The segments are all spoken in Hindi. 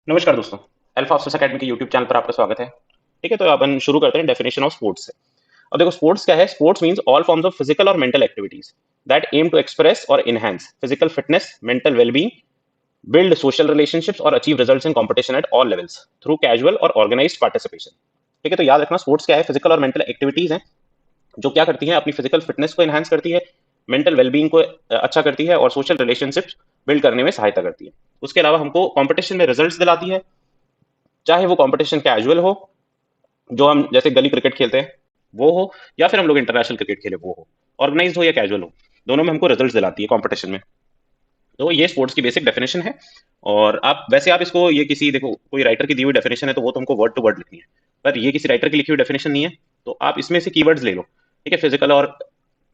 नमस्कार दोस्तों। अल्फा ऑफिस अकेडमी के यूट्यूब चैनल पर आपका स्वागत है। ठीक है, तो अपन शुरू करते हैं डेफिनेशन ऑफ स्पोर्ट्स से। अब देखो, स्पोर्ट्स क्या है? Sports means all forms of physical और mental activities that aim to express और enhance physical fitness, mental wellbeing, build social relationships और achieve results in competition at all levels through casual और ऑर्गेनाइज्ड पार्टिसिपेशन। ठीक है, तो याद रखना, स्पोर्ट्स क्या है? फिजिकल और मेंटल एक्टिविटीज हैं जो क्या करती हैं? अपनी फिजिकल फिटनेस को एनहांस करती है, मेंटल वेलबींग को अच्छा करती है और सोशल रिलेशनशिप्स बिल्ड करने में सहायता करती है। उसके अलावा हमको कंपटीशन में रिजल्ट्स दिलाती है, चाहे वो कंपटीशन कैजुअल हो, जो हम जैसे गली क्रिकेट खेलते हैं वो हो, या फिर हम लोग इंटरनेशनल क्रिकेट खेले वो हो, ऑर्गेनाइज हो या कैजुअल हो, दोनों में हमको रिजल्ट दिलाती है कंपटीशन में। तो ये स्पोर्ट्स की बेसिक डेफिनेशन है। और आप वैसे आप इसको, ये किसी, देखो, कोई राइटर की दी हुई डेफिनेशन है तो वो तुमको वर्ड टू वर्ड लिखनी है, पर ये किसी राइटर की लिखी हुई डेफिनेशन नहीं है। तो आप इसमें से कीवर्ड्स ले लो। ठीक है, फिजिकल और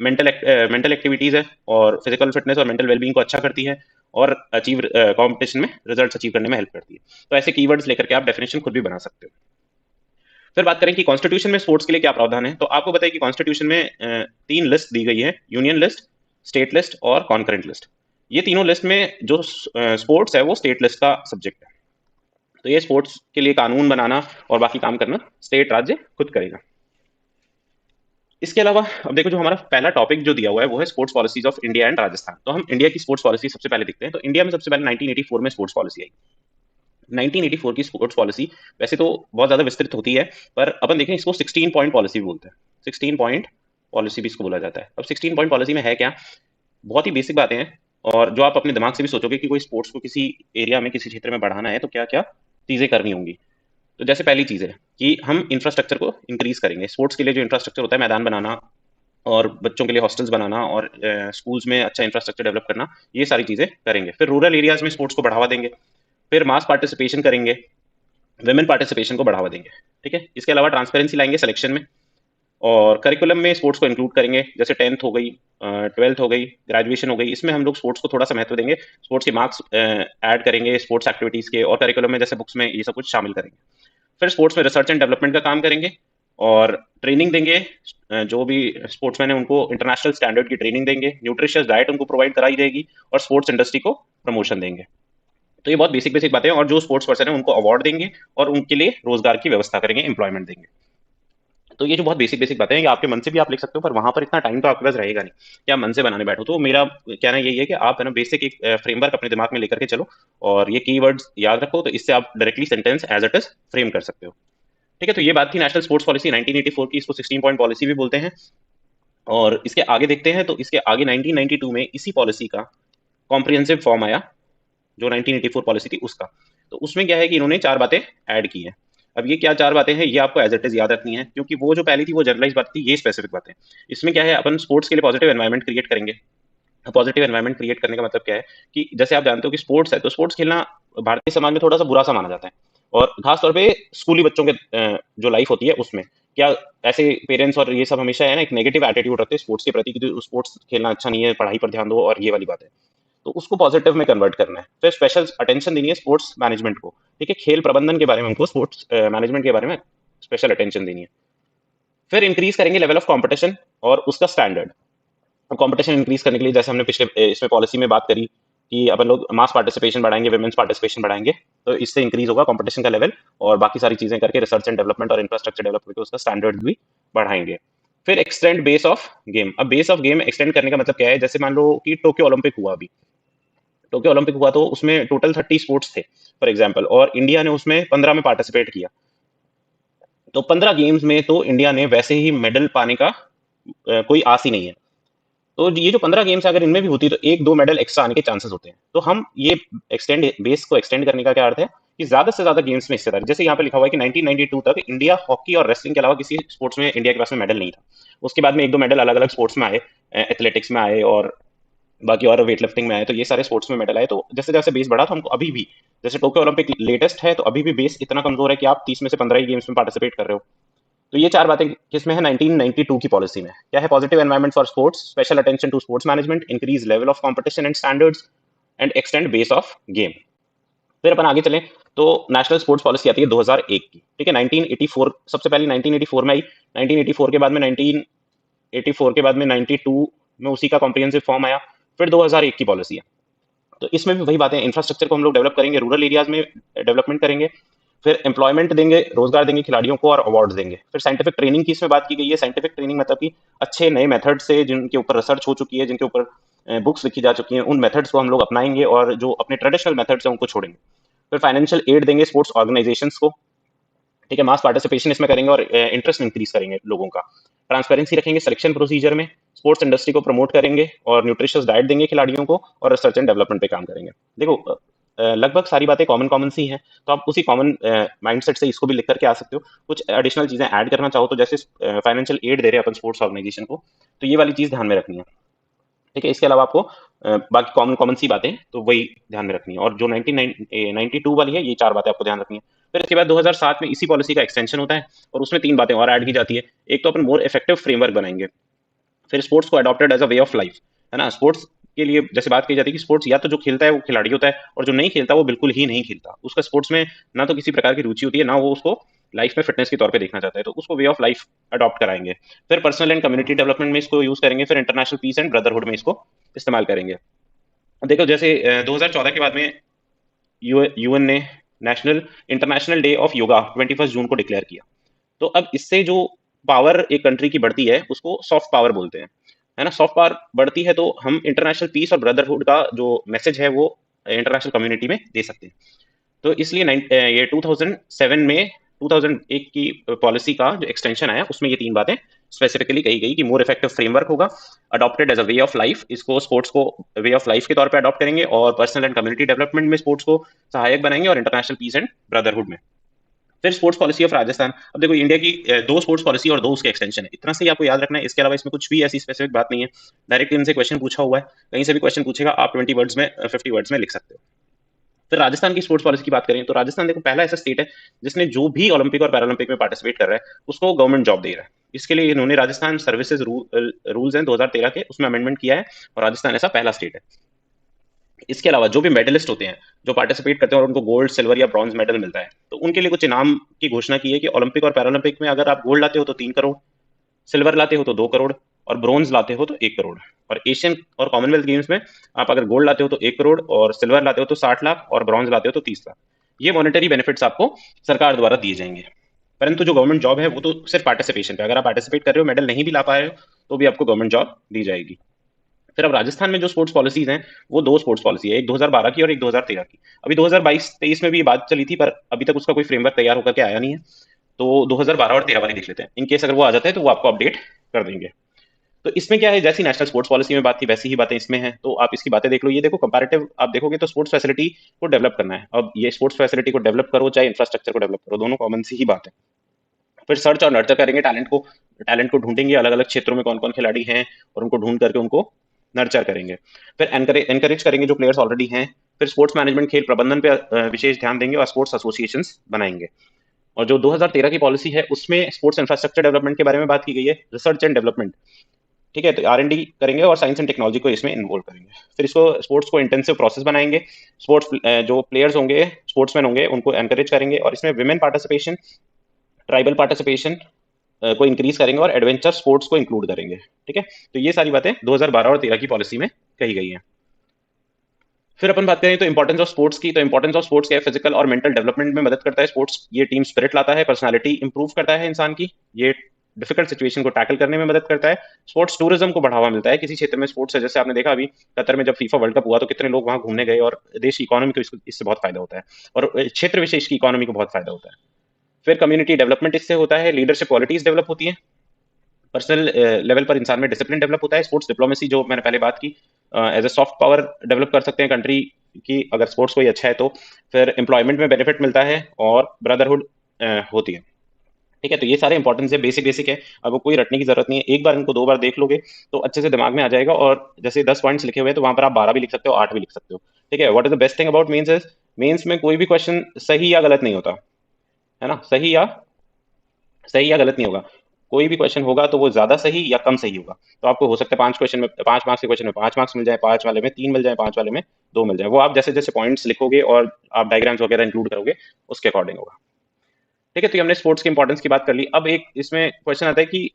मेंटल एक्टिविटीज है, और फिजिकल फिटनेस और मेंटल वेलबींग को अच्छा करती है, और अचीव कंपटीशन में रिजल्ट्स अचीव करने में हेल्प करती है। तो ऐसे कीवर्ड्स लेकर के आप डेफिनेशन खुद भी बना सकते हो। फिर बात करें कि कॉन्स्टिट्यूशन में स्पोर्ट्स के लिए क्या प्रावधान है, तो आपको बताइए कि कॉन्स्टिट्यूशन में तीन लिस्ट दी गई है: यूनियन लिस्ट, स्टेट लिस्ट और कॉन्करेंट लिस्ट। ये तीनों लिस्ट में जो स्पोर्ट्स है वो स्टेट लिस्ट का सब्जेक्ट है। तो ये स्पोर्ट्स के लिए कानून बनाना और बाकी काम करना स्टेट राज्य खुद करेगा। इसके अलावा अब देखो, जो हमारा पहला टॉपिक जो दिया हुआ है वो है sports policies of India and Rajasthan. तो हम इंडिया की स्पोर्ट्स पॉलिसी सबसे पहले देखते हैं। तो इंडिया में सबसे पहले 1984 में स्पोर्ट्स पॉलिसी आई। 1984 की स्पोर्ट्स पॉलिसी वैसे तो बहुत ज्यादा विस्तृत होती है, पर अपन देखें इसको 16 पॉइंट पॉलिसी भी बोलते हैं। 16 पॉइंट पॉलिसी भी इसको बोला जाता है। अब 16 पॉइंट पॉलिसी में है क्या? बहुत ही बेसिक बातें हैं, और जो आप अपने दिमाग से भी सोचोगे कि कोई स्पोर्ट्स को किसी एरिया में, किसी क्षेत्र में बढ़ाना है तो क्या क्या चीजें करनी होंगी। तो जैसे पहली चीज है कि हम इंफ्रास्ट्रक्चर को इंक्रीज करेंगे। स्पोर्ट्स के लिए जो इंफ्रास्ट्रक्चर होता है, मैदान बनाना और बच्चों के लिए हॉस्टल्स बनाना और स्कूल्स में अच्छा इंफ्रास्ट्रक्चर डेवलप करना, ये सारी चीजें करेंगे। फिर रूरल एरियाज में स्पोर्ट्स को बढ़ावा देंगे। फिर मास पार्टिसिपेशन करेंगे, विमेन पार्टिसिपेशन को बढ़ावा देंगे। ठीक है, इसके अलावा ट्रांसपेरेंसी लाएंगे सिलेक्शन में, और करिकुलम में स्पोर्ट्स को इंक्लूड करेंगे। जैसे 10th हो गई, 12th हो गई, ग्रेजुएशन हो गई, इसमें हम लोग स्पोर्ट्स को थोड़ा सा महत्व देंगे। स्पोर्ट्स के मार्क्स ऐड करेंगे स्पोर्ट्स एक्टिविटीज के, और करिकुलम में जैसे बुक्स में ये सब कुछ शामिल करेंगे। फिर स्पोर्ट्स में रिसर्च एंड डेवलपमेंट का काम करेंगे, और ट्रेनिंग देंगे। जो भी स्पोर्ट्समैन है उनको इंटरनेशनल स्टैंडर्ड की ट्रेनिंग देंगे, न्यूट्रिशियस डाइट उनको प्रोवाइड कराई जाएगी, और स्पोर्ट्स इंडस्ट्री को प्रमोशन देंगे। तो ये बहुत बेसिक बेसिक बातें हैं, और जो स्पोर्ट्स पर्सन है उनको अवार्ड देंगे और उनके लिए रोजगार की व्यवस्था करेंगे, एम्प्लॉयमेंट देंगे। तो ये जो बहुत बेसिक बेसिक बातें हैं, ये आपके मन से भी आप लिख सकते हो, पर वहां पर इतना टाइम तो आपके पास रहेगा नहीं कि आप मन से बनाने बैठो। तो मेरा कहना यही है कि आप है ना बेसिक एक फ्रेमवर्क अपने दिमाग में लेकर के चलो, और ये कीवर्ड्स याद रखो, तो इससे आप directly sentence as it is frame कर सकते हो। ठीक है, तो ये बात थी नेशनल स्पोर्ट्स पॉलिसी 1984 की। इसको 16 पॉइंट पॉलिसी भी बोलते हैं। और इसके आगे देखते हैं, तो इसके आगे 1992 में इसी पॉलिसी का कॉम्प्रिहेंसिव फॉर्म आया, जो 1984 पॉलिसी थी उसका। तो उसमें क्या है कि इन्होंने चार बातें ऐड की हैं। अब ये क्या चार बातें हैं, ये आपको एज इट इज याद रखनी है, क्योंकि वो जो पहली थी वो जनरलाइज बात थी, ये स्पेसिफिक बातें। इसमें क्या है, अपन स्पोर्ट्स के लिए पॉजिटिव एनवायरनमेंट क्रिएट करेंगे। पॉजिटिव एनवायरनमेंट क्रिएट करने का मतलब क्या है कि जैसे आप जानते हो कि स्पोर्ट्स है, तो स्पोर्ट्स खेलना भारतीय समाज में थोड़ा सा बुरा सा माना जाता है, और खास तौर पे स्कूली बच्चों के जो लाइफ होती है उसमें क्या, ऐसे पेरेंट्स और ये सब हमेशा है ना एक नेगेटिव एटीट्यूड रखते हैं स्पोर्ट्स के प्रति कि स्पोर्ट्स खेलना अच्छा नहीं है, पढ़ाई पर ध्यान दो और ये वाली बात है। तो उसको पॉजिटिव में कन्वर्ट करना है। फिर स्पेशल अटेंशन देनी है स्पोर्ट्स मैनेजमेंट को। ठीक है, खेल प्रबंधन के बारे में हमको स्पोर्ट्स मैनेजमेंट के बारे में स्पेशल अटेंशन देनी है। फिर इंक्रीज करेंगे लेवल ऑफ कंपटीशन और उसका स्टैंडर्ड। कंपटीशन इंक्रीज करने के लिए, जैसे हमने पिछले इसमें पॉलिसी में बात करी कि अपन लोग मास पार्टिसिपेशन बढ़ाएंगे, वुमेन्स पार्टिसिपेशन बढ़ाएंगे, तो इससे इंक्रीज होगा कंपटीशन का लेवल, और बाकी सारी चीजें करके रिसर्च एंड डेवलपमेंट और इंफ्रास्ट्रक्चर डेवलप करके उसका स्टैंडर्ड भी बढ़ाएंगे। फिर एक्सटेंड बेस ऑफ गेम। अब बेस ऑफ गेम एक्सटेंड करने का मतलब क्या है? जैसे मान लो कि टोक्यो ओलंपिक हुआ अभी, टोक्यो ओलंपिक हुआ तो उसमें टोटल 30 स्पोर्ट्स थे फॉर एग्जाम्पल, और इंडिया ने उसमें 15 में पार्टिसिपेट किया। तो 15 गेम्स में तो इंडिया ने वैसे ही मेडल पाने का कोई आस ही नहीं है। तो ये जो 15 गेम्स अगर इनमें भी होती तो एक दो मेडल एक्स्ट्रा आने के चांसेस होते हैं। तो हम ये एक्सटेंड बेस को एक्सटेंड करने का क्या अर्थ है कि ज्यादा से ज्यादा गेम्स में हिस्सेदारी। जैसे यहाँ पे लिखा हुआ है कि 1992 तक इंडिया हॉकी और रेसलिंग के अलावा किसी स्पोर्ट्स में इंडिया के पास में मेडल नहीं था। उसके बाद में एक दो मेडल अलग अलग स्पोर्ट्स में आए, एथलेटिक्स में आए और बाकी और वेट लिफ्टिंग में आए, तो ये सारे स्पोर्ट्स में मेडल आए। तो जैसे जैसे बेस बढ़ा तो हमको अभी भी, जैसे टोक्यो ओलंपिक लेटेस्ट है, तो अभी भी बेस इतना कमजोर है कि आप 30 में से 15 ही गेम्स में पार्टिसिपेट कर रहे हो। तो ये चार बातें किसमें है? 1992 की पॉलिसी में क्या है? Positive environment for sports, special attention to sports management, increase level of competition and standards, and extend base of game. फिर अपन आगे चलें तो नेशनल स्पोर्ट्स पॉलिसी आती है 2001 की। ठीक है, 1984 सबसे पहले 1984 में आई। 1984 के बाद में 1984 के बाद में 92 में उसी का कॉम्प्रिहेंसिव फॉर्म आया। फिर 2001 की पॉलिसी है। तो इसमें भी वही बातें, इंफ्रास्ट्रक्चर को हम लोग डेवलप करेंगे, रूरल एरियाज में डेवलपमेंट करेंगे, फिर एम्प्लॉयमेंट देंगे, रोजगार देंगे खिलाड़ियों को और अवार्ड्स देंगे। फिर साइंटिफिक ट्रेनिंग की इसमें बात की गई है। साइंटिफिक ट्रेनिंग मतलब कि अच्छे नए मेथड से जिनके ऊपर रिसर्च हो चुकी है, जिनके ऊपर बुक्स लिखी जा चुकी हैं, उन मेथड्स को हम लोग अपनाएंगे और जो अपने ट्रेडिशनल मेथड्स हैं उनको छोड़ेंगे। फिर फाइनेंशियल एड देंगे स्पोर्ट्स ऑर्गेनाइजेशंस को, ठीक है, मास पार्टिसिपेशन इसमें करेंगे और इंटरेस्ट इंक्रीज करेंगे लोगों का। ट्रांसपेरेंसी रखेंगे सिलेक्शन प्रोसीजर में, स्पोर्ट्स इंडस्ट्री को प्रमोट करेंगे और न्यूट्रिशियस डाइट देंगे खिलाड़ियों को और रिसर्च एंड डेवलपमेंट पे काम करेंगे। देखो लगभग सारी बातें कॉमन कॉमन सी हैं, तो आप उसी कॉमन माइंडसेट से इसको भी लिख करके आ सकते हो। कुछ एडिशनल चीजें ऐड करना चाहो तो जैसे फाइनेंशियल एड दे रहे हैं अपन स्पोर्ट्स ऑर्गेनाइजेशन को, तो ये वाली चीज ध्यान में रखनी है, ठीक है। इसके अलावा आपको बाकी कॉमन कॉमन सी बातें तो वही ध्यान में रखनी है, और जो 1992 वाली है ये चार बातें आपको ध्यान रखनी है। फिर इसके बाद 2007 में इसी पॉलिसी का एक्सटेंशन होता है और उसमें तीन बातें और ऐड की जाती है। एक तो अपन मोर इफेक्टिव फ्रेमवर्क बनाएंगे, फिर स्पोर्ट्स को adopted as a way of life, है ना। स्पोर्ट्स के लिए जैसे बात की जाती है कि स्पोर्ट्स या तो जो खेलता है वो खिलाड़ी होता है और जो नहीं खेलता वो बिल्कुल ही नहीं खेलता, उसका स्पोर्ट्स में ना तो किसी प्रकार की रुचि होती है, ना वो उसको लाइफ में फिटनेस के तौर पे देखना चाहता है, तो उसको वे ऑफ लाइफ अडॉप्ट कराएंगे। फिर पर्सनल एंड कम्युनिटी डेवलपमेंट में इसको यूज करेंगे, फिर इंटरनेशनल पीस एंड ब्रदरहुड में इसको इस्तेमाल करेंगे। देखो जैसे 2014 के बाद में यूएन ने national international day of yoga 21 जून को डिक्लेयर किया। तो अब इससे जो पावर एक कंट्री की बढ़ती है उसको सॉफ्ट पावर बोलते हैं, है ना। सॉफ्ट पावर बढ़ती है तो हम इंटरनेशनल पीस और ब्रदरहुड का जो मैसेज है वो इंटरनेशनल कम्युनिटी में दे सकते हैं। तो इसलिए ये 2007 में 2001 की पॉलिसी का जो एक्सटेंशन आया उसमें ये तीन बातें स्पेसिफिकली कही गई कि मोर इफेक्टिव फ्रेमवर्क होगा, adopted as a way of life, इसको स्पोर्ट्स को वे ऑफ लाइफ के तौर पे अडॉप्ट करेंगे, और पर्सनल एंड कम्युनिटी डेवलपमेंट में स्पोर्ट्स को सहायक बनाएंगे, और इंटरनेशनल पीस एंड ब्रदरहुड में। फिर स्पोर्ट्स पॉलिसी ऑफ राजस्थान। अब देखो इंडिया की दो स्पोर्ट्स पॉलिसी और दो उसके एक्सटेंशन है, इतना से ही आपको याद रखना है, इसके अलावा इसमें कुछ भी ऐसी स्पेसिफिक बात नहीं है। डायरेक्ट इनसे क्वेश्चन पूछा हुआ है, कहीं से भी क्वेश्चन पूछेगा आप 20 वर्ड्स में 50 वर्ड्स में लिख सकते हो। फिर राजस्थान की स्पोर्ट्स पॉलिसी की बात करें तो राजस्थान देखो पहला ऐसा स्टेट है जिसने जो भी ओलंपिक और पैरालंपिक में पार्टिसिपेट कर रहा है उसको गवर्नमेंट जॉब दे रहा है। इसके लिए इन्होंने राजस्थान सर्विसेज रूल्स हैं 2013 के, उसमें अमेंडमेंट किया है और राजस्थान ऐसा पहला स्टेट है। इसके अलावा जो भी मेडलिस्ट होते हैं जो पार्टिसिपेट करते हैं और उनको गोल्ड सिल्वर या ब्रॉन्ज मेडल मिलता है तो उनके लिए कुछ इनाम की घोषणा की है कि ओलंपिक और पैरालंपिक में अगर आप गोल्ड लाते हो तो 3 करोड़, सिल्वर लाते हो तो 2 करोड़, और ब्रोंज लाते हो तो 1 करोड़। और एशियन और कॉमनवेल्थ गेम्स में आप अगर गोल्ड लाते हो तो 1 करोड़, और सिल्वर लाते हो तो 60 लाख, और ब्रॉन्ज लाते हो तो 30 लाख। ये मॉनेटरी बेनिफिट्स आपको सरकार द्वारा दिए जाएंगे। परंतु जो गवर्नमेंट जॉब है वो तो सिर्फ पार्टिसिपेशन पे, अगर आप पार्टिसिपेट कर रहे हो मेडल नहीं भी ला पा रहे हो तो भी आपको गवर्नमेंट जॉब दी जाएगी। फिर अब राजस्थान में जो स्पोर्ट्स पॉलिसीज हैं वो दो स्पोर्ट्स पॉलिसी है, एक 2012 की और एक 2013 की। अभी 2022-23 में भी ये बात चली थी पर अभी तक उसका कोई फ्रेमवर्क तैयार होकर के आया नहीं है, तो 2012 और 13 वाली देख लेते हैं। इन केस अगर वो आ जाता है तो वो आपको अपडेट कर देंगे। तो इसमें क्या है, जैसी नेशनल स्पोर्ट्स पॉलिसी में बात थी वैसी ही बातें इसमें हैं, तो आप इसकी बातें देख लो। ये देखो कंपैरेटिव आप देखोगे तो स्पोर्ट्स फैसिलिटी को डेवलप करना है। अब ये स्पोर्ट्स फैसिलिटी को डेवलप करो चाहे इंफ्रास्ट्रक्चर को डेवलप करो, दोनों कॉमन सी ही बात है। फिर सर्च और नर्चर करेंगे, टैलेंट को ढूंढेंगे, अलग अलग क्षेत्रों में कौन कौन खिलाड़ी हैं और उनको ढूंढ करके उनको नर्चर करेंगे। फिर एनकरेज करेंगे जो प्लेयर्स ऑलरेडी हैं। फिर स्पोर्ट्स मैनेजमेंट खेल प्रबंधन पे विशेष ध्यान देंगे और स्पोर्ट्स एसोसिएशंस बनाएंगे। और जो 2013 की पॉलिसी है उसमें स्पोर्ट्स इंफ्रास्ट्रक्चर डेवलपमेंट के बारे में बात की गई है, रिसर्च एंड डेवलपमेंट, ठीक है, तो R&D करेंगे और साइंस एंड टेक्नोलॉजी को इसमें इन्वॉल्व करेंगे। फिर इसको स्पोर्ट्स को इंटेंसिव प्रोसेस बनाएंगे, स्पोर्ट्स जो प्लेयर्स होंगे स्पोर्ट्समैन होंगे उनको एनकरेज करेंगे, और इसमें विमेन पार्टिसिपेशन, ट्राइबल पार्टिसिपेशन को इंक्रीज करेंगे और एडवेंचर स्पोर्ट्स को इंक्लूड करेंगे, ठीक है। तो ये सारी बातें 2012 और 13 की पॉलिसी में कही गई हैं। फिर अपन बात करें तो इंपॉर्टेंस ऑफ स्पोर्ट्स की, तो इंपॉर्टेंस ऑफ स्पोर्ट्स क्या है, फिजिकल और मेंटल डेवलपमेंट में मदद करता है स्पोर्ट्स, ये टीम स्पिरिट लाता है, पर्सनालिटी इंप्रूव करता है इंसान की, ये डिफिकल्ट सिचुएशन को टैकल करने में मदद करता है, स्पोर्ट्स टूरिज्म को बढ़ावा मिलता है किसी क्षेत्र में स्पोर्ट्स है। जैसे आपने देखा अभी कतर में जब फीफा वर्ल्ड कप हुआ तो कितने लोग वहां घूमने गए और देश की इकोनॉमी को इससे बहुत फायदा होता है, और क्षेत्र विशेष की इकोनॉमी को बहुत फायदा होता है। फिर कम्युनिटी डेवलपमेंट इससे होता है, लीडरशिप क्वालिटीज डेवलप होती हैं, पर्सनल लेवल पर इंसान में डिसिप्लिन डेवलप होता है, स्पोर्ट्स डिप्लोमेसी जो मैंने पहले बात की as a soft power develop कर सकते हैं कंट्री की अगर स्पोर्ट्स कोई अच्छा है तो। फिर एम्प्लॉयमेंट में बेनिफिट मिलता है और ब्रदरहुड होती है, ठीक है। तो ये सारे इंपॉर्टेंस है, बेसिक बेसिक है, अब कोई रटने की जरूरत नहीं है, एक बार इनको 2 बार देख लोगे तो अच्छे से दिमाग में आ जाएगा। और जैसे 10 पॉइंट्स लिखे हुए हैं तो वहां पर आप 12 भी लिख सकते हो, 8 भी लिख सकते हो, ठीक है। What is the best thing about mains is, mains में कोई भी क्वेश्चन सही या गलत नहीं होता, है ना, सही या गलत नहीं होगा। कोई भी क्वेश्चन होगा तो वो ज्यादा सही या कम सही होगा। तो आपको हो सकता है 5 क्वेश्चन में 5 मार्क्स के क्वेश्चन में 5 मार्क्स मिल जाए, 5 वाले में 3 मिल जाए, 5 वाले में 2 मिल जाए, वो आप जैसे जैसे पॉइंट्स लिखोगे और आप डायग्राम्स वगैरह इंक्लूड करोगे उसके अकॉर्डिंग होगा, ठीक है, तो ये हमने स्पोर्ट्स के इंपॉर्टेंस की बात कर ली। अब एक इसमें क्वेश्चन आता है कि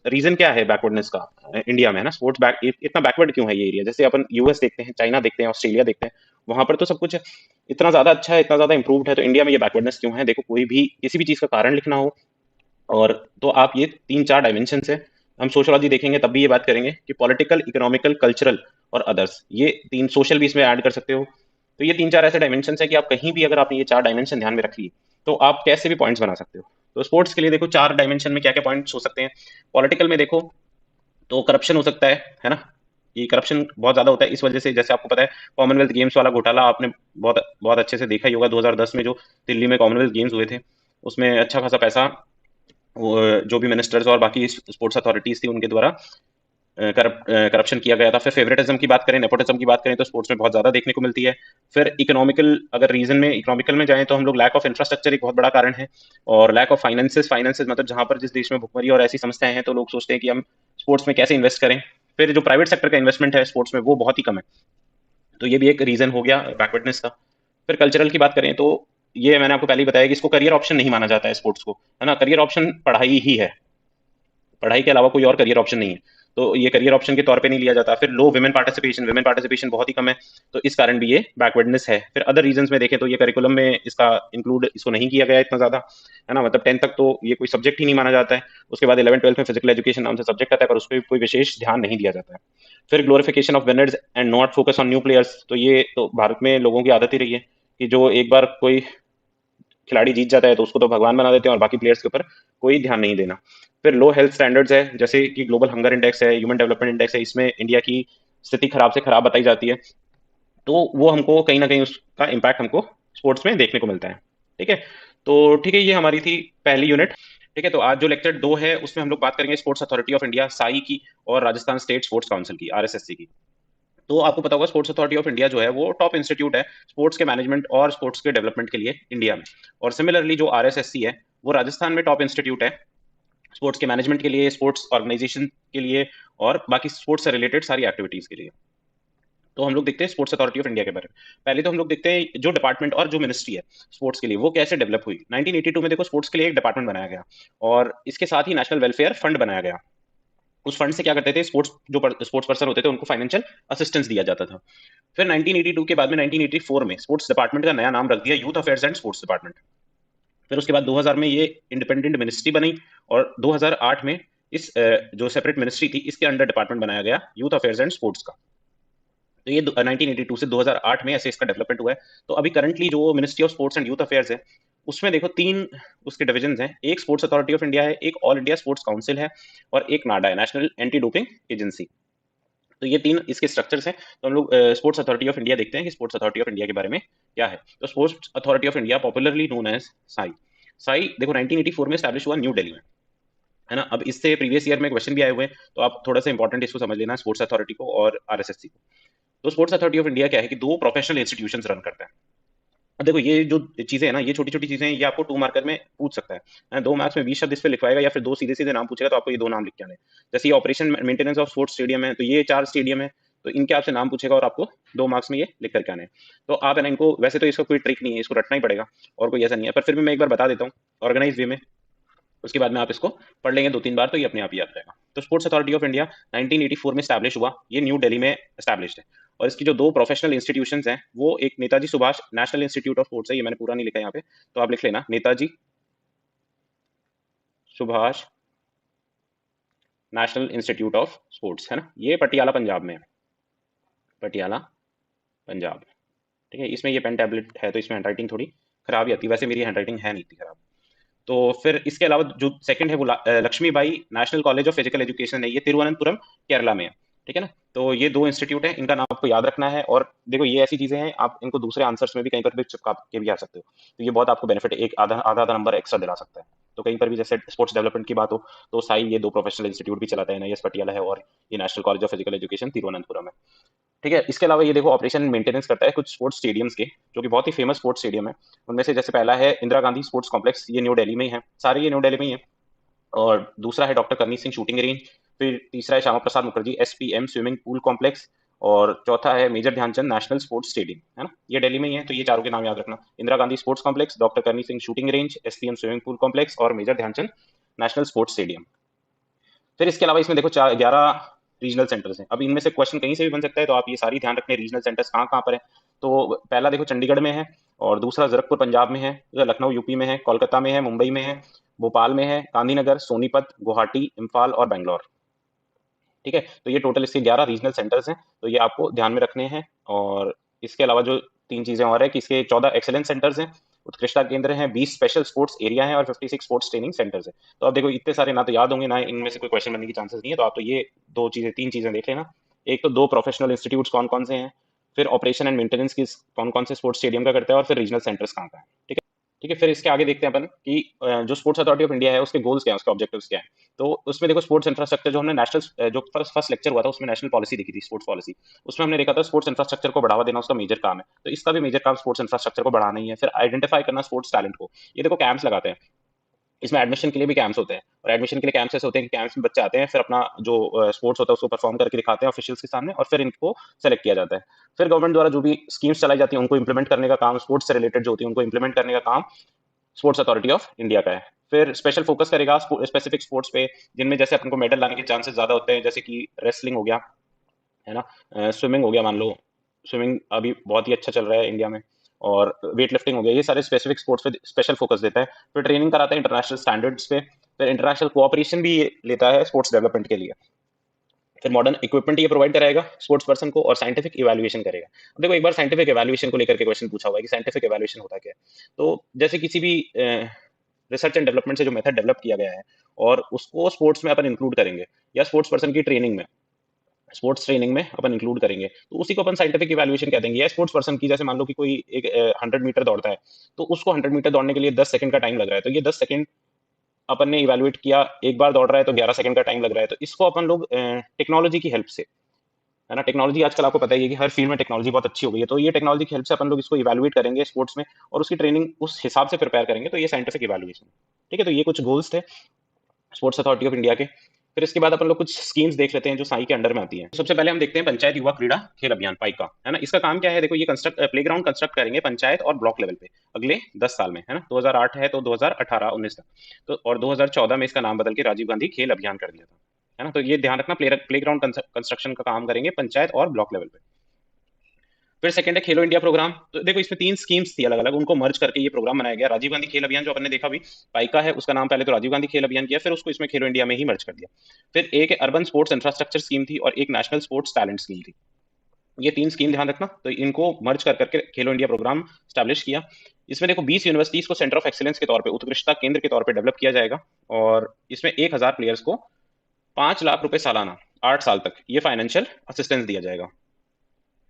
रीजन क्या है बैकवर्डनेस का इंडिया में, है ना, स्पोर्ट्स बैक इतना बैकवर्ड क्यों है ये एरिया। जैसे अपन यूएस देखते हैं, चाइना देखते हैं, ऑस्ट्रेलिया देखते हैं, वहां पर तो सब कुछ इतना ज्यादा अच्छा है, इतना ज्यादा इंप्रूव्ड है, तो इंडिया में ये बैकवर्डनेस क्यों है। देखो, कोई भी किसी भी चीज का कारण लिखना हो, और तो आप ये तीन चार डायमेंशन है, हम सोशोलॉजी देखेंगे तब भी ये बात करेंगे कि पॉलिटिकल, इकोनॉमिकल, कल्चरल और अदर्स, ये तीन, सोशल भी इसमें ऐड कर सकते हो। तो ये तीन चार ऐसे डायमेंशन है कि आप कहीं भी अगर आपने ये चार डायमेंशन ध्यान में रख लिए तो आप कैसे भी पॉइंट्स बना सकते हो। तो स्पोर्ट्स के लिए देखो चार डायमेंशन में क्या क्या पॉइंट्स हो सकते हैं। पॉलिटिकल में देखो तो करप्शन हो सकता है ना, ये करप्शन बहुत ज्यादा होता है इस वजह से, जैसे आपको पता है कॉमनवेल्थ गेम्स वाला घोटाला आपने बहुत बहुत अच्छे से देखा ही होगा, 2010 में जो दिल्ली में कॉमनवेल्थ गेम्स हुए थे, उसमें अच्छा खासा पैसा जो भी मिनिस्टर्स और बाकी स्पोर्ट्स अथॉरिटीज थी उनके द्वारा करप्शन किया गया था। फिर फेवरेटिज्म की बात करें, नेपोटिज्म की बात करें, तो स्पोर्ट्स में बहुत ज्यादा देखने को मिलती है। फिर इकोनॉमिकल, अगर रीजन में इकोनॉमिकल में जाएं तो हम लोग लैक ऑफ इंफ्रास्ट्रक्चर एक बहुत बड़ा कारण है, और लैक ऑफ फाइनेंसेस, मतलब जहां पर जिस देश में भुखमरी और ऐसी समस्याएं हैं तो लोग सोचते हैं कि हम स्पोर्ट्स में कैसे इन्वेस्ट करें। फिर जो प्राइवेट सेक्टर का इन्वेस्टमेंट है स्पोर्ट्स में वो बहुत ही कम है, तो ये भी एक रीजन हो गया बैकवर्डनेस का। फिर कल्चरल की बात करें तो ये मैंने आपको पहले ही बताया कि इसको करियर ऑप्शन नहीं माना जाता है स्पोर्ट्स को, है ना, करियर ऑप्शन पढ़ाई ही है, पढ़ाई के अलावा कोई और करियर ऑप्शन नहीं है, तो ये करियर ऑप्शन के तौर पे नहीं लिया जाता। फिर लो विमेन पार्टिसिपेशन बहुत ही कम है, तो इस कारण भी ये बैकवर्डनेस है। फिर अदर रीजंस में देखें तो ये करिकुलम में इसका इंक्लूड इसको नहीं किया गया इतना ज्यादा, है ना, मतलब 10th तक तो ये कोई सब्जेक्ट ही नहीं माना जाता है। उसके बाद 11th 12th में फिजिकल एजुकेशन नाम से सब्जेक्ट आता है, पर उस पर कोई विशेष ध्यान नहीं दिया जाता है। फिर glorification of winners and not focus on new players, तो ये तो भारत में लोगों की आदत ही रही है कि जो एक बार कोई खिलाड़ी जीत जाता है तो उसको तो भगवान बना देते हैं और बाकी प्लेयर्स के ऊपर कोई ध्यान नहीं देना। फिर लो हेल्थ स्टैंडर्ड्स है, जैसे कि ग्लोबल हंगर इंडेक्स है, ह्यूमन डेवलपमेंट इंडेक्स है, इसमें इंडिया की स्थिति खराब से खराब बताई जाती है, तो वो हमको कहीं ना कहीं उसका इम्पैक्ट हमको स्पोर्ट्स में देखने को मिलता है। ठीक है, तो ठीक है, ये हमारी थी पहली यूनिट। ठीक है, तो आज जो लेक्चर 2 है उसमें हम लोग बात करेंगे sports authority of India Sai की, और राजस्थान स्टेट स्पोर्ट्स काउंसिल की, आरएसएससी की। तो आपको पता होगा स्पोर्ट्स अथॉरिटी ऑफ इंडिया जो है वो टॉप इंस्टीट्यूट है स्पोर्ट्स के मैनेजमेंट और स्पोर्ट्स के डेवलपमेंट के लिए इंडिया में। और सिमिलरली जो आरएसएससी है वो राजस्थान में टॉप इंस्टीट्यूट है स्पोर्ट्स के मैनेजमेंट के लिए, स्पोर्ट्स ऑर्गेनाइजेशन के लिए, और बाकी स्पोर्ट्स से रिलेटेड सारी एक्टिविटीज के लिए। तो हम लोग देखते हैं स्पोर्ट्स अथॉरिटी ऑफ इंडिया के बारे में। पहले तो हम लोग देखते हैं जो डिपार्टमेंट और जो मिनिस्ट्री है स्पोर्ट्स के लिए वो कैसे डेवलप हुई। 1982 में देखो स्पोर्ट्स के लिए एक डिपार्टमेंट बनाया गया, और इसके साथ ही नेशनल वेलफेयर फंड बनाया गया। उस फंड से क्या करते थे, स्पोर्ट्स जो स्पोर्ट्स पर्सन होते थे उनको फाइनेंशियल असिस्टेंस दिया जाता था। फिर 1982 के बाद में 1984 में स्पोर्ट्स डिपार्टमेंट का नया नाम रख दिया youth affairs and sports department. फिर उसके बाद 2000 में ये इंडिपेंडेंट मिनिस्ट्री बनी, और 2008 में इस जो सेपरेट मिनिस्ट्री थी इसके अंडर डिपार्टमेंट बनाया गया यूथ अफेयर्स एंड स्पोर्ट्स का। तो ये 1982 से 2008 में ऐसे इसका डेवलपमेंट हुआ है। तो अभी करंटली जो ministry of sports and youth affairs है उसमें देखो तीन उसके डिविजन हैं, एक स्पोर्ट्स अथॉरिटी ऑफ इंडिया है, एक ऑल इंडिया स्पोर्ट्स काउंसिल है, और एक नाडा है, नेशनल एंटी डोपिंग एजेंसी। तो ये तीन इसके स्ट्रक्चर्स हैं। तो हम लोग स्पोर्ट्स अथॉरिटी ऑफ इंडिया देखते हैं कि स्पोर्ट्स अथॉरिटी ऑफ इंडिया के बारे में क्या है। तो sports authority of India popularly known as SAI. SAI देखो 1984 में स्टैब्लिश हुआ न्यू दिल्ली में, है ना। अब इससे प्रीवियस ईयर में क्वेश्चन भी आए हुए हैं, तो आप थोड़ा सा इंपॉर्टेंट इसको समझ लेना, स्पोर्ट्स अथॉरिटी को और आरएसएससी को। तो स्पोर्ट्स अथॉरिटी ऑफ इंडिया क्या है कि दो प्रोफेशनल इंस्टीट्यूशंस रन करता है। अब देखो ये जो चीजें है ना, ये छोटी छोटी चीजें हैं, ये आपको 2 मार्कर में पूछ सकता है, 2 मार्क्स में 20 शब्द इस पे लिखवाएगा, या फिर दो सीधे सीधे नाम पूछेगा तो आपको ये दो नाम लिख के आने हैं। जैसे ये operation maintenance of sports stadium है, तो ये 4 स्टेडियम है, तो इनके आपसे नाम पूछेगा और आपको 2 मार्क्स में ये लिख करके आने हैं। तो आप है ना इनको, वैसे तो इसका कोई ट्रिक नहीं है, इसको रटना ही पड़ेगा और कोई ऐसा नहीं है, पर फिर भी मैं एक बार बता देता हूँ ऑर्गेनाइज वे में, उसके बाद में आप इसको पढ़ लेंगे 2-3 बार तो ये अपने आप ही याद रहेगा। तो स्पोर्ट्स अथॉरिटी ऑफ इंडिया 1984 में स्टैब्लिश हुआ, ये न्यू दिल्ली में स्टैब्लिश्ड है। और इसकी जो दो प्रोफेशनल इंस्टीट्यूशंस हैं वो एक Netaji Subhash national institute of sports है, ये मैंने पूरा नहीं लिखा यहाँ पे, तो आप लिख लेना Netaji Subhash national institute of sports, है ना, ये पटियाला पंजाब में है, पटियाला पंजाब। ठीक है, इसमें ये पेन टैबलेट है तो इसमें हैंडराइटिंग थोड़ी खराब ही आती है, वैसे मेरी हैंडराइटिंग है नहीं इतनी खराब। तो फिर इसके अलावा जो सेकंड है वो Laxmibai national college of physical education है, ये तिरुवनंतपुरम केरला में है। ठीक है ना, तो ये दो इंस्टीट्यूट है, इनका नाम आपको याद रखना है। और देखो ये ऐसी चीजें हैं आप इनको दूसरे आंसर्स में भी कहीं पर भी चिपका के भी आ सकते हो, तो ये बहुत आपको बेनिफिट, एक आधा आधा आधा नंबर एक्स्ट्रा दिला सकता है। तो कहीं पर भी जैसे स्पोर्ट्स डेवलपमेंट की बात हो तो साई ये दो प्रोफेशनल इंस्टीट्यूट भी चलाता है, एनआईएस पटियाला है और ये national college of physical education Thiruvananthapuram है। ठीक है, इसके अलावा ये देखो ऑपरेशन मेंटेनेंस करता है कुछ स्पोर्ट्स स्टेडियम्स के, जो कि बहुत ही फेमस स्पोर्ट्स स्टेडियम है। उनमें से जैसे पहला है इंदिरा गांधी स्पोर्ट्स कॉम्प्लेक्स, ये न्यू दिल्ली में ही है, सारे ये न्यू दिल्ली में ही है। और दूसरा है doctor Karni Singh shooting range. फिर तीसरा है Shyama Prasad Mukherjee SPM swimming pool complex. और चौथा है major Dhyanchand national sports stadium, है ना, ये दिल्ली में ही है, तो ये चारों के नाम याद रखना। Indira Gandhi sports complex, doctor Karni Singh shooting range, SPM swimming pool complex और major Dhyanchand national sports stadium. फिर इसके अलावा इसमें देखो 11 रीजनल सेंटर्स हैं। अब इनमें से क्वेश्चन कहीं से भी बन सकता है, तो आप ये सारी ध्यान रखने रीजनल सेंटर्स कहाँ कहाँ पर है। तो पहला देखो चंडीगढ़ में है, और दूसरा जरकपुर पंजाब में है, लखनऊ यूपी में है, कोलकाता में है, मुंबई में है, भोपाल में है, गांधीनगर, सोनीपत, गुवाहाटी, इम्फाल और बेंगलोर। ठीक है, तो ये टोटल इसके 11 रीजनल सेंटर्स हैं, तो ये आपको ध्यान में रखने हैं। और इसके अलावा जो तीन चीजें और है कि इसके 14 एक्सेलेंस सेंटर्स हैं, उत्कृष्टता केंद्र हैं, 20 स्पेशल स्पोर्ट्स एरिया हैं और 56 स्पोर्ट्स ट्रेनिंग सेंटर्स हैं। तो अब देखो इतने सारे ना तो याद होंगे, ना इनमें से कोई क्वेश्चन बनने की चांसेस नहीं है, तो आप तो ये तीन चीजें देख लेना। एक तो 2 प्रोफेशनल इंस्टीट्यूट्स कौन कौन से हैं, फिर ऑपरेशन एंड मेंटेनेंस किस कौन कौन से स्पोर्ट्स स्टेडियम का करता है, और फिर रीजनल सेंटर्स कहाँ का है। ठीक है, ठीक है, फिर इसके आगे देखते हैं अपन कि जो स्पोर्ट्स अथॉरिटी ऑफ इंडिया है उसके गोल्स क्या है, उसके ऑब्जेक्टिव्स क्या है। तो उसमें देखो स्पोर्ट्स इंफ्रास्ट्रक्चर, जो हमने नेशनल जो फर्स्ट लेक्चर हुआ था उसमें नेशनल पॉलिसी देखी थी, स्पोर्ट्स पॉलिसी, उसमें हमने देखा था स्पोर्ट्स इंफ्रास्ट्रक्चर को बढ़ावा देना उसका मेजर काम है। तो इसका भी मेजर काम स्पोर्ट्स इंफ्रास्ट्रक्चर को बढ़ाना ही है। फिर आइडेंटिफाई करना स्पोर्ट्स टैलेंट को, ये देखो कैंप्स लगाते हैं, इसमें एडमिशन के लिए भी कैंप्स होते हैं, और एडमिशन के लिए कैंप्स ऐसे होते हैं कि कैंप्स में बच्चे आते हैं, फिर अपना जो स्पोर्ट्स होता है उसको परफॉर्म करके दिखाते हैं ऑफिशियल्स के सामने, और फिर इनको सेलेक्ट किया जाता है। फिर गवर्नमेंट द्वारा जो भी स्कीम्स चलाई जाती है उनको इंप्लीमेंट करने का काम, स्पोर्ट्स से रिलेटेड जो होती है उनको इंप्लीमेंट करने का काम स्पोर्ट्स अथॉरिटी ऑफ इंडिया का है। फिर स्पेशल फोकस करेगा स्पेसिफिक स्पोर्ट्स पे, जिनमें जैसे अपन को मेडल लाने के चांसेस ज्यादा होते हैं, जैसे कि रेसलिंग हो गया, है ना, स्विमिंग हो गया, मान लो स्विमिंग अभी बहुत ही अच्छा चल रहा है इंडिया में, और वेट लिफ्टिंग हो गया, ये सारे स्पेसिफिक स्पोर्ट्स पे स्पेशल फोकस देता है। फिर ट्रेनिंग कराता है इंटरनेशनल स्टैंडर्ड्स पे, फिर इंटरनेशनल कोऑपरेशन भी ये लेता है स्पोर्ट्स डेवलपमेंट के लिए। फिर मॉडर्न इक्विपमेंट ये प्रोवाइड कराएगा स्पोर्ट्स पर्सन को, और साइंटिफिक इवैल्यूएशन करेगा। अब देखो एक बार साइंटिफिक इवैल्यूएशन को लेकर के क्वेश्चन पूछा हुआ है कि साइंटिफिक इवैल्यूएशन होता क्या है। तो जैसे किसी भी रिसर्च एंड डेवलपमेंट से जो मेथड डेवलप किया गया है और उसको स्पोर्ट्स में अपन इंक्लूड करेंगे, या स्पोर्ट्स पर्सन की ट्रेनिंग में, स्पोर्ट्स ट्रेनिंग में अपन इंक्लूड करेंगे, तो उसी को अपन साइंटिफिक इवैल्यूएशन कह देंगे। या स्पोर्ट्स पर्सन की, जैसे मान लो कि कोई एक 100 मीटर दौड़ता है, तो उसको 100 मीटर दौड़ने के लिए 10 सेकंड का टाइम लग रहा है, तो ये 10 सेकंड अपन ने इवैल्यूएट किया, एक बार दौड़ रहा है तो 11 सेकंड का टाइम लग रहा है। तो इसको अपन लोग टेक्नोलॉजी की हेल्प से, है ना, टेक्नोलॉजी आजकल आपको पता ही है कि हर फील्ड में टेक्नोलॉजी बहुत अच्छी हो गई है, तो ये टेक्नोलॉजी की हेल्प से अपन लोग इसको इवैल्यूएट करेंगे स्पोर्ट्स में, और उसकी ट्रेनिंग उस हिसाब से प्रिपेयर करेंगे, तो ये साइंटिफिक इवैल्यूएशन। ठीक है, तो ये कुछ गोल्स थे स्पोर्ट्स अथॉरिटी ऑफ इंडिया के। फिर इसके बाद अपन लोग कुछ स्कीम्स देख लेते हैं जो साई के अंडर में आती हैं। सबसे पहले हम देखते हैं पंचायत युवा क्रीड़ा खेल अभियान, पाइका, है ना। इसका काम क्या है, देखो ये प्लेग्राउंड कंस्ट्रक्ट करेंगे पंचायत और ब्लॉक लेवल पे अगले 10 साल में, है ना। 2008 है तो 2018-19 तक, तो और 2014 में इसका नाम बदल के राजीव गांधी खेल अभियान कर दिया था, है ना। तो ये ध्यान रखना, प्लेग्राउंड कंस्ट्रक्शन का काम करेंगे पंचायत और ब्लॉक लेवल पे। फिर सेकंड है खेलो इंडिया प्रोग्राम। तो देखो इसमें 3 स्कीम्स थी अलग अलग, उनको मर्ज करके ये प्रोग्राम बनाया गया। राजीव गांधी खेल अभियान जो अपन ने देखा भी, पाइका है, उसका नाम पहले तो राजीव गांधी खेल अभियान किया, फिर उसको इसमें खेलो इंडिया में ही मर्ज कर दिया। फिर एक अर्बन स्पोर्ट्स इंफ्रास्ट्रक्चर स्कीम थी, और एक नेशनल स्पोर्ट्स टैलेंट स्कीम थी। ये 3 स्कीम ध्यान रखना, तो इनको मर्ज कर करके खेलो इंडिया प्रोग्राम स्टैब्लिश किया। इसमें देखो 20 यूनिवर्सिटीज को सेंटर ऑफ एक्सीलेंस के तौर पे, उत्कृष्टता केंद्र के तौर पे डेवलप किया जाएगा, और इसमें 1000 प्लेयर्स को 5 लाख रुपए सालाना 8 साल तक ये फाइनेंशियल असिस्टेंस दिया जाएगा।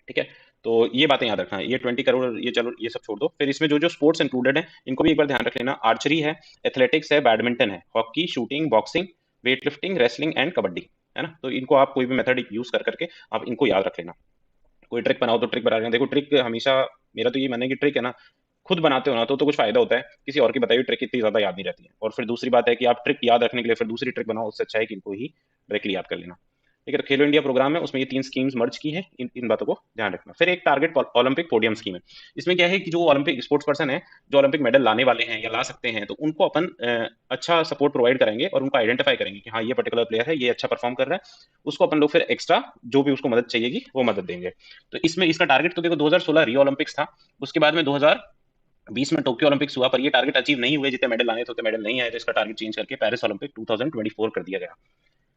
ठीक है, तो ये बातें याद रखना। ये 20 करोड़, ये चलो ये सब छोड़ दो। फिर इसमें जो जो स्पोर्ट्स इंक्लूडेड है इनको भी एक बार ध्यान रख लेना। आर्चरी है, एथलेटिक्स है, बैडमिंटन है, hockey, shooting, boxing, weight lifting, wrestling and kabaddi, है ना। तो इनको आप कोई भी मेथड यूज कर करके आप इनको याद रख लेना। कोई ट्रिक बनाओ तो ट्रिक बना लेना। देखो ट्रिक हमेशा, मेरा तो ये मानना है कि ट्रिक है ना, खुद बनाते हो ना तो कुछ फायदा होता है, किसी और की बताई हुई ट्रिक इतनी ज्यादा याद नहीं रहती है। और फिर दूसरी बात है कि आप ट्रिक याद रखने के लिए फिर दूसरी ट्रिक बनाओ, उससे अच्छा है कि इनको ही डायरेक्टली याद कर लेना। ठीक है, तो खेलो इंडिया प्रोग्राम है, उसमें ये 3 स्कीम्स मर्ज की है, इन बातों को ध्यान रखना। फिर एक टारगेट ओलंपिक पोडियम स्कीम है। इसमें क्या है कि जो ओलंपिक स्पोर्ट्स पर्सन है, जो ओलंपिक मेडल लाने वाले हैं या ला सकते हैं, तो उनको अपन अच्छा सपोर्ट प्रोवाइड करेंगे, और उनको आइडेंटिफाई करेंगे कि हाँ ये पर्टिकुलर प्लेयर है, ये अच्छा परफॉर्म कर रहा है, उसको अपन लोग फिर एक्स्ट्रा जो भी उसको मदद चाहिएगी वो मदद देंगे। तो इसमें इसका टारगेट तो देखो 2016 रियो ओलंपिक्स था, उसके बाद में 2020 में टोक्यो ओलंपिक्स हुआ, पर ये टारगेट अचीव नहीं हुए, जितने मेडल आने थे उतने मेडल नहीं आए, तो इसका टारगेट चेंज करके पेरिस ओलंपिक 2024 कर दिया गया।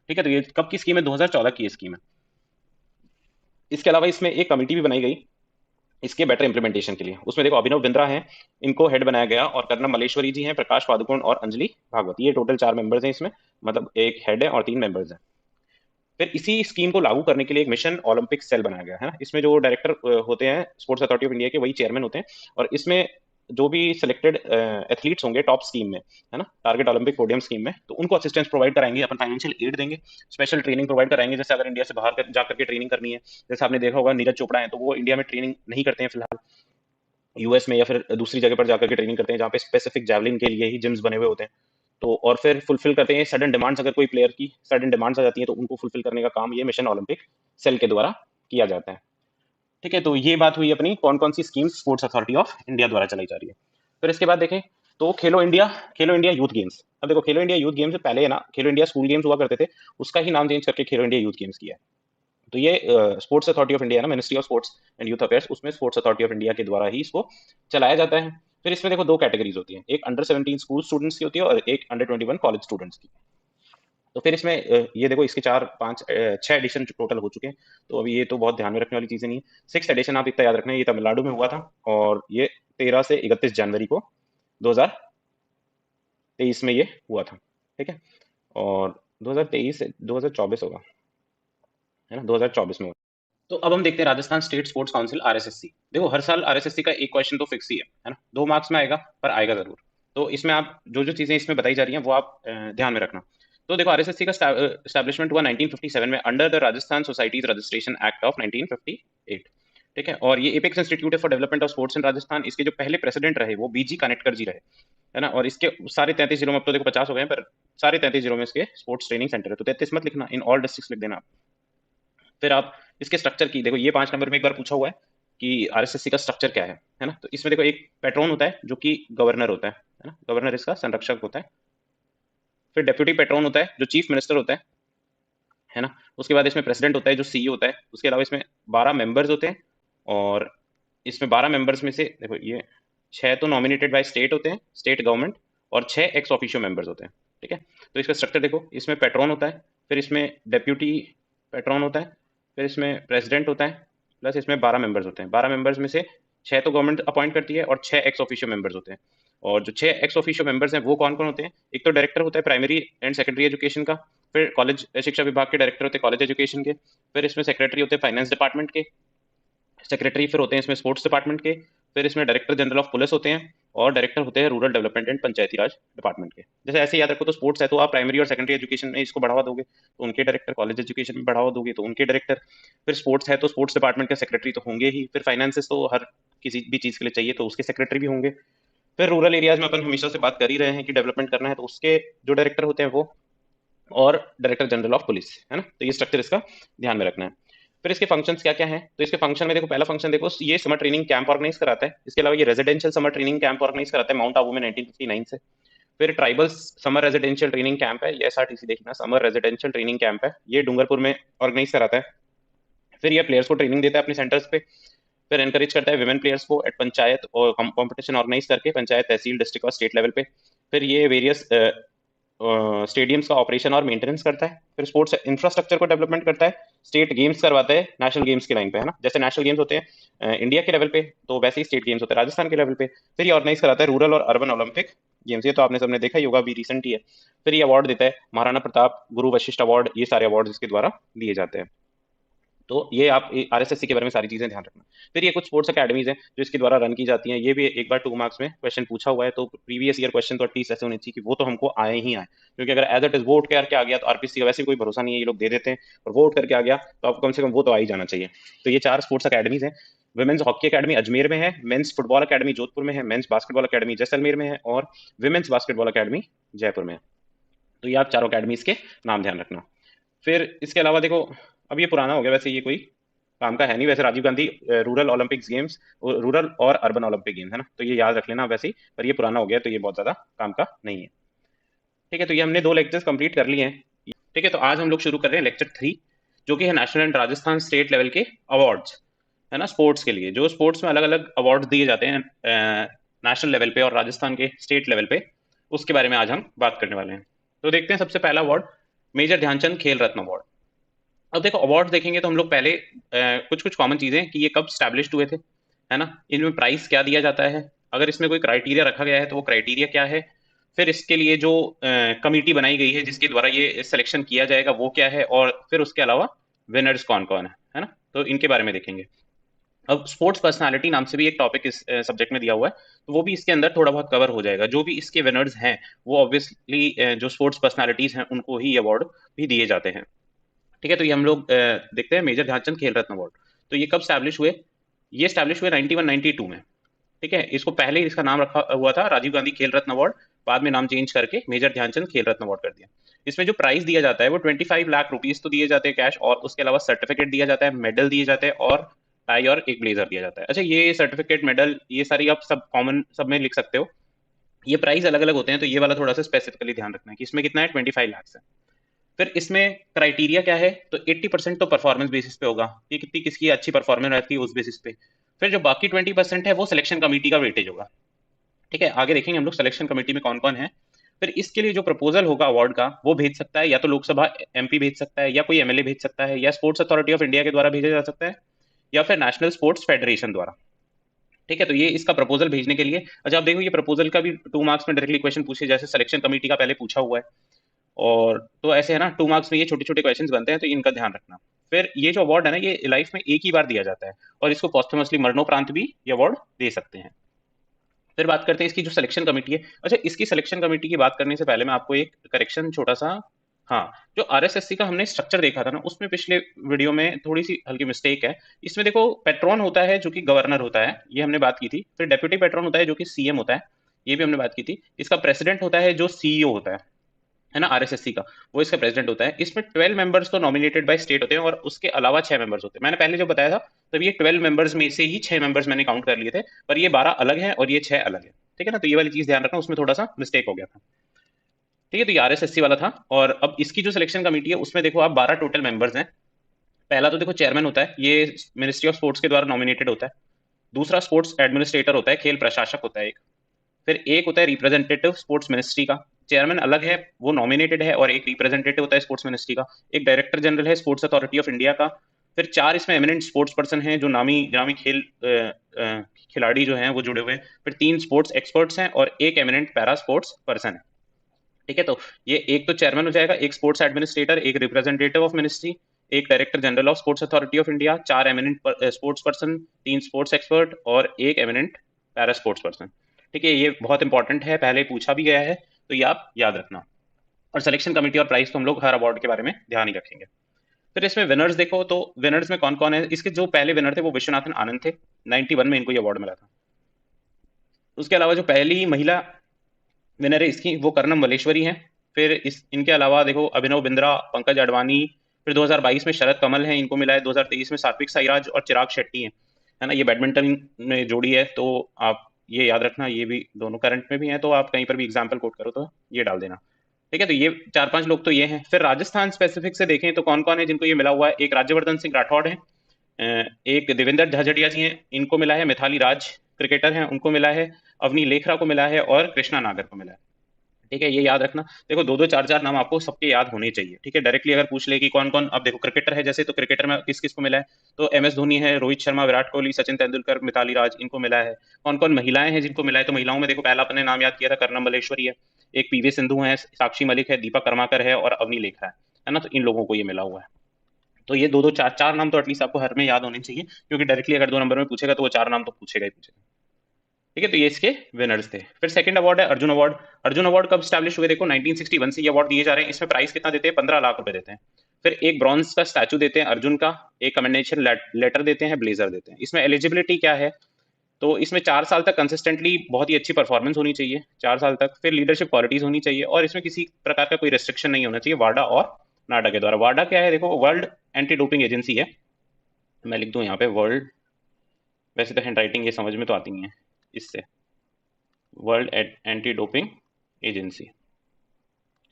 ठीक है, तो ये कब की स्कीम है, 2014 की स्कीम है। इसके अलावा इसमें एक कमेटी भी बनाई गई इसके बेटर इंप्लीमेंटेशन के लिए। उसमें देखो अभिनव बिंद्रा हैं, इनको हेड बनाया गया, और कर्नम मल्लेश्वरी जी हैं, प्रकाश पादुकोण और अंजलि भागवत, ये टोटल 4 मेंबर्स हैं इसमें, मतलब एक हेड है और 3 मेंबर्स हैं। फिर इसी स्कीम को लागू करने के लिए एक मिशन ओलंपिक सेल बनाया गया है ना। इसमें जो डायरेक्टर होते हैं स्पोर्ट्स अथॉरिटी ऑफ इंडिया के, वही चेयरमैन होते हैं, और इसमें जो भी सिलेक्टेड एथलीट्स होंगे टॉप स्कीम में, है ना, टारगेट ओलंपिक पोडियम स्कीम में, तो उनको असिस्टेंस प्रोवाइड कराएंगे, अपन फाइनेंशियल एड देंगे, स्पेशल ट्रेनिंग प्रोवाइड कराएंगे। जैसे अगर इंडिया से बाहर जाकर के ट्रेनिंग करनी है, जैसे आपने देखा होगा नीरज चोपड़ा है, तो वो इंडिया में ट्रेनिंग नहीं करते हैं फिलहाल, यूएस में या फिर दूसरी जगह पर जाकर के ट्रेनिंग करते हैं, जहाँ पे स्पेसिफिक जैवलिन के लिए ही जिम्स बने हुए होते हैं। तो और फिर फुलफिल करते हैं सडन डिमांड्स, अगर कोई प्लेयर की सडन डिमांड्स आ जाती हैं तो उनको फुलफिल करने का काम ये मिशन ओलंपिक सेल के द्वारा किया जाता है। ठीक है, तो ये बात हुई अपनी कौन कौन सी schemes sports authority of India द्वारा चलाई जा रही है। फिर इसके बाद देखें तो खेलो इंडिया यूथ गेम्स। अब देखो खेलो इंडिया यूथ गेम्स पहले है ना खेलो इंडिया स्कूल गेम्स हुआ करते थे, उसका ही नाम चेंज करके खेलो इंडिया यूथ गेम्स किया है। तो ये स्पोर्ट्स अथॉरिटी ऑफ इंडिया ना, ministry of sports and youth affairs, उसमें स्पोर्ट्स अथॉरिटी ऑफ इंडिया के द्वारा ही इसको चलाया जाता है। फिर इसमें देखो दो कैटेगरीज होती हैं, एक अंडर 17 स्कूल स्टूडेंट्स की होती है और एक अंडर 21 कॉलेज स्टूडेंट्स की। तो फिर इसमें ये देखो इसके 6 एडिशन टोटल हो चुके हैं। तो अभी ये तो बहुत ध्यान में रखने वाली चीजें नहीं है। 6th एडिशन आप इतना याद रखना है, ये तमिलनाडु में हुआ था और ये 13 से 31 जनवरी को 2023 में ये हुआ था। ठीक है, और 2023 से 2024 होगा, है ना, 2024 में हुआ। तो अब हम देखते हैं राजस्थान स्टेट स्पोर्ट्स काउंसिल आरएसएससी। देखो हर साल आरएसएससी का एक क्वेश्चन तो फिक्स ही है ना, 2 मार्क्स में आएगा पर आएगा जरूर। तो इसमें आप जो जो चीजें इसमें बताई जा रही हैं वो आप ध्यान में रखना। तो देखो आरएसएससी का स्टैब्लिशमेंट हुआ 1957 में under the Rajasthan societies registration act of 1958। ठीक है, और ये apex institute for development of sports in Rajasthan, इसके जो पहले प्रेसिडेंट रहे वो बीजी कानेटकर जी रहे, है ना। और इसके सारे 33 जिलों में, अब तो देखो 50 हो गए हैं, पर सारे 33 जिलों में इसके स्पोर्ट्स ट्रेनिंग सेंटर है। तो 33 मत लिखना, इन ऑल डिस्ट्रिक्ट्स लिख देना आप। फिर आप इसके स्ट्रक्चर की देखो, ये 5 नंबर में एक बार पूछा हुआ है कि आरएसएससी का स्ट्रक्चर क्या है ना। तो इसमें देखो एक पैट्रॉन होता है जो कि गवर्नर होता है ना, गवर्नर इसका संरक्षक होता है। फिर डेप्यूटी पैट्रॉन होता है जो चीफ मिनिस्टर होता है ना। उसके बाद इसमें प्रेसिडेंट होता है जो सीईओ होता है। उसके अलावा इसमें 12 मेंबर्स होते हैं, और इसमें 12 मेंबर्स में से देखो ये 6 तो नॉमिनेटेड बाय स्टेट होते हैं, स्टेट गवर्नमेंट, और 6 एक्स ऑफिशियो मेंबर्स होते हैं। ठीक है, तो इसका स्ट्रक्चर देखो, इसमें पैट्रॉन होता है, फिर इसमें डेप्यूटी पैट्रॉन होता है, फिर इसमें प्रेसिडेंट होता है, प्लस इसमें 12 मेंबर्स होते हैं। 12 मेंबर्स में से 6 तो गवर्नमेंट अपॉइंट करती है और 6 एक्स ऑफिशियो मेंबर्स होते हैं। और जो 6 एक्स ऑफिशियो मेंबर्स हैं वो कौन कौन होते हैं, एक तो डायरेक्टर होता है प्राइमरी एंड सेकेंडरी एजुकेशन का, फिर कॉलेज शिक्षा विभाग के डायरेक्टर होते हैं कॉलेज एजुकेशन के, फिर इसमें सेक्रेटरी होते हैं फाइनेंस डिपार्टमेंट के, सेक्रेटरी फिर होते हैं इसमें स्पोर्ट्स डिपार्टमेंट के, फिर इसमें डायरेक्टर जनरल ऑफ पुलिस होते हैं, और डायरेक्टर होते हैं rural development and Panchayati Raj department के। जैसे ऐसे याद रखो, तो स्पोर्ट्स है तो आप प्राइमरी और सेकेंडरी एजुकेशन में इसको बढ़ावा दोगे तो उनके डायरेक्टर, कॉलेज एजुकेशन में बढ़ावा दोगे तो उनके डायरेक्टर, फिर स्पोर्ट्स है तो स्पोर्ट्स डिपार्टमेंट के सेक्रेटरी तो होंगे ही, फिर फाइनेंसेस तो हर किसी भी चीज़ के लिए चाहिए तो उसके सेक्रेटरी भी होंगे। फिर रूरल एरियाज में अपन हमेशा से बात कर ही रहे हैं कि डेवलपमेंट करना है तो उसके जो डायरेक्टर होते हैं वो, और डायरेक्टर जनरल ऑफ पुलिस, है ना। तो ये स्ट्रक्चर इसका ध्यान में रखना है। फिर इसके फंक्शंस क्या क्या हैं, तो इसके फंक्शन में देखो पहला फंक्शन देखो, ये समर ट्रेनिंग कैंप ऑर्गेनाइज कराता है। इसके अलावा ये residential summer training camp organise कराता है माउंट आबू में 1959 से। फिर tribal summer residential training camp है, ये एसआरटीसी देखना, समर रेजिडेंशियल ट्रेनिंग कैंप है, ये डूंगरपुर में ऑर्गेनाइज कराता है। फिर ये प्लेयर्स को ट्रेनिंग देता है अपने सेंटर्स पे। फिर एनकरेज करता है विमेन प्लेयर्स को एट पंचायत और कॉम्पिटिशन ऑर्गेनाइज करके पंचायत, तहसील, डिस्ट्रिक्ट और स्टेट लेवल पे। फिर ये वेरियस स्टेडियम्स का ऑपरेशन और मेंटेनेंस करता है। फिर स्पोर्ट्स इंफ्रास्ट्रक्चर को डेवलपमेंट करता है, स्टेट गेम्स करवाता है नेशनल गेम्स के लाइन पे, है ना। जैसे नेशनल गेम्स होते हैं इंडिया के लेवल पे, तो वैसे ही स्टेट गेम्स होते हैं राजस्थान के लेवल पे। फिर ये ऑर्गेनाइज कराता है रूरल और अर्बन ओलंपिक गेम्स, ये तो आपने सबने देखा ही होगा, अभी रिसेंट ही है। फिर ये अवार्ड देता है महाराणा प्रताप, गुरु वशिष्ठ अवार्ड, ये सारे अवार्ड इसके द्वारा दिए जाते हैं। तो ये आप आरएसएससी के बारे में सारी चीजें ध्यान रखना। फिर ये कुछ स्पोर्ट्स अकेडमीज हैं जो इसके द्वारा रन की जाती हैं, ये भी एक बार 2 मार्क्स में क्वेश्चन पूछा हुआ है। तो प्रीवियस ईयर क्वेश्चन तो एटलीस्ट ऐसे होने चाहिए कि वो तो हमको आए ही आए, क्योंकि अगर एज इट इज वोट करके आ गया तो आरपीसी का वैसे कोई भरोसा नहीं है, ये लोग दे देते हैं, और वोट करके आ गया तो आपको कम से कम वो तो आ ही जाना चाहिए। तो ये 4 स्पोर्ट्स अकेडमीज हैं। विमेंस हॉकी अकेडमी अजमेर में है, मेंस फुटबॉल अकेडमी जोधपुर में है, मेंस बास्केटबॉल अकेडमी जैसलमेर में है, और विमेंस बास्केटबॉल अकेडमी जयपुर में है। तो ये आप चारों अकेडमीज के नाम ध्यान रखना। फिर इसके अलावा देखो, अब ये पुराना हो गया वैसे, ये कोई काम का है नहीं वैसे, Rajiv Gandhi rural Olympics games, rural और अर्बन ओलंपिक गेम्स, है ना, तो ये याद रख लेना वैसे ही, पर ये पुराना हो गया तो ये बहुत ज्यादा काम का नहीं है। ठीक है, तो ये हमने 2 लेक्चर्स कंप्लीट कर लिए हैं। ठीक है, तो आज हम लोग शुरू कर रहे हैं लेक्चर 3, जो कि है national and Rajasthan state level के अवार्ड्स, है ना, स्पोर्ट्स के लिए। जो स्पोर्ट्स में अलग अलग अवार्ड दिए जाते हैं नेशनल लेवल पे और राजस्थान के स्टेट लेवल पे, उसके बारे में आज हम बात करने वाले हैं। तो देखते हैं सबसे पहला अवार्ड, मेजर ध्यानचंद खेल रत्न अवार्ड। अब देखो अवार्ड देखेंगे तो हम लोग पहले कुछ कुछ कॉमन चीजें कि ये कब स्टैब्लिश्ड हुए थे, है ना, इनमें प्राइस क्या दिया जाता है, अगर इसमें कोई क्राइटेरिया रखा गया है तो वो क्राइटेरिया क्या है, फिर इसके लिए जो कमिटी बनाई गई है जिसके द्वारा ये सिलेक्शन किया जाएगा वो क्या है, और फिर उसके अलावा विनर्स कौन कौन है ना, तो इनके बारे में देखेंगे। अब स्पोर्ट्स पर्सनालिटी नाम से भी एक टॉपिक इस सब्जेक्ट में दिया हुआ है, तो वो भी इसके अंदर थोड़ा बहुत कवर हो जाएगा। जो भी इसके विनर्स हैं वो ऑब्वियसली जो स्पोर्ट्स पर्सनालिटीज हैं उनको ही अवार्ड भी दिए जाते हैं। ठीक है, तो ये हम लोग देखते हैं मेजर ध्यानचंद खेल रत्न अवार्ड। तो ये कब स्टैब्लिश हुए, ये स्टैब्लिश हुए 91-92 में। ठीक है, इसको पहले ही इसका नाम रखा हुआ था राजीव गांधी खेल रत्न अवार्ड, बाद में नाम चेंज करके मेजर ध्यानचंद खेल रत्न अवार्ड कर दिया। इसमें जो प्राइस दिया जाता है वो 25 लाख रुपीज तो दिए जाते हैं कैश, और उसके अलावा सर्टिफिकेट दिया जाता है, मेडल दिए जाते हैं, और टाई और एक ब्लेजर दिया जाता है। अच्छा, ये सर्टिफिकेट मेडल ये सारी आप सब कॉमन सब में लिख सकते हो। ये प्राइस अलग अलग होते हैं, तो ये वाला थोड़ा सा स्पेसिफिकली ध्यान रखना है कि इसमें कितना है, 25 लाख है। फिर इसमें क्राइटेरिया क्या है, तो 80% तो परफॉर्मेंस बेसिस पे होगा कि कितनी किसकी अच्छी परफॉर्मेंस रहती है उस बेसिस पे। फिर जो बाकी 20% है वो सिलेक्शन कमेटी का वेटेज होगा। ठीक है, आगे देखेंगे हम लोग सिलेक्शन कमेटी में कौन कौन है। फिर इसके लिए जो प्रपोजल होगा अवार्ड का वो भेज सकता है, या तो लोकसभा एमपी भेज सकता है, या कोई एमएलए भेज सकता है, या स्पोर्ट्स अथॉरिटी ऑफ इंडिया के द्वारा भेजा जा सकता है, या फिर नेशनल स्पोर्ट्स फेडरेशन द्वारा। ठीक है, तो ये इसका प्रपोजल भेजने के लिए। अच्छा, आप देखो ये प्रपोजल का भी 2 मार्क्स में डायरेक्टली क्वेश्चन पूछे, जैसे सिलेक्शन कमेटी का पहले पूछा हुआ है, और तो ऐसे है ना 2 मार्क्स में ये छोटे छोटे क्वेश्चन बनते हैं, तो इनका ध्यान रखना। फिर ये जो अवार्ड है ना, ये लाइफ में एक ही बार दिया जाता है, और इसको पॉस्टमसली मरणोपरांत भी ये अवार्ड दे सकते हैं। फिर बात करते हैं इसकी जो सिलेक्शन कमेटी है। अच्छा, इसकी सिलेक्शन कमेटी की बात करने से पहले मैं आपको एक करेक्शन छोटा सा। हाँ, जो आरएसएससी का हमने स्ट्रक्चर देखा था ना, उसमें पिछले वीडियो में थोड़ी सी हल्की मिस्टेक है। इसमें देखो पेट्रॉन होता है जो कि गवर्नर होता है, ये हमने बात की थी। फिर डेप्यूटी पेट्रॉन होता है जो कि सीएम होता है, ये भी हमने बात की थी। इसका प्रेसिडेंट होता है जो सीईओ होता है ना आरएसएससी का, वो इसका प्रेसिडेंट होता है। इसमें 12 मेंबर्स तो नॉमिनेटेड बाय स्टेट होते हैं, और उसके अलावा 6 मेंबर्स होते हैं। मैंने पहले जो बताया था, तब ये 12 मेंबर्स में से ही 6 मेंबर्स मैंने काउंट कर लिए थे, पर ये 12 अलग हैं और ये 6 अलग है। ठीक है ना, तो ये वाली चीज ध्यान रखना, उसमें थोड़ा सा मिस्टेक हो गया था। ठीक है, तो ये आरएसएससी वाला था। और अब इसकी जो सिलेक्शन कमेटी है उसमें देखो आप 12 टोटल मेंबर्स हैं। पहला तो देखो चेयरमैन होता है, ये मिनिस्ट्री ऑफ स्पोर्ट्स के द्वारा नॉमिनेटेड होता है। दूसरा स्पोर्ट्स एडमिनिस्ट्रेटर होता है, खेल प्रशासक होता है एक। फिर एक होता है रिप्रेजेंटेटिव स्पोर्ट्स मिनिस्ट्री का, चेयरमैन अलग है, वो नॉमिनेटेड है, और एक रिप्रेजेंटेटिव होता है स्पोर्ट्स मिनिस्ट्री का। एक डायरेक्टर जनरल है स्पोर्ट्स अथॉरिटी ऑफ इंडिया का। फिर 4 इसमें एमिनेंट स्पोर्ट्स पर्सन हैं, जो नामी नामी खिलाड़ी जो हैं वो जुड़े हुए हैं। फिर 3 स्पोर्ट्स एक्सपर्ट्स हैं, और एक एमिनेंट पैरा स्पोर्ट्स पर्सन है। ठीक है, तो ये एक तो चेयरमैन हो जाएगा, एक स्पोर्ट्स एडमिनिस्ट्रेटर, एक रिप्रेजेंटेटिव ऑफ मिनिस्ट्री, एक director general of sports authority of India, 4 eminent sports person, 3 sports expert, और एक एमिनेंट पैरा स्पोर्ट्स पर्सन। ठीक है, ये बहुत इंपॉर्टेंट है, पहले पूछा भी गया है, तो ये आप याद रखना। और सिलेक्शन कमेटी और प्राइस तो हम लोग हर अवार्ड के बारे में ध्यान ही रखेंगे। फिर इसमें विनर्स देखो, तो विनर्स में कौन कौन है। इसके जो पहले विनर थे वो विश्वनाथन आनंद थे, 91 में इनको ये अवार्ड मिला था। उसके अलावा जो पहली महिला विनर है इसकी, वो कर्णम मल्लेश्वरी हैं। फिर इस इनके अलावा देखो अभिनव बिंद्रा, पंकज अडवाणी। फिर 2022 में शरद कमल हैं, इनको मिला है। 2023 में सात्विक साईराज और चिराग शेट्टी हैं, है ना, ये बैडमिंटन में जोड़ी है, तो आप ये याद रखना, ये भी दोनों करंट में भी हैं, तो आप कहीं पर भी एग्जाम्पल कोट करो तो ये डाल देना। ठीक है, तो ये 4-5 लोग तो ये हैं। फिर राजस्थान स्पेसिफिक से देखें तो कौन कौन है जिनको ये मिला हुआ है। एक राज्यवर्धन सिंह राठौड़ है, एक देवेंद्र झाझड़िया जी हैं, इनको मिला है। मिथाली राज क्रिकेटर हैं, उनको मिला है। अवनी लेखरा को मिला है, और कृष्णा नागर को मिला है। ठीक है, ये याद रखना। देखो 2-2 4-4 नाम आपको सबके याद होने चाहिए। ठीक है, डायरेक्टली अगर पूछ ले कि कौन कौन, अब देखो क्रिकेटर है जैसे, तो क्रिकेटर में किस किस को मिला है, तो एमएस धोनी है, रोहित शर्मा, विराट कोहली, सचिन तेंदुलकर, मिताली राज, इनको मिला है। कौन कौन महिलाएं हैं जिनको मिला है, तो महिलाओं में देखो पहला अपने नाम याद किया था, कर्णम मल्लेश्वरी है, एक पीवी सिंधु है, साक्षी मलिक है, दीपा कर्माकर है, और अवनी लेखरा है ना, तो इन लोगों को ये मिला हुआ है। तो ये 2-2 4-4 नाम तो एटलीस्ट आपको हर में याद होने चाहिए, क्योंकि डायरेक्टली अगर 2 नंबर में पूछेगा तो वो 4 नाम तो पूछेगा ही पूछेगा। ठीक है, तो ये इसके विनर्स थे। फिर सेकंड अवार्ड है अर्जुन अवार्ड। अर्जुन अवार्ड कब स्टैब्लिश हुए, देखो 1961 से ये अवार्ड दिए जा रहे हैं। इसमें प्राइस कितना देते हैं, 15 लाख रुपए देते हैं। फिर एक ब्रॉन्ज का स्टैचू देते हैं अर्जुन का, एक कमेंडेशन लेटर देते हैं, ब्लेजर देते हैं। इसमें एलिजिबिलिटी क्या है, तो इसमें 4 साल तक कंसिस्टेंटली बहुत ही अच्छी परफॉर्मेंस होनी चाहिए, 4 साल तक। फिर लीडरशिप क्वालिटीज होनी चाहिए, और इसमें किसी प्रकार का कोई रेस्ट्रिक्शन नहीं होना चाहिए वाडा और नाडा के द्वारा। वाडा क्या है, देखो वर्ल्ड एंटी डोपिंग एजेंसी है। मैं लिख दूं यहाँ पे वर्ल्ड, वैसे तो हैंड राइटिंग ये समझ में तो आती नहीं है इससे, वर्ल्ड एंटी डोपिंग एजेंसी,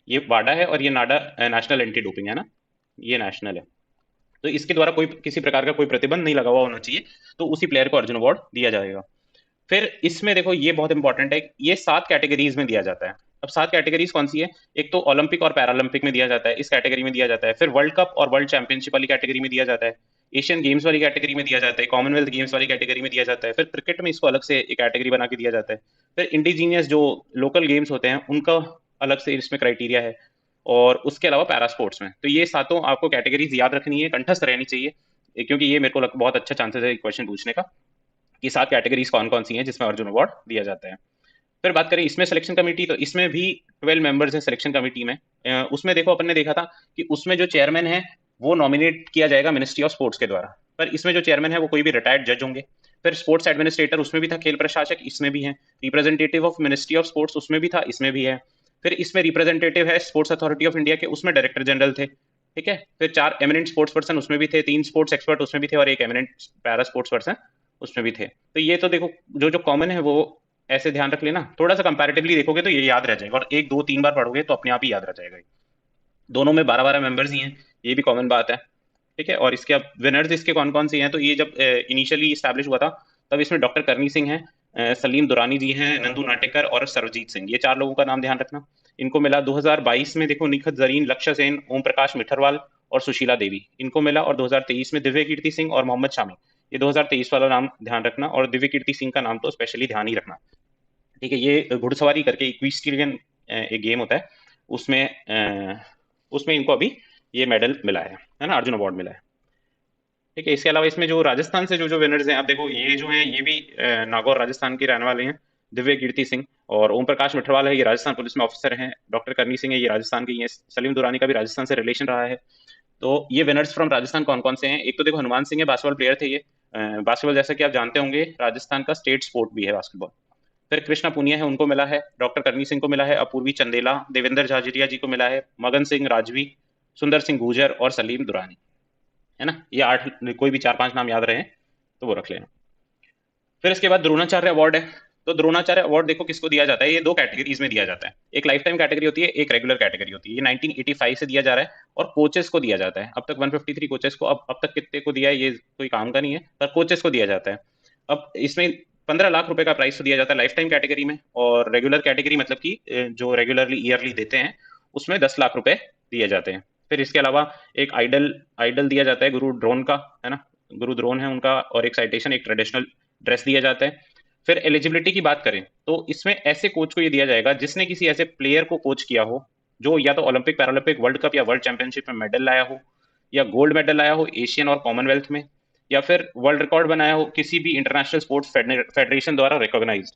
ये वाडा है, और ये नाडा नेशनल एंटी डोपिंग है ना, ये नेशनल है। तो इसके द्वारा कोई किसी प्रकार का कोई प्रतिबंध नहीं लगा हुआ होना चाहिए, तो उसी प्लेयर को अर्जुन अवार्ड दिया जाएगा। फिर इसमें देखो ये बहुत इंपॉर्टेंट है, ये 7 कैटेगरीज में दिया जाता है। अब 7 कैटेगरीज कौन सी है, एक तो ओलंपिक और पैरालंपिक में दिया जाता है, इस कैटेगरी में दिया जाता है। फिर वर्ल्ड कप और वर्ल्ड चैंपियनशिप वाली कैटेगरी में दिया जाता है, एशियन गेम्स वाली कैटेगरी में दिया जाता है, कॉमनवेल्थ गेम्स वाली कैटेगरी में दिया जाता है। फिर क्रिकेट में इसको अलग से एक कैटेगरी बना के दिया जाता है। फिर इंडिजीनियस जो लोकल गेम्स होते हैं उनका अलग से इसमें क्राइटेरिया है, और उसके अलावा पैरा स्पोर्ट्स में। तो ये सातों आपको कैटेगरीज याद रखनी है, कंठस्थ रहनी चाहिए, क्योंकि ये मेरे को बहुत अच्छा चांसेस है क्वेश्चन पूछने का, कि 7 कैटेगरीज कौन कौन सी हैं जिसमें अर्जुन अवार्ड दिया जाता है। फिर बात करें इसमें सिलेक्शन कमेटी, तो इसमें भी 12 मेंबर्स हैं सिलेक्शन कमेटी में। उसमें देखो अपन ने देखा था कि उसमें जो चेयरमैन है वो नॉमिनेट किया जाएगा मिनिस्ट्री ऑफ स्पोर्ट्स के द्वारा, पर इसमें जो चेयरमैन है वो कोई भी रिटायर्ड जज होंगे। फिर स्पोर्ट्स एडमिनिस्ट्रेटर उसमें भी था, खेल प्रशासक इसमें भी है, representative of ministry of sports उसमें भी था, इसमें भी है। फिर इसमें रिप्रेजेंटेटिव है स्पोर्ट्स अथॉरिटी ऑफ इंडिया के, उसमें डायरेक्टर जनरल थे, ठीक है। फिर 4 एमिनेंट स्पोर्ट्स पर्सन उसमें भी थे, 3 स्पोर्ट्स एक्सपर्ट उसमें भी थे और एक एमिनेंट पैरा स्पोर्ट्स पर्सन उसमें भी थे। तो ये तो देखो जो जो कॉमन है वो ऐसे ध्यान रख लेना, थोड़ा सा कंपैरेटिवली देखोगे तो ये याद रह जाएगा, और 1 2 3 बार पढ़ोगे तो अपने आप ही याद रह जाएगा। दोनों में 12 12 मेंबर्स ही हैं, ये भी कॉमन बात है, ठीक है। और इसके अब विनर्स इसके कौन कौन से हैं, तो ये जब इनिशियली इस्टेब्लिश हुआ था तब इसमें डॉक्टर करनी सिंह हैं, सलीम दुरानी जी हैं, नंदू नाटेकर और सरबजीत सिंह, ये 4 लोगों का नाम ध्यान रखना। इनको मिला 2022 में देखो निखत जरीन, लक्ष्य सेन, ओम प्रकाश मिठरवाल और सुशीला देवी, इनको मिला। और 2023 में दिव्य कीर्ति सिंह और मोहम्मद शामी, ये 2023 वाला नाम ध्यान रखना, और दिव्य कीर्ति सिंह का नाम तो स्पेशली ध्यान ही रखना, ठीक है। ये घुड़सवारी करके इक्विस्टेरियन एक गेम होता है, उसमें उसमें इनको अभी ये मेडल मिला है ना, अर्जुन अवार्ड मिला है, ठीक है। इसके अलावा इसमें जो राजस्थान से जो जो विनर्स हैं, अब देखो ये जो हैं ये भी नागौर राजस्थान के रहने वाले हैं, दिव्य कीर्ति सिंह और ओम प्रकाश मिठरवाल है, ये राजस्थान पुलिस में ऑफिसर हैं, डॉक्टर करनी सिंह है ये राजस्थान के ही हैं, सलीम दुरानी का भी राजस्थान से रिलेशन रहा है। तो ये विनर्स फ्रॉम राजस्थान कौन कौन से हैं, एक तो देखो हनुमान सिंह है, बास्केटबॉल प्लेयर थे ये, बास्केटबॉल जैसा कि आप जानते होंगे राजस्थान का स्टेट स्पोर्ट भी है बास्केटबॉल। फिर कृष्णा पुनिया है, उनको मिला है, डॉक्टर करनी सिंह को मिला है, अपूर्वी चंदेला, देवेंद्र झाझरिया जी को मिला है, मगन सिंह राजवी, सुंदर सिंह गुर्जर और सलीम दुरानी, है ना। ये 8, कोई भी 4 5 नाम याद रहे तो वो रख लेना। फिर इसके बाद द्रोणाचार्य अवार्ड है, तो द्रोणाचार्य अवार्ड देखो किसको दिया जाता है, ये 2 कैटेगरीज में दिया जाता है, एक लाइफ टाइम कैटेगरी होती है, एक रेगुलर कैटेगरी होती है। ये 1985 से दिया जा रहा है और कोचेस को दिया जाता है, अब तक 153 कोचेस को, अब तक कितने को दिया है ये कोई काम का नहीं है, पर कोचेस को दिया जाता है। अब इसमें 15 लाख रुपए का प्राइस तो दिया जाता है लाइफ टाइम कैटेगरी में, और रेगुलर कैटेगरी मतलब कि जो रेगुलरली ईयरली देते हैं उसमें 10 लाख रुपए दिए जाते हैं। फिर इसके अलावा एक आइडल आइडल दिया जाता है गुरु ड्रोन का, है ना, गुरु ड्रोन है उनका, और एक साइटेशन, एक ट्रेडिशनल ड्रेस दिया जाता है। फिर एलिजिबिलिटी की बात करें तो इसमें ऐसे कोच को ये दिया जाएगा जिसने किसी ऐसे प्लेयर को कोच किया हो जो या तो ओलंपिक पैरालंपिक वर्ल्ड कप या वर्ल्ड चैंपियनशिप में मेडल लाया हो, या गोल्ड मेडल लाया हो एशियन और कॉमनवेल्थ में, या फिर वर्ल्ड रिकॉर्ड बनाया हो किसी भी इंटरनेशनल स्पोर्ट्स फेडरेशन द्वारा रिकॉग्नाइज्ड,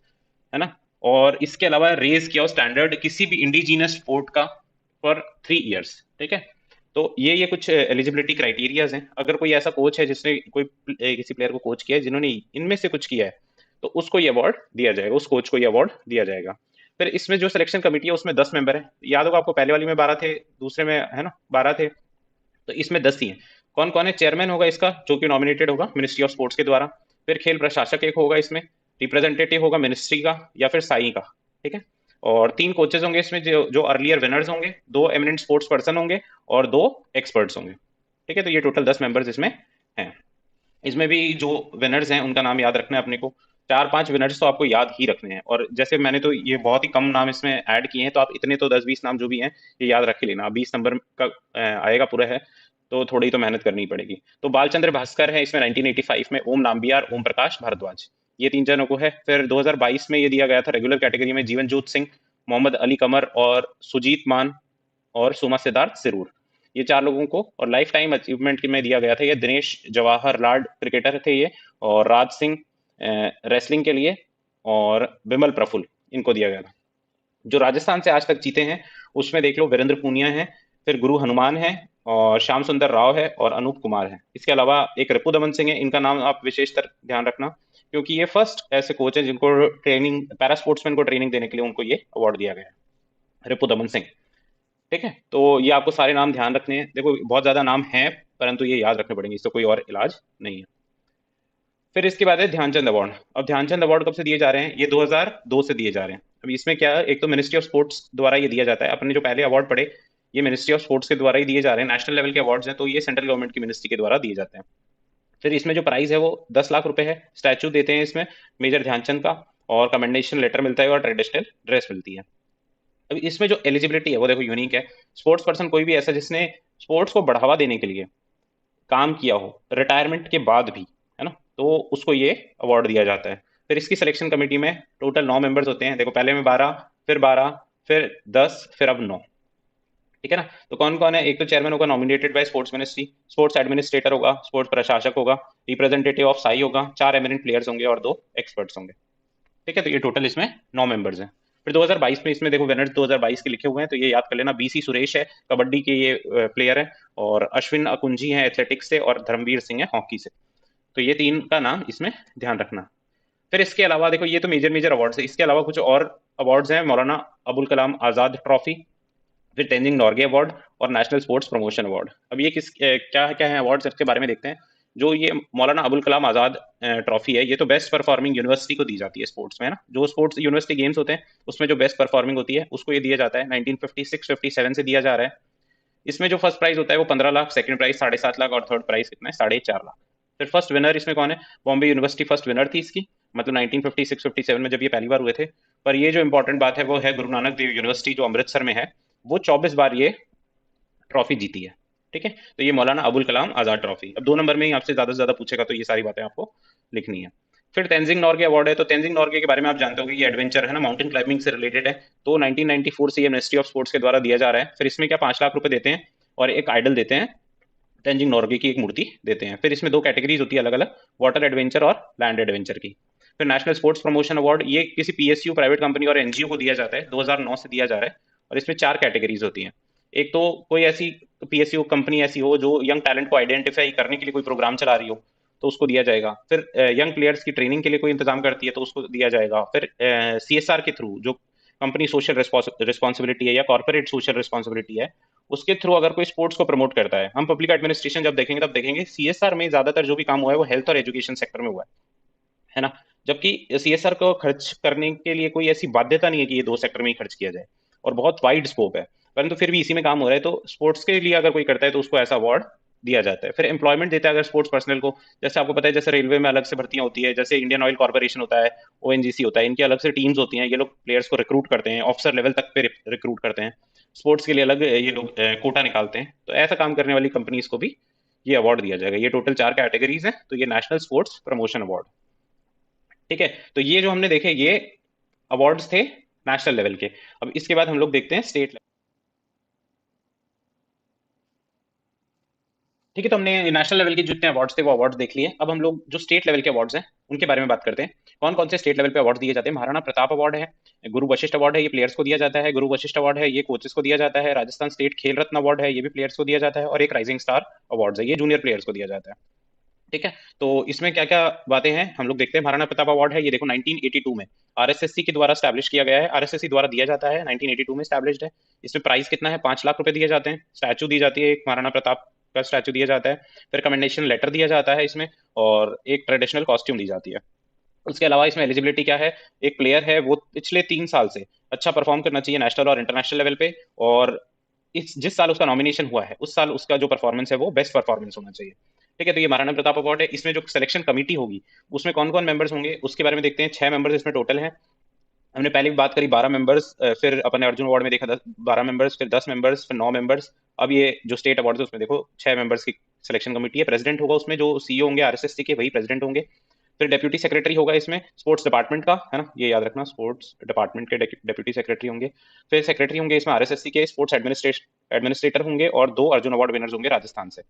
है ना। और इसके अलावा रेज किया हो स्टैंडर्ड किसी भी इंडिजीनियस स्पोर्ट का फॉर 3 इयर्स, ठीक है। तो ये कुछ एलिजिबिलिटी क्राइटेरियाज हैं। अगर कोई ऐसा कोच है जिसने कोई किसी प्लेयर को कोच किया है जिन्होंने इनमें से कुछ किया है तो उसको ये अवार्ड दिया जाएगा, उस कोच को ये अवार्ड दिया जाएगा। फिर इसमें जो सिलेक्शन कमेटी है उसमें 10 मेंबर है, याद होगा आपको, पहले वाली में 12 थे, दूसरे में है ना 12 थे, तो इसमें 10 ही हैं। कौन कौन है, चेयरमैन होगा इसका जो कि नॉमिनेटेड होगा मिनिस्ट्री ऑफ स्पोर्ट्स के द्वारा, फिर खेल प्रशासक एक होगा इसमें, रिप्रेजेंटेटिव होगा मिनिस्ट्री का या फिर साई का, ठीक है। और 3 कोचेज होंगे इसमें जो जो अर्लियर विनर्स होंगे, 2 एमिनेंट स्पोर्ट्स पर्सन होंगे और 2 एक्सपर्ट्स होंगे, ठीक है। तो ये टोटल 10 मेंबर्स इसमें हैं। इसमें भी जो विनर्स हैं उनका नाम याद रखना है अपने को, 4 5 विनर्स तो आपको याद ही रखने हैं, और जैसे मैंने तो ये बहुत ही कम नाम इसमें ऐड किए हैं, तो आप इतने तो 10 20 नाम जो भी हैं ये याद रख ही लेना, 20 नंबर का आएगा पूरा है, तो थोड़ी तो मेहनत करनी पड़ेगी। तो बालचंद्र भास्कर है इसमें 1985 में, ओम नाम्बियार, ओम प्रकाश भारद्वाज, ये 3 जनों को है। फिर 2022 में ये दिया गया था रेगुलर कैटेगरी में, जीवनजोत सिंह, मोहम्मद अली कमर और सुजीत मान और सोमा सिद्धार्थ सिरूर, ये 4 लोगों को। और लाइफ टाइम अचीवमेंट में दिया गया था ये दिनेश जवाहर लाल, क्रिकेटर थे ये, और राज सिंह रेसलिंग के लिए, और बिमल प्रफुल्ल, इनको दिया गया था। जो राजस्थान से आज तक जीते हैं उसमें देख लो वीरेंद्र पूनिया है, फिर गुरु हनुमान है, और श्याम सुंदर राव है, और अनूप कुमार है। इसके अलावा एक रिपु दमन सिंह है, इनका नाम आप विशेषतर ध्यान रखना क्योंकि ये फर्स्ट ऐसे कोच है जिनको ट्रेनिंग, पैरा स्पोर्ट्समैन को ट्रेनिंग देने के लिए उनको ये अवार्ड दिया गया है, रिपु दमन सिंह, ठीक है। तो ये आपको सारे नाम ध्यान रखने हैं, देखो बहुत ज्यादा नाम हैं परंतु ये याद रखने पड़ेंगे, इससे कोई और इलाज नहीं है। फिर इसके बाद है ध्यानचंद अवार्ड। अब ध्यानचंद अवार्ड कब से दिए जा रहे हैं, ये 2002 से दिए जा रहे हैं। अब इसमें क्या है, एक तो मिनिस्ट्री ऑफ स्पोर्ट्स द्वारा ये दिया जाता है, अपने जो पहले अवार्ड पढ़े ये मिनिस्ट्री ऑफ स्पोर्ट्स के द्वारा ही दिए जा रहे हैं, नेशनल लेवल के अवार्ड्स हैं तो ये सेंट्रल गवर्नमेंट की मिनिस्ट्री के द्वारा दिए जाते हैं। फिर इसमें जो प्राइस है वो 10 लाख रुपए है, स्टैचू देते हैं इसमें मेजर ध्यानचंद का, और कमेंडेशन लेटर मिलता है और ट्रेडिशनल ड्रेस मिलती है। अब इसमें जो एलिजिबिलिटी है वो देखो यूनिक है, स्पोर्ट्स पर्सन कोई भी ऐसा जिसने स्पोर्ट्स को बढ़ावा देने के लिए काम किया हो रिटायरमेंट के बाद भी, है ना, तो उसको ये अवार्ड दिया जाता है। फिर इसकी सिलेक्शन कमेटी में टोटल 9 मेंबर्स होते हैं, देखो पहले में 12, फिर 12, फिर 10, फिर अब 9, ठीक है ना। तो कौन कौन है, एक तो चेयरमैन होगा nominated by sports ministry, sports administrator होगा, स्पोर्ट्स प्रशासक होगा, रिप्रेजेंटेटिव ऑफ साई होगा, 4 एमिनेंट प्लेयर्स होंगे और 2 एक्सपर्ट्स होंगे, ठीक है। तो ये टोटल इसमें 9 मेंबर्स हैं। फिर 2022 में इसमें देखो विनर्स 2022 के लिखे हुए हैं, तो ये याद कर लेना, बीसी सुरेश है कबड्डी के ये प्लेयर है, और अश्विन अकुंजी है एथलेटिक्स से, और धर्मवीर सिंह है हॉकी से, तो ये 3 का नाम इसमें ध्यान रखना। फिर इसके अलावा देखो ये तो मेजर मेजर अवार्ड्स है, इसके अलावा कुछ और अवार्ड्स हैं, मौलाना अबुल कलाम आजाद ट्रॉफी, फिर तेंजिंग नॉर्गे अवार्ड और नेशनल स्पोर्ट्स प्रमोशन अवार्ड। अब ये क्या क्या है अवार्ड्स, इसके बारे में देखते हैं। जो ये मौलाना अबुल कलाम आजाद ट्रॉफी है, ये तो बेस्ट परफॉर्मिंग यूनिवर्सिटी को दी जाती है स्पोर्ट्स में, है ना। जो स्पोर्ट्स यूनिवर्सिटी गेम्स होते हैं उसमें जो बेस्ट परफॉर्मिंग होती है उसको ये दिया जाता है। 1956-57 से दिया जा रहा है। इसमें जो फर्स्ट प्राइज होता है वो 15 लाख, सेकंड प्राइज 7.5 लाख और थर्ड प्राइज कितना है 4.5 लाख। फिर फर्स्ट विनर इसमें कौन है, बॉम्बे यूनिवर्सिटी फर्स्ट विनर थी इसकी, मतलब 1956-57 में जब ये पहली बार हुए थे। पर ये जो इंपॉर्टेंट बात है वो है गुरु नानक देव यूनिवर्सिटी जो अमृतसर में है, वो 24 बार ये ट्रॉफी जीती है। ठीक है, तो ये मौलाना अबुल कलाम आजाद ट्रॉफी। अब 2 नंबर में ही आपसे ज्यादा से ज्यादा पूछेगा तो ये सारी बातें आपको लिखनी है। फिर तेंजिंग नॉर्गे अवार्ड है, तो तेंजिंग नॉर्गे के बारे में आप जानते हो कि ये एडवेंचर है ना, माउंटेन क्लाइंबिंग से रिलेटेड है। तो 1994 से ये मिनिस्ट्री ऑफ स्पोर्ट्स के द्वारा दिया जा रहा है। फिर इसमें क्या 5 लाख रुपए देते हैं और एक आइडल देते हैं, तेंजिंग नॉर्गे की एक मूर्ति देते हैं। फिर इसमें 2 कैटेगरीज होती है अलग अलग, वाटर एडवेंचर और लैंड एडवेंचर की। फिर नेशनल स्पोर्ट्स प्रमोशन अवार्ड, ये किसी पीएसयू प्राइवेट कंपनी और एनजीओ को दिया जाता है, 2009 से दिया जा रहा है। और इसमें 4 कैटेगरीज होती हैं। एक तो कोई ऐसी पीएसयू कंपनी ऐसी हो जो यंग टैलेंट को आइडेंटिफाई करने के लिए कोई प्रोग्राम चला रही हो, तो उसको दिया जाएगा। फिर यंग प्लेयर्स की ट्रेनिंग के लिए कोई इंतजाम करती है तो उसको दिया जाएगा। फिर सीएसआर के थ्रू जो कंपनी सोशल रिस्पॉन्सिबिलिटी है या कॉर्पोरेट सोशल रिस्पॉन्सिबिलिटी है, उसके थ्रू अगर कोई स्पोर्ट्स को प्रमोट करता है। हम पब्लिक एडमिनिस्ट्रेशन जब देखेंगे तब देखेंगे सीएसआर में ज्यादातर जो भी काम हुआ है वो हेल्थ और एजुकेशन सेक्टर में हुआ है ना। जबकि सीएसआर को खर्च करने के लिए कोई ऐसी बाध्यता नहीं है कि ये 2 सेक्टर में ही खर्च किया जाए, और बहुत वाइड स्कोप है। परंतु फिर भी इसी में काम हो रहा है, तो स्पोर्ट्स के लिए अगर कोई करता है तो उसको ऐसा अवार्ड दिया जाता है। फिर एम्प्लॉयमेंट देता है अगर स्पोर्ट्स पर्सनल को, जैसे आपको पता है जैसे रेलवे में अलग से भर्तियां होती है, जैसे इंडियन ऑयल कॉर्पोरेशन होता है, ओएनजीसी होता है, इनकी अलग से टीम्स होती हैं, ये लोग प्लेयर्स को रिक्रूट करते हैं, ऑफिसर लेवल तक पे रिक्रूट करते हैं। स्पोर्ट्स के लिए अलग ये लोग कोटा निकालते हैं, तो ऐसा काम करने वाली कंपनीज को भी ये अवार्ड दिया जाएगा। ये टोटल 4 कैटेगरीज हैं, तो ये नेशनल स्पोर्ट्स प्रमोशन अवार्ड। ठीक है, तो ये जो हमने देखे ये अवार्ड्स थे नेशनल लेवल के। अब इसके बाद हम लोग देखते हैं स्टेट लेवल। ठीक है, तो हमने नेशनल लेवल के जितने अवार्ड्स थे वो अवार्ड्स देख लिए। अब हम लोग जो स्टेट लेवल के अवार्ड्स हैं उनके बारे में बात करते हैं। कौन कौन से स्टेट लेवल पे अवार्ड दिए जाते हैं। महाराणा प्रताप अवार्ड है, गुरु वशिष्ठ अवार्ड है, ये प्लेयर्स को दिया जाता है। गुरु वशिष्ठ अवार्ड है, ये कोचेस को दिया जाता है। राजस्थान स्टेट खेल रत्न अवार्ड है, ये भी प्लेयर्स को दिया जाता है। और एक राइजिंग स्टार अवार्ड है, ये जूनियर प्लेयर्स को दिया जाता है। ठीक है, तो इसमें क्या क्या बातें हैं हम लोग देखते हैं। महाराणा प्रताप अवार्ड है, ये देखो 1982 में आरएसएससी के द्वारा स्टैब्लिश किया गया है, आरएसएससी द्वारा दिया जाता है, 1982 में स्टैब्लिश्ड है। इसमें प्राइस कितना है, 5 लाख रुपए दिए जाते हैं। स्टैचू दी जाती है, एक महाराणा प्रताप का स्टैचू दिया जाता है। फिर कमेंडेशन लेटर दिया जाता है इसमें, और एक ट्रेडिशनल कॉस्ट्यूम दी जाती है। उसके अलावा इसमें एलिजिबिलिटी क्या है, एक प्लेयर है वो पिछले 3 साल से अच्छा परफॉर्म करना चाहिए नेशनल और इंटरनेशनल लेवल पे, और इस जिस साल उसका नॉमिनेशन हुआ है उस साल उसका जो परफॉर्मेंस है वो बेस्ट परफॉर्मेंस होना चाहिए। ठीक है, तो ये महाराणा प्रताप अवार्ड है। इसमें जो सिलेक्शन कमेटी होगी उसमें कौन कौन मेंबर्स होंगे उसके बारे में देखते हैं। 6 मेंबर्स इसमें टोटल हैं। हमने पहले भी बात करी 12 मेंबर्स, फिर अपने अर्जुन अवार्ड में देखा 12 मेंबर्स, फिर 10 मेंबर्स, फिर 9 मेंबर्स। अब ये जो स्टेट अवार्ड है उसमें देखो 6 मेंबर्स की सिलेक्शन कमेटी है। प्रेसिडेंट होगा उसमें, जो सीईओ होंगे आरएसएससी के वही प्रेसिडेंट होंगे। फिर डेप्यूटी सेक्रेटरी होगा इसमें स्पोर्ट्स डिपार्टमेंट का, है ना, ये याद रखना, स्पोर्ट्स डिपार्टमेंट के डेप्यूटी सेक्रेटरी होंगे। फिर सेक्रेटरी होंगे इसमें आरएसएससी के स्पोर्ट्स एडमिनिस्ट्रेटर होंगे, और 2 अर्जुन अवार्ड विनर्स होंगे राजस्थान से।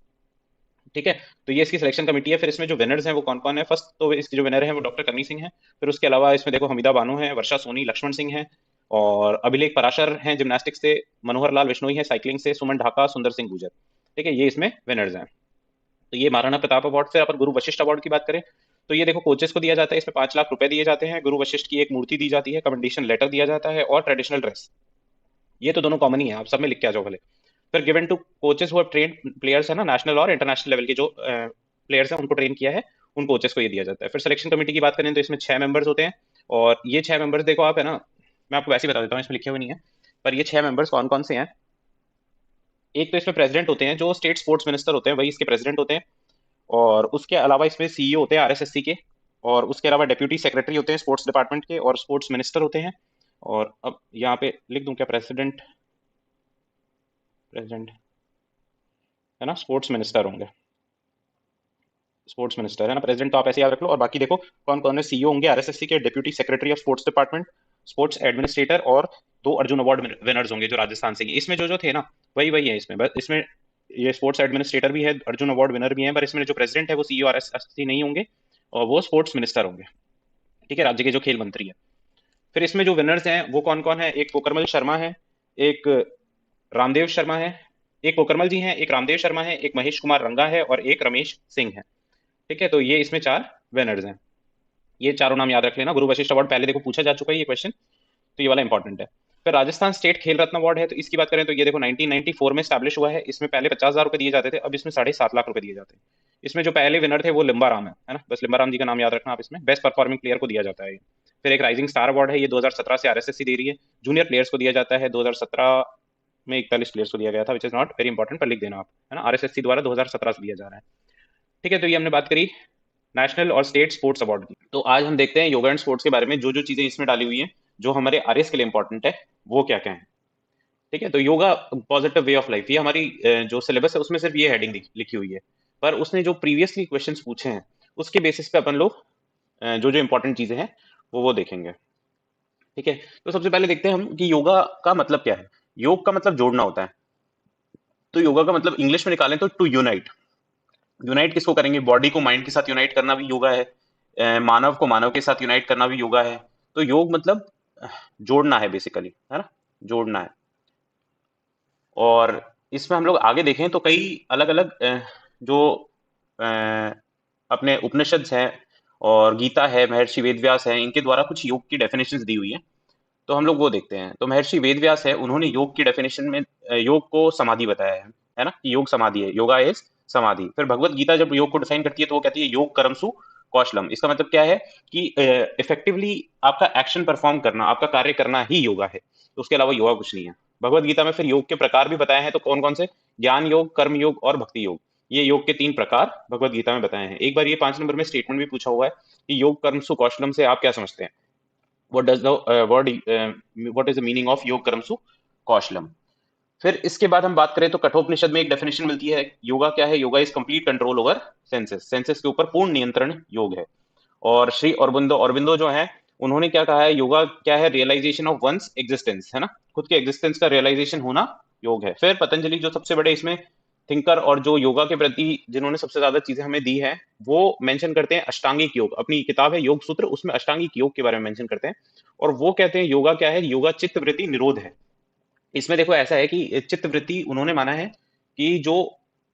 ठीक है, तो ये इसकी सिलेक्शन कमेटी है। फिर इसमें जो विनर्स हैं वो कौन कौन है, फर्स्ट तो इसके जो विनर है वो डॉक्टर करनी सिंह है। फिर उसके अलावा इसमें देखो हमीदा बानो है, वर्षा सोनी, लक्ष्मण सिंह है, और अभिलेख पराशर हैं जिमनास्टिक्स से, मनोहर लाल विश्नोई है साइकिलिंग से, सुमन ढाका, सुंदर सिंह गुजर। ठीक है, ये इसमें विनर्स हैं। तो ये महाराणा प्रताप अवार्ड। फिर अपन गुरु वशिष्ठ अवार्ड की बात करें तो ये देखो कोचेस को दिया जाता है, इसमें 5 लाख रुपए दिए जाते हैं। गुरु वशिष्ठ की एक मूर्ति दी जाती है, कमेंडेशन लेटर दिया जाता है, और ट्रेडिशनल ड्रेस। ये तो दोनों कॉमन ही है, आप सब में लिख के आ जाओ भले। फिर given to coaches who have train players, है ना, नेशनल और इंटरनेशनल लेवल के जो प्लेयर्स हैं उनको ट्रेन किया है, उन कोचेस को ये दिया जाता है। फिर सिलेक्शन कमेटी की बात करें तो इसमें 6 मेंबर्स होते हैं, और ये 6 मेंबर्स देखो आप, है ना, मैं आपको वैसे ही बता देता हूँ, इसमें लिखे हुए नहीं है। पर ये 6 मेंबर्स कौन कौन से हैं। एक तो इसमें प्रेसिडेंट होते हैं, जो स्टेट स्पोर्ट्स मिनिस्टर होते हैं वही इसके प्रेसिडेंट होते हैं। और उसके अलावा इसमें सीईओ होते हैं आरएसएससी के, और उसके अलावा डेप्यूटी सेक्रेटरी होते हैं स्पोर्ट्स डिपार्टमेंट के, और स्पोर्ट्स मिनिस्टर होते हैं। और अब यहाँ पे लिख दूं क्या, प्रेसिडेंट, प्रेसिडेंट, है ना, स्पोर्ट्स मिनिस्टर होंगे, स्पोर्ट्स मिनिस्टर, है ना, प्रेसिडेंट तो आप ऐसे याद रख लो। और बाकी देखो कौन कौन है, सीईओ होंगे आरएसएससी के, deputy secretary of sports department, sports administrator, और 2 अर्जुन अवार्ड विनर्स होंगे जो राजस्थान से। इसमें जो जो थे ना वही वही है इसमें, बस इसमें ये स्पोर्ट्स एडमिनिस्ट्रेटर भी है, अर्जुन अवार्ड विनर भी है, पर इसमें जो प्रेसिडेंट है वो सीईओ आरएसएससी नहीं होंगे, और वो स्पोर्ट्स मिनिस्टर होंगे। ठीक है, राज्य के जो खेल मंत्री है। फिर इसमें जो विनर्स हैं वो कौन कौन है, एक कोकरमल शर्मा है, एक रामदेव शर्मा है, एक कोकरमल जी हैं, एक रामदेव शर्मा है, एक महेश कुमार रंगा है, और एक रमेश सिंह है। ठीक है, तो ये इसमें 4 विनर्स हैं। ये चारों नाम याद रख लेना। गुरु वशिष्ठ अवार्ड पहले देखो पूछा जा चुका है ये क्वेश्चन, तो ये वाला इंपॉर्टेंट है। फिर राजस्थान स्टेट खेल रत्न अवार्ड है, तो इसकी बात करें तो ये देखो 1994 में स्टैब्लिश हुआ है। इसमें पहले 50,000 रुपए दिए जाते थे, अब इसमें 7.5 लाख रुपए दिए जाते हैं। इसमें जो पहले विनर थे वो लिम्बा राम है ना, बस लिम्बा राम जी का नाम याद रखना आप। इसमें बेस्ट परफॉर्मिंग प्लेयर को दिया जाता है ये। फिर एक राइजिंग स्टार अवार्ड है, ये 2017 से आरएसएससी दे रही है। जूनियर प्लेयर्स को दिया जाता है, 2017 में 41 प्लेयर्स को दिया गया था, which is not very important, पर लिख देना आप, है ना। आरएसएससी द्वारा 2017 से दिया जा रहा है। ठीक है, तो ये हमने बात करी नेशनल और स्टेट स्पोर्ट्स अवार्ड की। तो आज हम देखते हैं योगा एंड स्पोर्ट्स के बारे में, जो जो चीजें इसमें डाली हुई हैं जो हमारे आरएस के लिए इंपॉर्टेंट है, वो क्या क्या है। ठीक है, तो yoga positive way of life, ये हमारी जो सिलेबस है उसमें सिर्फ ये हेडिंग लिखी हुई है, पर उसने जो प्रीवियसली क्वेश्चंस पूछे हैं उसके बेसिस पे अपन लोग जो जो इंपॉर्टेंट चीजें हैं वो देखेंगे। ठीक है, तो सबसे पहले देखते हैं हम कि योगा का मतलब क्या है। योग का मतलब जोड़ना होता है। तो योगा का मतलब इंग्लिश में निकालें तो टू यूनाइट। यूनाइट किसको करेंगे? बॉडी को माइंड के साथ यूनाइट करना भी योगा है, मानव को मानव के साथ यूनाइट करना भी योगा है। तो योग मतलब जोड़ना है बेसिकली, है ना, जोड़ना है। और इसमें हम लोग आगे देखें तो कई अलग अलग जो अ, अपने उपनिषद हैं और गीता है, महर्षि वेदव्यास है, इनके द्वारा कुछ योग की डेफिनेशंस दी हुई है, तो हम लोग वो देखते हैं। तो महर्षि वेदव्यास है, उन्होंने योग की डेफिनेशन में योग को समाधि बताया है ना, कि योग समाधि है, योगा इज समाधि। फिर भगवत गीता जब योग को डिफाइन करती है तो वो कहती है योग कर्मसु कौशलम। इसका मतलब क्या है कि इफेक्टिवली आपका एक्शन परफॉर्म करना, आपका कार्य करना ही योगा है, तो उसके अलावा योगा कुछ नहीं है। भगवत गीता में फिर योग के प्रकार भी बताए हैं, तो कौन कौन से? ज्ञान योग, कर्म योग और भक्ति योग, ये योग के 3 प्रकार भगवत गीता में बताए हैं। एक बार ये 5 नंबर में स्टेटमेंट भी पूछा हुआ है कि योग कर्म सु कौशलम से आप क्या समझते हैं? what does the word what is the meaning of योग कर्मसु कौशलम। फिर इसके बाद हम बात करें तो कठोपनिषद में एक डेफिनेशन मिलती है, योगा क्या है? Yoga is complete control over senses, senses के ऊपर पूर्ण नियंत्रण योग है। और श्री औरबिंदो औरबिंदो जो है, उन्होंने क्या कहा है? योगा क्या है? रियलाइजेशन ऑफ वंस एग्जिस्टेंस, है ना, खुद के एग्जिस्टेंस का रियलाइजेशन होना योग है। फिर पतंजलि जो सबसे बड़े इसमें थिंकर और जो योगा के प्रति जिन्होंने सबसे ज्यादा चीजें हमें दी है, वो मेंशन करते हैं अष्टांगिक योग। अपनी किताब है योग सूत्र, उसमें अष्टांगिक योग के बारे में मेंशन करते हैं, और वो कहते हैं योगा क्या है? योगा चित्त वृत्ति निरोध है। इसमें देखो ऐसा है कि चित्त वृत्ति उन्होंने माना है कि जो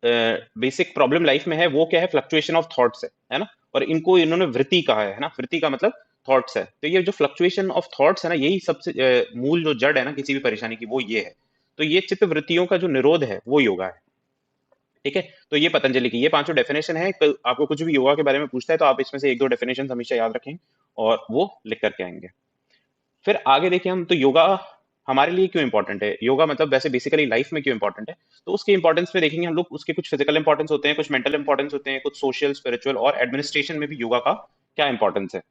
बेसिक प्रॉब्लम लाइफ में है वो क्या है? फ्लक्चुएशन ऑफ थॉट्स है ना, और इनको इन्होंने वृत्ति कहा है ना, वृत्ति का मतलब थॉट्स है। तो ये जो फ्लक्चुएशन ऑफ थॉट्स है ना, यही सबसे मूल जो जड़ है ना किसी भी परेशानी की, वो ये है। तो ये चित्त वृत्तियों का जो निरोध है वो योगा है। ठीक है, तो ये पतंजलि की ये 5 डेफिनेशन है। आपको कुछ भी योगा के बारे में पूछता है तो आप इसमें से 1-2 डेफिनेशन हमेशा याद रखें और वो लिख करके आएंगे। फिर आगे देखें हम, तो योगा हमारे लिए क्यों इंपॉर्टेंट है? योगा मतलब वैसे बेसिकली लाइफ में क्यों इंपॉर्टेंट है, तो उसके इंपॉर्टेंस पे देखेंगे हम लोग। उसके कुछ फिजिकल इंपॉर्टेंस होते हैं, कुछ मेंटल इंपॉर्टेंस होते हैं, कुछ सोशल, स्पिरिचुअल और एडमिनिस्ट्रेशन में भी योगा का क्या इंपॉर्टेंस है।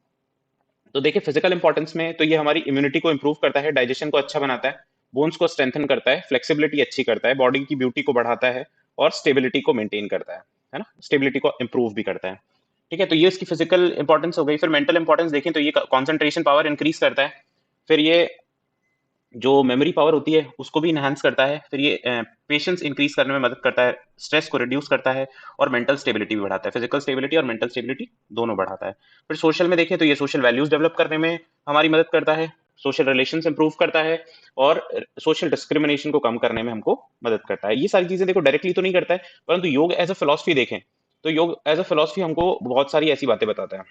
तो देखिए फिजिकल इंपॉर्टेंस में तो ये हमारी इम्यूनिटी को इंप्रूव करता है, डाइजेशन को अच्छा बनाता है, बोन्स को स्ट्रेंथन करता है, फ्लेक्सिबिलिटी अच्छी करता है, बॉडी की ब्यूटी को बढ़ाता है और स्टेबिलिटी को मेंटेन करता है ना, स्टेबिलिटी को इंप्रूव भी करता है। ठीक है, तो ये इसकी फिजिकल इंपॉर्टेंस हो गई। फिर मेंटल इंपॉर्टेंस देखें तो ये कॉन्सेंट्रेशन पावर इंक्रीज करता है। फिर ये जो मेमोरी पावर होती है उसको भी इनहांस करता है। फिर ये पेशेंस इंक्रीज करने में मदद करता है, स्ट्रेस को रिड्यूस करता है और मेंटल स्टेबिलिटी भी बढ़ाता है। फिजिकल स्टेबिलिटी और मेंटल स्टेबिलिटी दोनों बढ़ाता है। फिर सोशल में देखें तो ये सोशल वैल्यूज डेवलप करने में हमारी मदद करता है, सोशल रिलेशंस इंप्रूव करता है और सोशल डिस्क्रिमिनेशन को कम करने में हमको मदद करता है। ये सारी चीजें देखो डायरेक्टली तो नहीं करता है, परंतु योग एज अ फिलोसफी देखें तो योग एज अ फिलोसफी हमको बहुत सारी ऐसी बातें बताता है।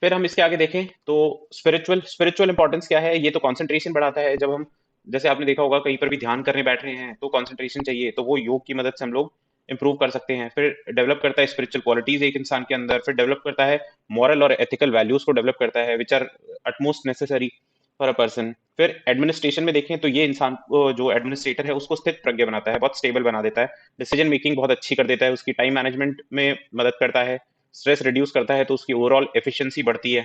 फिर हम इसके आगे देखें तो स्पिरिचुअल स्पिरिचुअल इंपॉर्टेंस क्या है? ये तो कंसंट्रेशन बढ़ाता है। जब हम, जैसे आपने देखा होगा कहीं पर भी ध्यान करने बैठ रहे हैं तो कंसंट्रेशन चाहिए, तो वो योग की मदद से हम लोग इंप्रूव कर सकते हैं। फिर डेवलप करता है स्पिरिचुअल क्वालिटीज एक इंसान के अंदर। फिर डेवलप करता है मॉरल और एथिकल वैल्यूज को डेवलप करता है, which are utmost necessary for a person. फिर एडमिनिस्ट्रेशन में देखें तो ये इंसान को, जो एडमिनिस्ट्रेटर है, उसको स्थित प्रज्ञ बनाता है, बहुत स्टेबल बना देता है, डिसीजन मेकिंग बहुत अच्छी कर देता है, उसकी टाइम मैनेजमेंट में मदद करता है, स्ट्रेस रिड्यूस करता है तो उसकी ओवरऑल एफिशिएंसी बढ़ती है।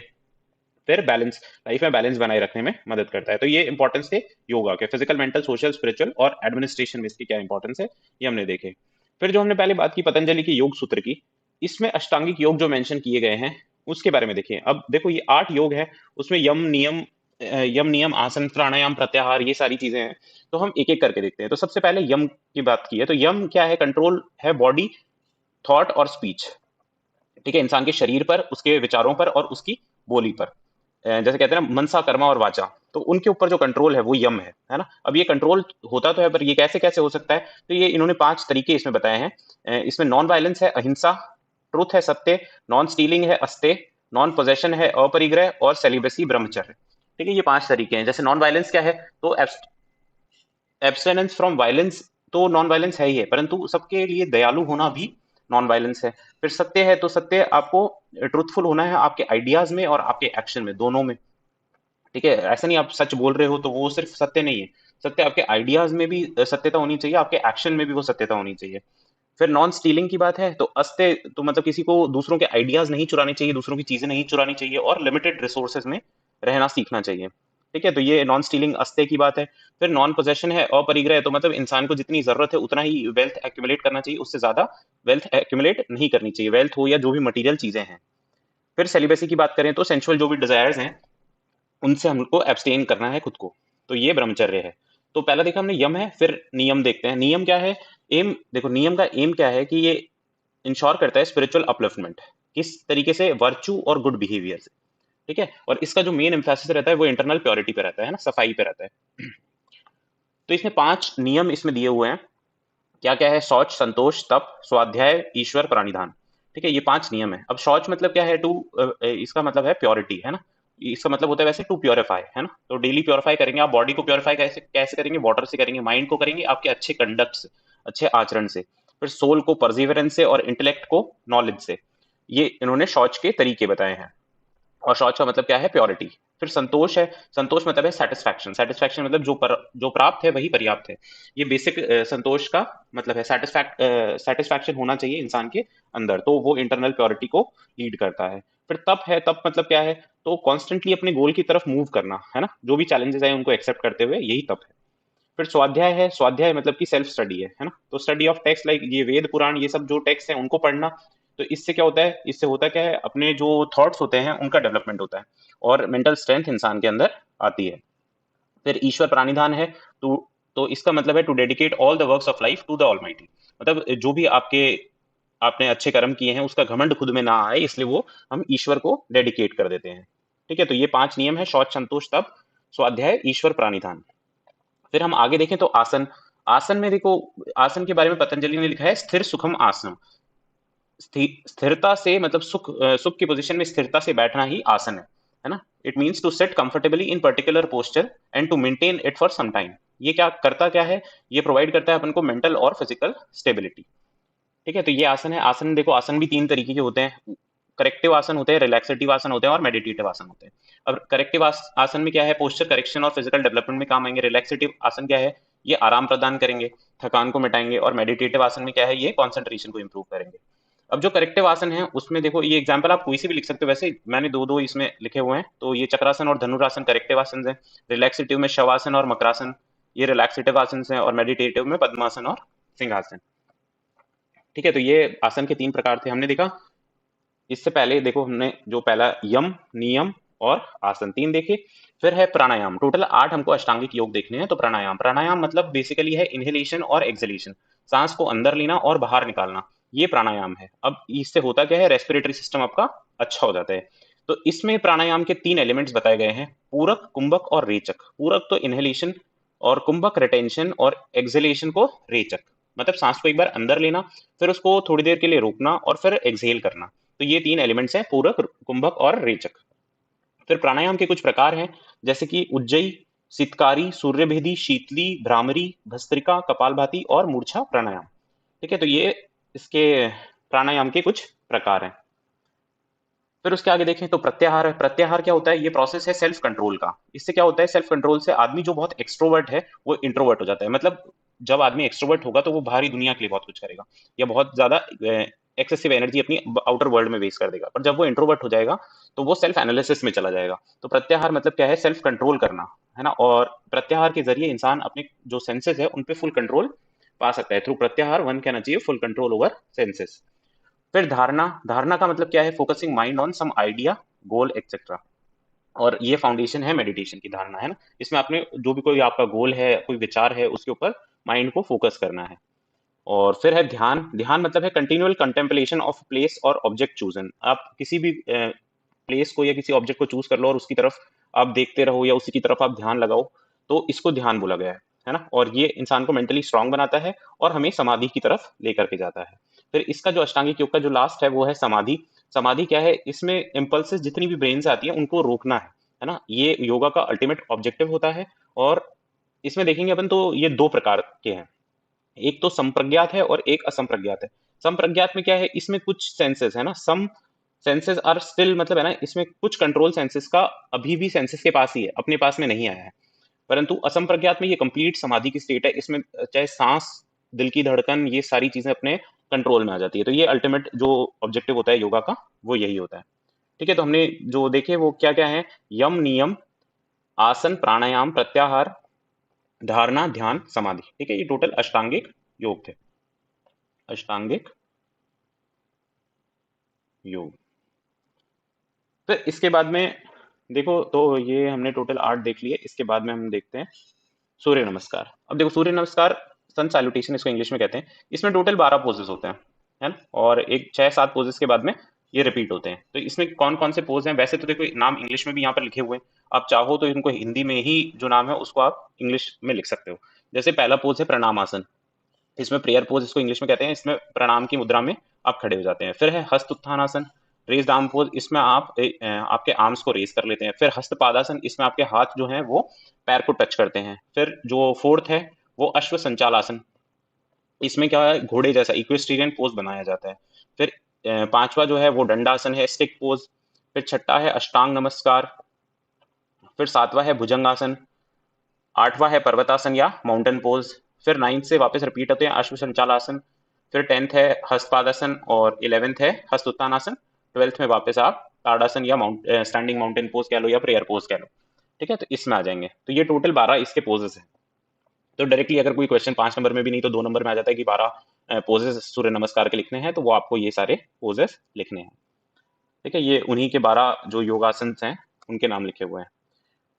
फिर बैलेंस, लाइफ में बैलेंस बनाए रखने में मदद करता है। तो ये इंपॉर्टेंस थे योगा के, फिजिकल, मेंटल, सोशल, स्पिरिचुअल और एडमिनिस्ट्रेशन में इसकी क्या इंपॉर्टेंस है ये हमने देखे। फिर जो हमने पहले बात की पतंजलि की योग सूत्र की, इसमें अष्टांगिक योग जो मेंशन किए गए हैं उसके बारे में देखिए। अब देखो ये 8 योग है, उसमें यम नियम आसन प्राणायाम प्रत्याहार ये सारी चीजें हैं, तो हम एक एक करके देखते हैं। तो सबसे पहले यम की बात की है, तो यम क्या है? कंट्रोल है बॉडी, थॉट और स्पीच। ठीक है, इंसान के शरीर पर, उसके विचारों पर और उसकी बोली पर। जैसे कहते हैं ना मनसा कर्मा और वाचा, तो उनके ऊपर जो कंट्रोल है वो यम है ना। अब ये कंट्रोल होता तो है, पर ये कैसे कैसे हो सकता है, तो ये इन्होंने 5 तरीके इसमें बताए हैं। इसमें नॉन वायलेंस है अहिंसा, ट्रुथ है सत्य, नॉन स्टीलिंग है अस्तेय, नॉन पोजेशन है अपरिग्रह, और सेलिबेसी ब्रह्मचर्य। ठीक है, ये 5 तरीके हैं। जैसे नॉन वायलेंस क्या है, तो एब्सटेनेंस फ्रॉम वायलेंस, तो नॉन वायलेंस है ही है, परंतु सबके लिए दयालु होना भी नॉन वायलेंस है। फिर सत्य है, तो सत्य आपको ट्रूथफुल होना है आपके आइडियाज में और आपके एक्शन में, दोनों में। ठीक है, ऐसा नहीं आप सच बोल रहे हो तो वो सिर्फ सत्य नहीं है, सत्य आपके आइडियाज में भी सत्यता होनी चाहिए, आपके एक्शन में भी वो सत्यता होनी चाहिए। फिर नॉन स्टीलिंग की बात है, तो अस्त्य तो मतलब किसी को दूसरों के आइडियाज नहीं चुराने चाहिए, दूसरों की चीजें नहीं चुरानी चाहिए, और लिमिटेड रिसोर्सेज में रहना सीखना चाहिए। ठीक है, तो ये नॉन स्टीलिंग अस्त्य की बात है। फिर नॉन पोजेशन है अपरिग्रह, तो मतलब इंसान को जितनी जरूरत है उतना ही वेल्थ एक्यूमुलेट करना चाहिए, उससे ज्यादा वेल्थ एक्यूमुलेट नहीं करनी चाहिए, वेल्थ हो या जो भी मटेरियल चीजें हैं। फिर सेलिबेसी की बात करें, तो सेंसुअल जो भी डिजायर्स हैं उनसे हमको एब्सटेन करना है खुद को, तो ये ब्रह्मचर्य है। तो पहला देखा हमने यम है, फिर नियम देखते हैं। नियम क्या है, एम देखो, नियम का एम क्या है कि ये इंश्योर करता है स्पिरिचुअल अपलिफ्टमेंट, किस तरीके से, वर्च्यू और गुड बिहेवियर से। ठीक है, और इसका जो मेन एम्फेसिस रहता है वो इंटरनल प्योरिटी पे रहता है ना, सफाई पे रहता है। तो इसमें 5 नियम इसमें दिए हुए हैं। क्या क्या है, शौच, संतोष, तप, स्वाध्याय, ईश्वर, प्राणिधान। ठीक है, ये 5 नियम है। अब शौच मतलब क्या है, टू, इसका मतलब है प्योरिटी है ना, इसका मतलब होता है वैसे टू प्योरीफाई है ना, तो डेली प्योरीफाई करेंगे आप, बॉडी को प्योरीफाई कैसे कैसे करेंगे, वाटर से करेंगे, माइंड को करेंगे आपके अच्छे कंडक्ट से, अच्छे आचरण से, फिर सोल को परसिवरेंस से, और इंटेलेक्ट को नॉलेज से। ये इन्होंने शौच के तरीके बताए हैं। और शौच का मतलब क्या है, प्योरिटी। फिर संतोष है, संतोष मतलब है सेटिस्फैक्शन, सेटिस्फैक्शन मतलब जो प्राप्त है वही पर्याप्त है। ये बेसिक संतोष का मतलब है, सेटिस्फैक्शन होना चाहिए इंसान के अंदर, तो वो इंटरनल प्योरिटी को लीड करता है। फिर तप है, तप मतलब क्या है, तो कॉन्स्टेंटली अपने गोल की तरफ मूव करना है ना, जो भी चैलेंजेस है उनको एक्सेप्ट करते हुए, यही तप है। फिर स्वाध्याय है, स्वाध्याय मतलब कि सेल्फ स्टडी है ना, तो स्टडी ऑफ टेक्स्ट, लाइक ये वेद पुराण ये सब जो टेक्स्ट है उनको पढ़ना। तो इससे क्या होता है, इससे होता क्या है, अपने जो थॉट्स होते हैं उनका डेवलपमेंट होता है, और मेंटल स्ट्रेंथ इंसान के अंदर आती है। फिर ईश्वर प्राणिधान है, तो इसका मतलब है to dedicate all the works of life to the almighty, मतलब जो भी आपने अच्छे कर्म किए हैं उसका घमंड खुद में ना आए, इसलिए वो हम ईश्वर को डेडिकेट कर देते हैं। ठीक है, तो ये 5 नियम है, शौच, संतोष, तप, स्वाध्याय, ईश्वर, प्राणिधान। फिर हम आगे देखें तो आसन। आसन में देखो, आसन के बारे में पतंजलि ने लिखा है स्थिर सुखम आसन। स्थिरता से मतलब सुख की पोजीशन में स्थिरता से बैठना ही आसन है ना। It means to sit comfortably in particular posture and to maintain it for some time. ये क्या करता क्या है, ये प्रोवाइड करता है अपन को मेंटल और फिजिकल स्टेबिलिटी। ठीक है, तो ये आसन है। आसन देखो, आसन भी 3 तरीके के होते हैं, करेक्टिव आसन होते हैं, रिलैक्सेटिव आसन होते हैं, और मेडिटेटिव आसन होते हैं। अब करेक्टिव आसन में क्या है, पोस्चर करेक्शन और फिजिकल डेवलपमेंट में काम आएंगे। रिलैक्सेटिव आसन क्या है, ये आराम प्रदान करेंगे, थकान को मिटाएंगे। और मेडिटेटिव आसन में क्या है, ये कॉन्सेंट्रेशन को इंप्रूव करेंगे। अब जो करेक्टिव आसन है उसमें देखो, ये एग्जांपल आप कोई से भी लिख सकते हो, वैसे मैंने दो दो इसमें लिखे हुए हैं। तो ये चक्रासन और धनुरासन करेक्टिव आसन है। रिलैक्सेटिव में शवासन और मकरासन, ये रिलैक्सेटिव आसन है। और मेडिटेटिव में पद्मासन और सिंहासन। ठीक है, तो ये आसन के 3 प्रकार थे हमने देखा। इससे पहले देखो, हमने जो पहला यम, नियम और आसन 3 देखे। फिर है प्राणायाम। टोटल 8 हमको अष्टांगिक योग देखने हैं। तो प्राणायाम, प्राणायाम मतलब बेसिकली है इनहेलेशन और एक्सहेलेशन, सांस को अंदर लेना और बाहर निकालना, ये प्राणायाम है। अब इससे होता क्या है, रेस्पिरेटरी सिस्टम आपका अच्छा हो जाता है। तो इसमें प्राणायाम के 3 एलिमेंट्स बताए गए हैं, पूरक, कुंभक और रेचक। पूरक तो इनहेलेशन, और कुंभक रिटेंशन, और एक्सहेलेशन को रेचक, मतलब सांस को एक बार अंदर लेना, फिर उसको थोड़ी देर के लिए रोकना, और फिर एक्सहेल करना। तो ये 3 एलिमेंट्स हैं, पूरक, कुंभक और रेचक। फिर प्राणायाम के कुछ प्रकार हैं, जैसे कि उज्जयी, सितकारी, सूर्यभेदी, शीतली, भ्रामरी, भस्त्रिका, कपालभाति और मूर्छा प्राणायाम। ठीक है, तो ये इसके प्राणायाम के कुछ प्रकार हैं। फिर उसके आगे देखें तो प्रत्याहार है। प्रत्याहार क्या होता है, ये प्रोसेस है सेल्फ कंट्रोल का। इससे क्या होता है, सेल्फ कंट्रोल से आदमी जो बहुत एक्सट्रोवर्ट है वो इंट्रोवर्ट हो जाता है। मतलब जब आदमी एक्सट्रोवर्ट होगा तो वो बाहरी दुनिया के लिए बहुत कुछ करेगा, या बहुत ज्यादा एक्सेसिव एनर्जी अपनी आउटर वर्ल्ड में वेस्ट कर देगा। पर जब वो इंट्रोवर्ट हो जाएगा तो वो सेल्फ एनालिसिस में चला जाएगा। तो प्रत्याहार मतलब क्या है, सेल्फ कंट्रोल करना है ना। और प्रत्याहार के जरिए इंसान अपने जो सेंसेस है उन पे फुल कंट्रोल पा सकता है। Through pratyahara one can achieve full control over senses. फिर धारणा, धारणा का मतलब क्या है, focusing mind on some idea, goal etcetera. और ये फाउंडेशन है मेडिटेशन की, धारणा है ना। इसमें आपने जो भी कोई आपका गोल है, कोई विचार है, उसके ऊपर माइंड को फोकस करना है। और फिर है ध्यान। ध्यान मतलब है कंटिन्यूअल कंटेम्पलेशन ऑफ प्लेस और ऑब्जेक्ट चूजन। आप किसी भी प्लेस को या किसी ऑब्जेक्ट को चूज कर लो और उसकी तरफ आप देखते रहो या उसी की तरफ आप ध्यान लगाओ, तो इसको ध्यान बोला गया है ना। और ये इंसान को मेंटली स्ट्रांग बनाता है और हमें समाधि की तरफ लेकर के जाता है। फिर इसका जो अष्टांगिक योग का जो लास्ट है वो है समाधि। समाधि क्या है, इसमें इम्पल्सेस जितनी भी ब्रेन से आती है उनको रोकना है ना। ये योगा का अल्टीमेट ऑब्जेक्टिव होता है। और इसमें देखेंगे अपन तो ये दो प्रकार के हैं, एक तो संप्रज्ञात है और एक असंप्रज्ञात है। संप्रज्ञात में क्या है, इसमें कुछ सेंसेस है ना, सम सेंसेस आर स्टिल, मतलब है ना, इसमें कुछ कंट्रोल सेंसेस का अभी भी सेंसेस के पास ही है, अपने पास में नहीं आया है। परंतु असंप्रज्ञात में ये कंप्लीट समाधि की स्टेट है, इसमें चाहे सांस, दिल की धड़कन, ये सारी चीजें अपने कंट्रोल में आ जाती है। तो ये अल्टीमेट जो ऑब्जेक्टिव होता है योगा का वो यही होता है। ठीक है, तो हमने जो देखे वो क्या क्या है, यम नियम, आसन, प्राणायाम, प्रत्याहार, धारणा, ध्यान, समाधि। ठीक है, ये टोटल अष्टांगिक योग थे, अष्टांगिक योग। फिर इसके बाद में देखो, तो ये हमने टोटल 8 देख लिए। इसके बाद में हम देखते हैं सूर्य नमस्कार। अब देखो सूर्य नमस्कार, सन सैल्यूटेशन इसको इंग्लिश में कहते हैं। इसमें टोटल 12 पोजेस होते हैं, है ना, और एक 6-7 पोजेस के बाद में ये रिपीट होते हैं। तो इसमें कौन कौन से पोज हैं, वैसे तो देखो नाम इंग्लिश में भी यहाँ पर लिखे हुए हैं, आप चाहो तो इनको हिंदी में ही जो नाम है उसको आप इंग्लिश में लिख सकते हो। जैसे पहला पोज है प्रणाम आसन, इसमें प्रेयर पोज इसको इंग्लिश में कहते हैं, इसमें प्रणाम की मुद्रा में आप खड़े हो जाते हैं। फिर है हस्त उत्थानासन, रेज आर्म पोज, इसमें आप आपके आर्म्स को रेज कर लेते हैं। फिर हस्त पादासन, इसमें आपके हाथ जो हैं वो पैर को टच करते हैं। फिर जो फोर्थ है वो अश्व संचालासन, इसमें क्या है, घोड़े जैसा इक्वेस्ट्रियन पोज बनाया जाता है। फिर पांचवा जो है वो दंडासन है, स्टिक पोज। फिर छठा है अष्टांग नमस्कार। फिर सातवां है भुजंगासन। आठवां है पर्वतासन या माउंटेन पोज। फिर 9th से वापस रिपीट होते हैं अश्व संचालासन। फिर 10th है हस्तपादासन और 11th है हस्त उत्तानासन। 12th में वापस आप ताड़ासन या स्टैंडिंग माउंटेन पोज कह लो या प्रेयर पोज कह लो। ठीक है, तो इसमें आ जाएंगे। तो ये टोटल 12 इसके पोजेस हैं। तो डायरेक्टली अगर कोई क्वेश्चन 5 नंबर में भी नहीं तो 2 नंबर में आ जाता है कि 12 पोजेस सूर्य नमस्कार के लिखने हैं, तो वो आपको ये सारे पोजेस लिखने हैं। ठीक है, ये उन्हीं के 12 जो योगासन हैं उनके नाम लिखे हुए हैं।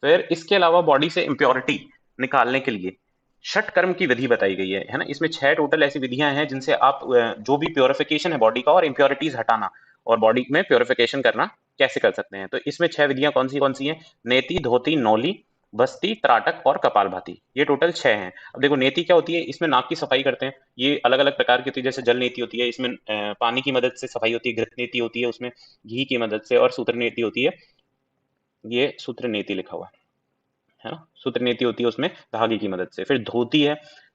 फिर इसके अलावा बॉडी से इम्प्योरिटी निकालने के लिए षट कर्म की विधि बताई गई है ना। इसमें 6 टोटल ऐसी विधियां हैं जिनसे आप जो भी प्योरिफिकेशन है बॉडी का और इम्प्योरिटीज हटाना और बॉडी में प्योरिफिकेशन करना कैसे कर सकते हैं। तो इसमें 6 विधियां कौन सी हैं, नेति, धोती, नौली, बस्ती, त्राटक और कपालभाति। ये टोटल 6 हैं। अब देखो नेति क्या होती है, इसमें नाक की सफाई करते हैं। ये अलग अलग प्रकार की होती है, जैसे जल नेति होती है, इसमें पानी की मदद से सफाई होती है। घृत नेति होती है, उसमें घी की मदद से। और सूत्र नेति होती है, ये सूत्र नेति लिखा हुआ है ना, सूत्र नीति होती है उसमें धागे की मदद से। फिर धोती है,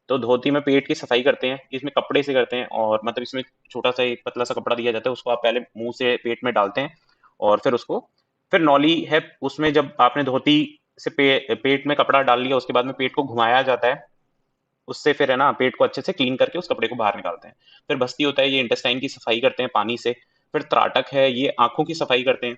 तो धोती में पेट की सफाई करते हैं, इसमें कपड़े से करते हैं। और मतलब इसमें छोटा सा एक पतला सा कपड़ा दिया जाता है, उसको आप पहले मुंह से पेट में डालते हैं और फिर उसको। फिर नौली है, उसमें जब आपने धोती से पेट में कपड़ा डाल लिया उसके बाद में पेट को घुमाया जाता है, उससे फिर है ना पेट को अच्छे से क्लीन करके उस कपड़े को बाहर निकालते हैं। फिर बस्ती होता है, ये इंटेस्टाइन की सफाई करते हैं पानी से। फिर त्राटक है, ये आंखों की सफाई करते हैं।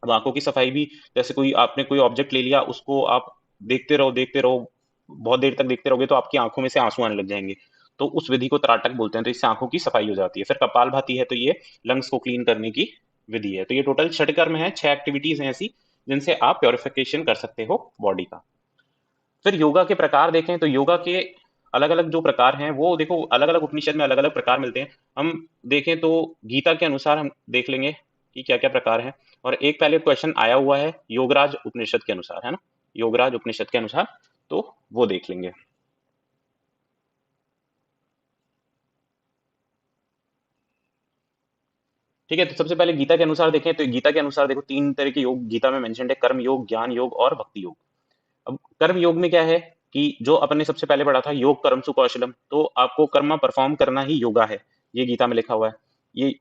अब आंखों की सफाई भी, जैसे कोई आपने कोई ऑब्जेक्ट ले लिया, उसको आप देखते रहो, बहुत देर तक देखते रहोगे तो आपकी आंखों में से आंसू आने लग जाएंगे, तो उस विधि को त्राटक बोलते हैं। तो इससे आंखों की सफाई हो जाती है। फिर कपाल भाती है, तो ये लंग्स को क्लीन करने की विधि है। तो ये टोटल षटकर्म है, 6 एक्टिविटीज हैं ऐसी जिनसे आप प्योरिफिकेशन कर सकते हो बॉडी का। फिर योगा के प्रकार देखें तो योगा के अलग अलग जो प्रकार हैं वो देखो अलग अलग उपनिषद में अलग अलग प्रकार मिलते हैं। हम देखें तो गीता के अनुसार हम देख लेंगे कि क्या क्या प्रकार है। और एक पहले क्वेश्चन आया हुआ है योगराज उपनिषद के अनुसार, है ना, योगराज उपनिषद के अनुसार, तो वो देख लेंगे। ठीक है, तो सबसे पहले गीता के अनुसार देखें तो गीता के अनुसार देखो 3 तरह के योग गीता में मेंशन्ड है, कर्म योग, ज्ञान योग और भक्ति योग। अब कर्म योग में क्या है कि जो अपन ने सबसे पहले पढ़ा था योग कर्म सु कौशलम, तो आपको कर्म परफॉर्म करना ही योगा है, ये गीता में लिखा हुआ है। ये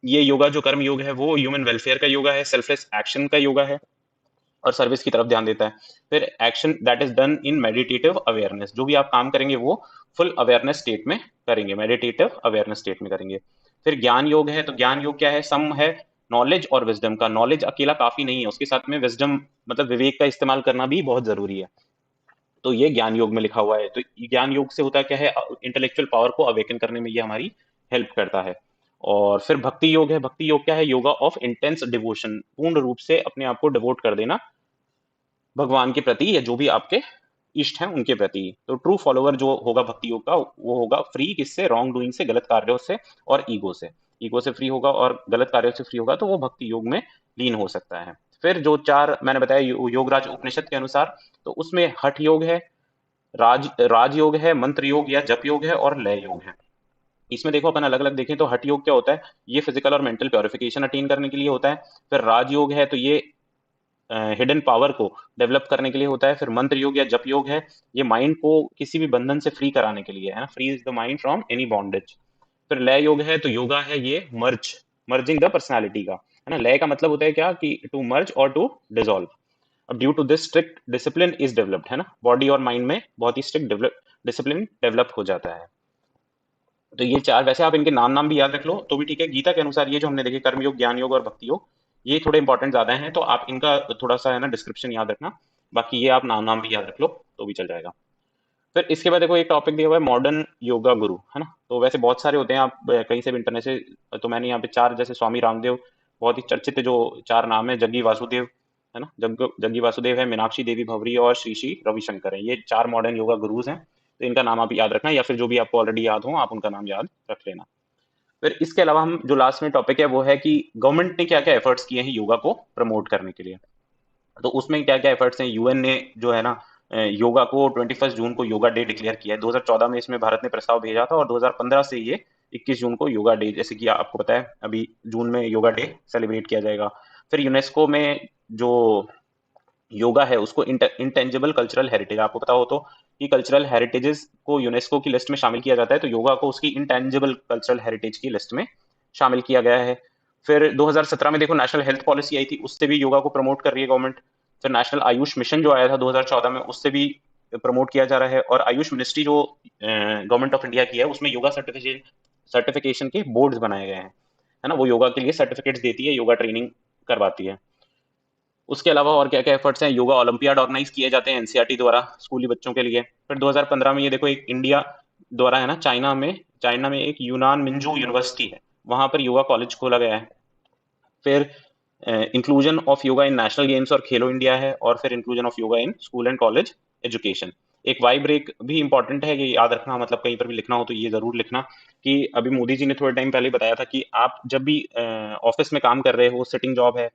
ये योगा जो कर्म योग है वो ह्यूमन वेलफेयर का योगा है, सेल्फलेस एक्शन का योगा है और सर्विस की तरफ ध्यान देता है। फिर action that is done in meditative awareness, जो भी आप काम करेंगे वो फुल अवेयरनेस स्टेट में करेंगे, मेडिटेटिव अवेयरनेस स्टेट में करेंगे। फिर ज्ञान योग है, तो ज्ञान योग क्या है, सम है नॉलेज और विजडम का। नॉलेज अकेला काफी नहीं है, उसके साथ में विजडम मतलब विवेक का इस्तेमाल करना भी बहुत जरूरी है, तो ये ज्ञान योग में लिखा हुआ है। तो ज्ञान योग से होता क्या है, इंटेलेक्चुअल पावर को अवेकन करने में ये हमारी हेल्प करता है। और फिर भक्ति योग है, भक्ति योग क्या है, योगा ऑफ इंटेंस डिवोशन, पूर्ण रूप से अपने आप को डिवोट कर देना भगवान के प्रति या जो भी आपके इष्ट हैं उनके प्रति। तो ट्रू फॉलोअर जो होगा भक्ति योग का वो होगा फ्री किससे, रॉन्ग डूइंग से, गलत कार्यों से और ईगो से। ईगो से फ्री होगा और गलत कार्यों से फ्री होगा तो वो भक्ति योग में लीन हो सकता है। फिर जो चार मैंने बताया योगराज उपनिषद के अनुसार, तो उसमें हठ योग है, राज योग है, मंत्र योग या जप योग है और लय योग है। इसमें देखो अपन अलग अलग देखें तो हठ योग क्या होता है, ये फिजिकल और मेंटल प्योरिफिकेशन अटेन करने के लिए होता है। फिर राजयोग है तो ये हिडन पावर को डेवलप करने के लिए होता है। फिर मंत्र योग या जप योग है, ये माइंड को किसी भी बंधन से फ्री कराने के लिए है ना, free is the mind from any bondage. फिर लय योग है तो योगा है ये मर्जिंग द पर्सनालिटी का, है ना। लय का मतलब होता है क्या कि टू मर्ज और टू डिसॉल्व। अब due to this strict discipline is developed, है ना, बॉडी और माइंड में बहुत ही स्ट्रिक्ट डिसिप्लिन डेवलप हो जाता है। तो ये चार, वैसे आप इनके नाम भी याद रख लो तो भी ठीक है। गीता के अनुसार ये जो हमने देखे कर्म योग, ज्ञान योग और भक्ति योग, ये थोड़े इंपॉर्टेंट ज्यादा हैं, तो आप इनका थोड़ा सा है ना डिस्क्रिप्शन याद रखना। बाकी ये आप नाम भी याद रख लो तो भी चल जाएगा। फिर इसके बाद देखो एक टॉपिक दिया हुआ है मॉडर्न योगा गुरु, है ना। तो वैसे बहुत सारे होते हैं, आप कहीं से भी इंटरनेट से, तो मैंने यहाँ पे चार, जैसे स्वामी रामदेव, बहुत ही चर्चित जो चार नाम है, जग्गी वासुदेव, है ना, जग्गी वासुदेव है, मीनाक्षी देवी भवरी और श्री श्री रविशंकर है, ये चार मॉडर्न योगा गुरुज हैं। तो इनका नाम आप याद रखना, या फिर जो भी आपको ऑलरेडी याद हो आप उनका नाम याद रख लेना। फिर इसके अलावा हम जो लास्ट में टॉपिक है वो है कि गवर्नमेंट ने क्या क्या एफर्ट्स किए हैं योगा को प्रमोट करने के लिए। तो उसमें क्या क्या एफर्ट्स हैं, यूएन ने जो है ना योगा को 21 जून को योगा डे डिक्लेयर किया है। 2014 में इसमें भारत ने प्रस्ताव भेजा था और 2015 से ये 21 जून को योगा डे, जैसे कि आपको पता है अभी जून में योगा डे सेलिब्रेट किया जाएगा। फिर यूनेस्को में जो योगा है उसको इंटेंजिबल कल्चरल हेरिटेज, आपको पता हो तो कि कल्चरल हेरिटेजेस को यूनेस्को की लिस्ट में शामिल किया जाता है, तो योगा को उसकी इंटेंजिबल कल्चरल हेरिटेज की लिस्ट में शामिल किया गया है। फिर 2017 में देखो नेशनल हेल्थ पॉलिसी आई थी, उससे भी योगा को प्रमोट कर रही है गवर्नमेंट। फिर नेशनल आयुष मिशन जो आया था 2014 में, उससे भी प्रमोट किया जा रहा है। और आयुष मिनिस्ट्री जो गवर्नमेंट ऑफ इंडिया की है, उसमें योगा सर्टिफिकेशन के बोर्ड्स बनाए गए हैं, है ना, वो योगा के लिए सर्टिफिकेट्स देती है, योगा ट्रेनिंग करवाती है। उसके अलावा और क्या क्या एफर्ट्स हैं, योगा ओलंपियाड ऑर्गेनाइज किए जाते हैं एनसीईआरटी द्वारा स्कूली बच्चों के लिए। फिर 2015 में ये देखो एक इंडिया द्वारा है ना, चाइना में एक यूनान मिंजू यूनिवर्सिटी है, वहां पर योगा कॉलेज खोला गया है। फिर inclusion of yoga in national games और खेलो इंडिया है। और फिर inclusion of yoga in school and college education. एक वाई ब्रेक भी इंपॉर्टेंट है, ये याद रखना, मतलब कहीं पर भी लिखना हो तो ये जरूर लिखना कि अभी मोदी जी ने थोड़े टाइम पहले बताया था कि आप जब भी ऑफिस में काम कर रहे हो, सिटिंग जॉब है,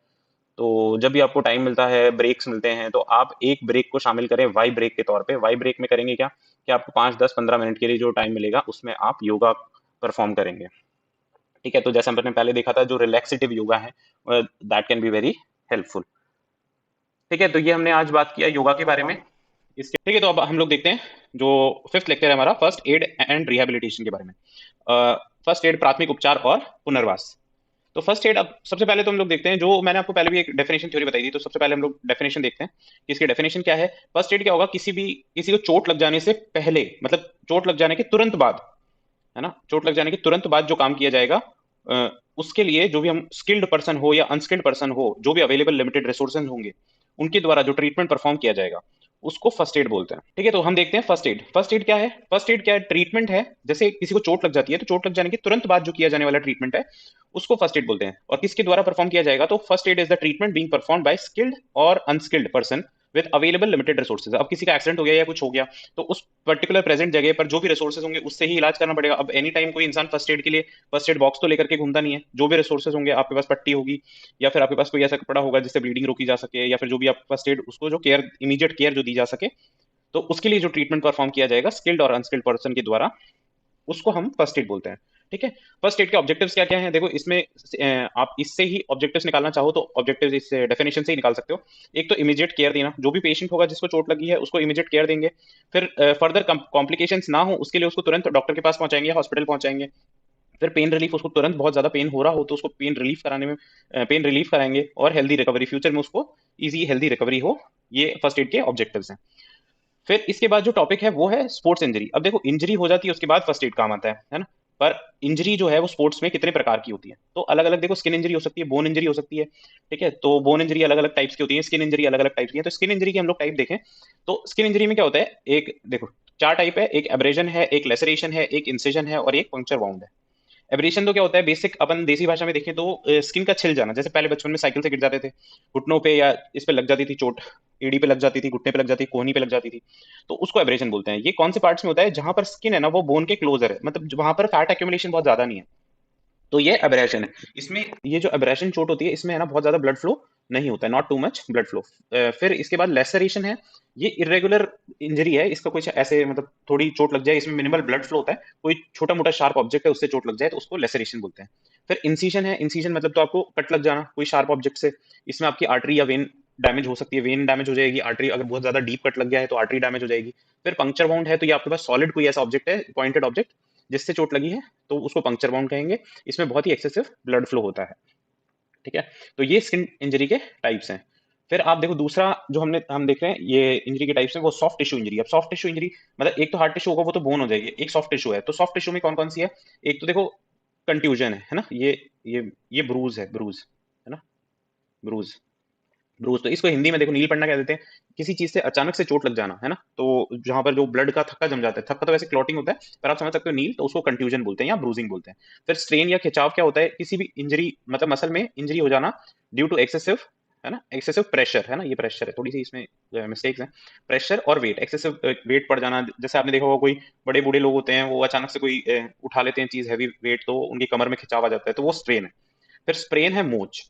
तो जब भी आपको टाइम मिलता है, ब्रेक्स मिलते हैं, तो आप एक ब्रेक को शामिल करें वाई ब्रेक के तौर पे। वाई ब्रेक में करेंगे क्या कि आपको 5, 10, 15 मिनट के लिए जो टाइम मिलेगा उसमें आप योगा परफॉर्म करेंगे। ठीक है, तो जैसे हमने पहले देखा था जो रिलैक्सेटिव योगा है, that can be very helpful. ठीक है, तो ये हमने आज बात किया योगा के बारे में। इसके ठीक है, तो अब हम लोग देखते हैं जो फिफ्थ लेक्चर है हमारा, फर्स्ट एड एंड रिहेबिलिटेशन के बारे में। फर्स्ट एड प्राथमिक उपचार और पुनर्वास। तो फर्स्ट एड, अब सबसे पहले तो हम लोग देखते हैं, जो मैंने आपको पहले भी एक डेफिनेशन थ्योरी बताई थी, तो सबसे पहले हम लोग डेफिनेशन देखते हैं कि इसकी डेफिनेशन क्या है। फर्स्ट एड क्या होगा, किसी को चोट लग जाने से पहले, मतलब चोट लग जाने के तुरंत बाद, है ना, चोट लग जाने के तुरंत बाद जो काम किया जाएगा, उसके लिए जो भी हम स्किल्ड पर्सन हो या अनस्किल्ड पर्सन हो, जो भी अवेलेबल लिमिटेड रिसोर्सेज होंगे, उनके द्वारा जो ट्रीटमेंट परफॉर्म किया जाएगा उसको फर्स्ट एड बोलते हैं। ठीक है, तो हम देखते हैं फर्स्ट एड। फर्स्ट एड क्या है? फर्स्ट एड क्या है? ट्रीटमेंट है। जैसे किसी को चोट लग जाती है तो चोट लग जाने के तुरंत बाद जो किया जाने वाला ट्रीटमेंट है उसको फर्स्ट एड बोलते हैं। और किसके द्वारा परफॉर्म किया जाएगा? तो first aid is the treatment being perform by skilled और unskilled person with available limited resources. अब किसी का एक्सीडेंट हो गया या कुछ हो गया, तो उस पर्टिकुलर प्रेजेंट जगह पर जो भी रिसोर्सेज होंगे उससे ही इलाज करना पड़ेगा। अब एनी टाइम कोई इंसान फर्स्ट एड के लिए फर्स्ट एड बॉक्स तो लेकर के घूमता नहीं है। जो भी रिसोर्सेज होंगे, आपके पास पट्टी होगी या फिर आपके पास कोई ऐसा कपड़ा होगा जिससे ब्लीडिंग रोकी जा सके, या फिर जो भी आप फर्स्ट एड, उसको जो केयर, इमीडिएट केयर जो दी जा सके, तो उसके लिए जो ट्रीटमेंट परफॉर्म किया जाएगा स्किल्ड और अनस्किल्ड पर्सन के द्वारा, उसको हम फर्स्ट एड बोलते हैं। ठीक है, फर्स्ट एड के ऑब्जेक्टिव्स क्या क्या हैं? देखो इसमें आप इससे ही ऑब्जेक्टिव्स निकालना चाहो तो ऑब्जेक्टिव्स इस डेफिनेशन से ही निकाल सकते हो। एक तो इमीडिएट केयर देना, जो भी पेशेंट होगा जिसको चोट लगी है उसको इमीडिएट केयर देंगे। फिर फर्दर कॉम्प्लिकेशंस ना हो उसके लिए उसको तुरंत डॉक्टर के पास पहुंचाएंगे, हॉस्पिटल पहुंचाएंगे। फिर पेन रिलीफ, उसको तुरंत बहुत ज्यादा पेन हो रहा हो तो उसको पेन रिलीफ कराने में पेन रिलीफ कराएंगे। और हेल्दी रिकवरी, फ्यूचर में उसको इजी हेल्दी रिकवरी हो, ये फर्स्ट एड के ऑब्जेक्टिव्स हैं। फिर इसके बाद जो टॉपिक है वो है स्पोर्ट्स इंजरी। अब देखो इंजरी हो जाती है उसके बाद फर्स्ट एड काम आता है ना। पर इंजरी जो है वो स्पोर्ट्स में कितने प्रकार की होती है, तो अलग अलग देखो, स्किन इंजरी हो सकती है, बोन इंजरी हो सकती है। ठीक है, तो बोन इंजरी अलग अलग टाइप्स की होती है, स्किन इंजरी अलग अलग टाइप्स की है। तो स्किन इंजरी के हम लोग टाइप देखें तो स्किन इंजरी में क्या होता है, एक देखो चार टाइप है, एक एब्रेजन है, एक लेसरेशन है, एक इंसिजन है और एक पंक्चर वाउंड है। एब्रेशन तो क्या होता है, बेसिक अपन देसी भाषा में देखें तो स्किन का छिल जाना। जैसे पहले बचपन में साइकिल से गिर जाते थे, घुटनों पे या इस पे लग जाती थी चोट, एड़ी पे लग जाती थी, घुटने पे लग जाती थी, कोहनी पे लग जाती थी, तो उसको एब्रेशन बोलते हैं। ये कौन से पार्ट्स में होता है? जहां पर स्किन है ना वो बोन के क्लोजर है, मतलब वहां पर फैट एक्यूमुलेशन बहुत ज्यादा नहीं है, तो ये एब्रेशन है। इसमें ये जो एब्रेशन चोट होती है इसमें है ना बहुत ज्यादा ब्लड फ्लो नहीं होता है, not too much blood flow. फिर इसके बाद लेसरेशन है। ये इरेगुलर इंजरी है, इसका कुछ ऐसे मतलब थोड़ी चोट लग जाए, इसमें मिनिमल ब्लड फ्लो होता है, कोई छोटा मोटा शार्प ऑब्जेक्ट है उससे चोट लग जाए तो उसको लेसरेशन बोलते हैं। फिर इंसिजन है। इंसिजन मतलब तो आपको कट लग जाना कोई शार्प ऑब्जेक्ट से। इसमें आपकी आर्टरी या वेन डैमेज हो सकती है, वेन डैमेज हो जाएगी, आर्टरी अगर बहुत ज्यादा डीप कट लग गया है तो आर्टरी डैमेज हो जाएगी। फिर पंक्चर वाउंड है, तो ये आपके पास सॉलिड कोई ऐसा ऑब्जेक्ट है, पॉइंटेड ऑब्जेक्ट जिससे चोट लगी है, तो उसको पंक्चर वाउंड कहेंगे। इसमें बहुत ही एक्सेसिव ब्लड फ्लो होता है। ठीक है। तो ये स्किन इंजरी के टाइप्स हैं। फिर आप देखो दूसरा जो हम देख रहे हैं ये इंजरी के टाइप्स हैं, वो सॉफ्ट टिश्यू इंजरी। अब सॉफ्ट टिश्यू इंजरी मतलब एक तो हार्ड टिश्यू होगा वो तो बोन हो जाएगी, एक सॉफ्ट टिश्यू है। तो सॉफ्ट टिश्यू में कौन कौन सी है? एक तो देखो कंट्यूजन है ना, ये ब्रूज है, ब्रूज है ना, ब्रूज। ब्रूज तो इसको हिंदी में देखो नील पड़ना कह देते हैं। किसी चीज से अचानक से चोट लग जाना है ना, तो जहां पर जो ब्लड का थक्का जम जाता है, थक्का तो वैसे क्लॉटिंग होता है पर आप समझ सकते हो नील, तो उसको कंट्यूजन बोलते हैं या ब्रूजिंग बोलते हैं। फिर स्ट्रेन या खिंचाव क्या होता है? किसी भी इंजरी मतलब मसल में इंजरी हो जाना ड्यू टू एक्सेसिव, है ना, एक्सेसिव प्रेशर, है ना, ये प्रेशर है, थोड़ी सी इसमें मिस्टेक्स हैं। प्रेशर और वेट, एक्सेसिव वेट पड़ जाना, जैसे आपने देखा होगा कोई बड़े बूढ़े लोग होते हैं वो अचानक से कोई उठा लेते हैं चीज हैवी वेट, तो उनकी कमर में खिंचाव आ जाता है, तो वो स्ट्रेन है। फिर स्प्रेन है मोच।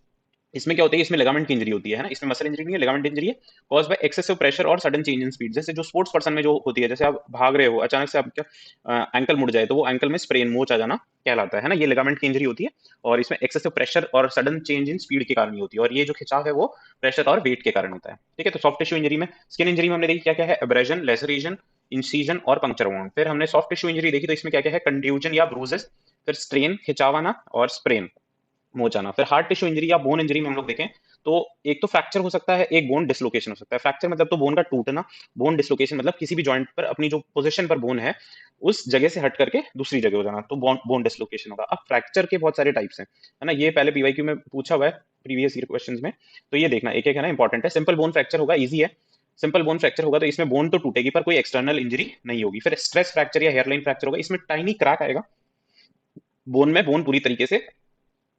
इसमें क्या होता है? इसमें लिगामेंट की इंजरी होती है ना, इसमें मसल इंजरी नहीं है, लिगामेंट इंजरी है। कॉज बाय एक्सेसिव प्रेशर और सडन चेंज इन स्पीड। जैसे जो स्पोर्ट्स पर्सन में जो होती है, जैसे आप भाग रहे हो अचानक से आपका एंकल मुड़ जाए, तो वो एंकल में स्प्रेन, मोच आ जाना कहलाता है ना, ये लिगामेंट की इंजरी होती है। और इसमें एक्सेसिव प्रेशर और सडन चेंज इन स्पीड के कारण ही होती है, और ये जो खिंचाव है वो प्रेशर और वेट के कारण होता है। ठीक है। तो सॉफ्ट टिश्यू इंजरी में, स्किन इंजरी में हमने देखी क्या क्या है? एब्रेजन, लेसरेशन, इंसीजन और पंक्चर वुंड। फिर हमने सॉफ्ट टिश्यू इंजरी देखी, तो इसमें क्या क्या है? कंट्यूजन या ब्रूजेस, फिर स्ट्रेन, खिंचावाना और स्प्रेन, मोचाना। फिर हार्ट टिश्यू इंजरी या बोन इंजरी में हम लोग देखें तो एक तो फ्रैक्चर हो सकता है, एक बोन डिसलोकेशन हो सकता है। फ्रैक्चर मतलब तो बोन का टूटना, बोन डिसलोकेशन मतलब किसी भी जॉइंट पर अपनी जो पोजीशन पर बोन है उस जगह से हट करके दूसरी जगह हो जाना, तो बोन बोन डिसलोकेशन होगा। अब फ्रैक्चर के बहुत सारे टाइप्स हैं, है ना, ये पहले पीवाईक्यू में पूछा हुआ है प्रीवियस ईयर क्वेश्चंस में, तो ये देखना एक एक है ना, इंपॉर्टेंट है। सिंपल बोन फ्रैक्चर होगा, इजी है। सिंपल बोन फ्रैक्चर होगा तो इसमें बोन तो टूटेगी पर कोई एक्सटर्नल इंजरी नहीं होगी। फिर स्ट्रेस फ्रैक्चर या हेयरलाइन फ्रैक्चर होगा, इसमें टाइनी क्रैक आएगा बोन में, बोन पूरी तरीके से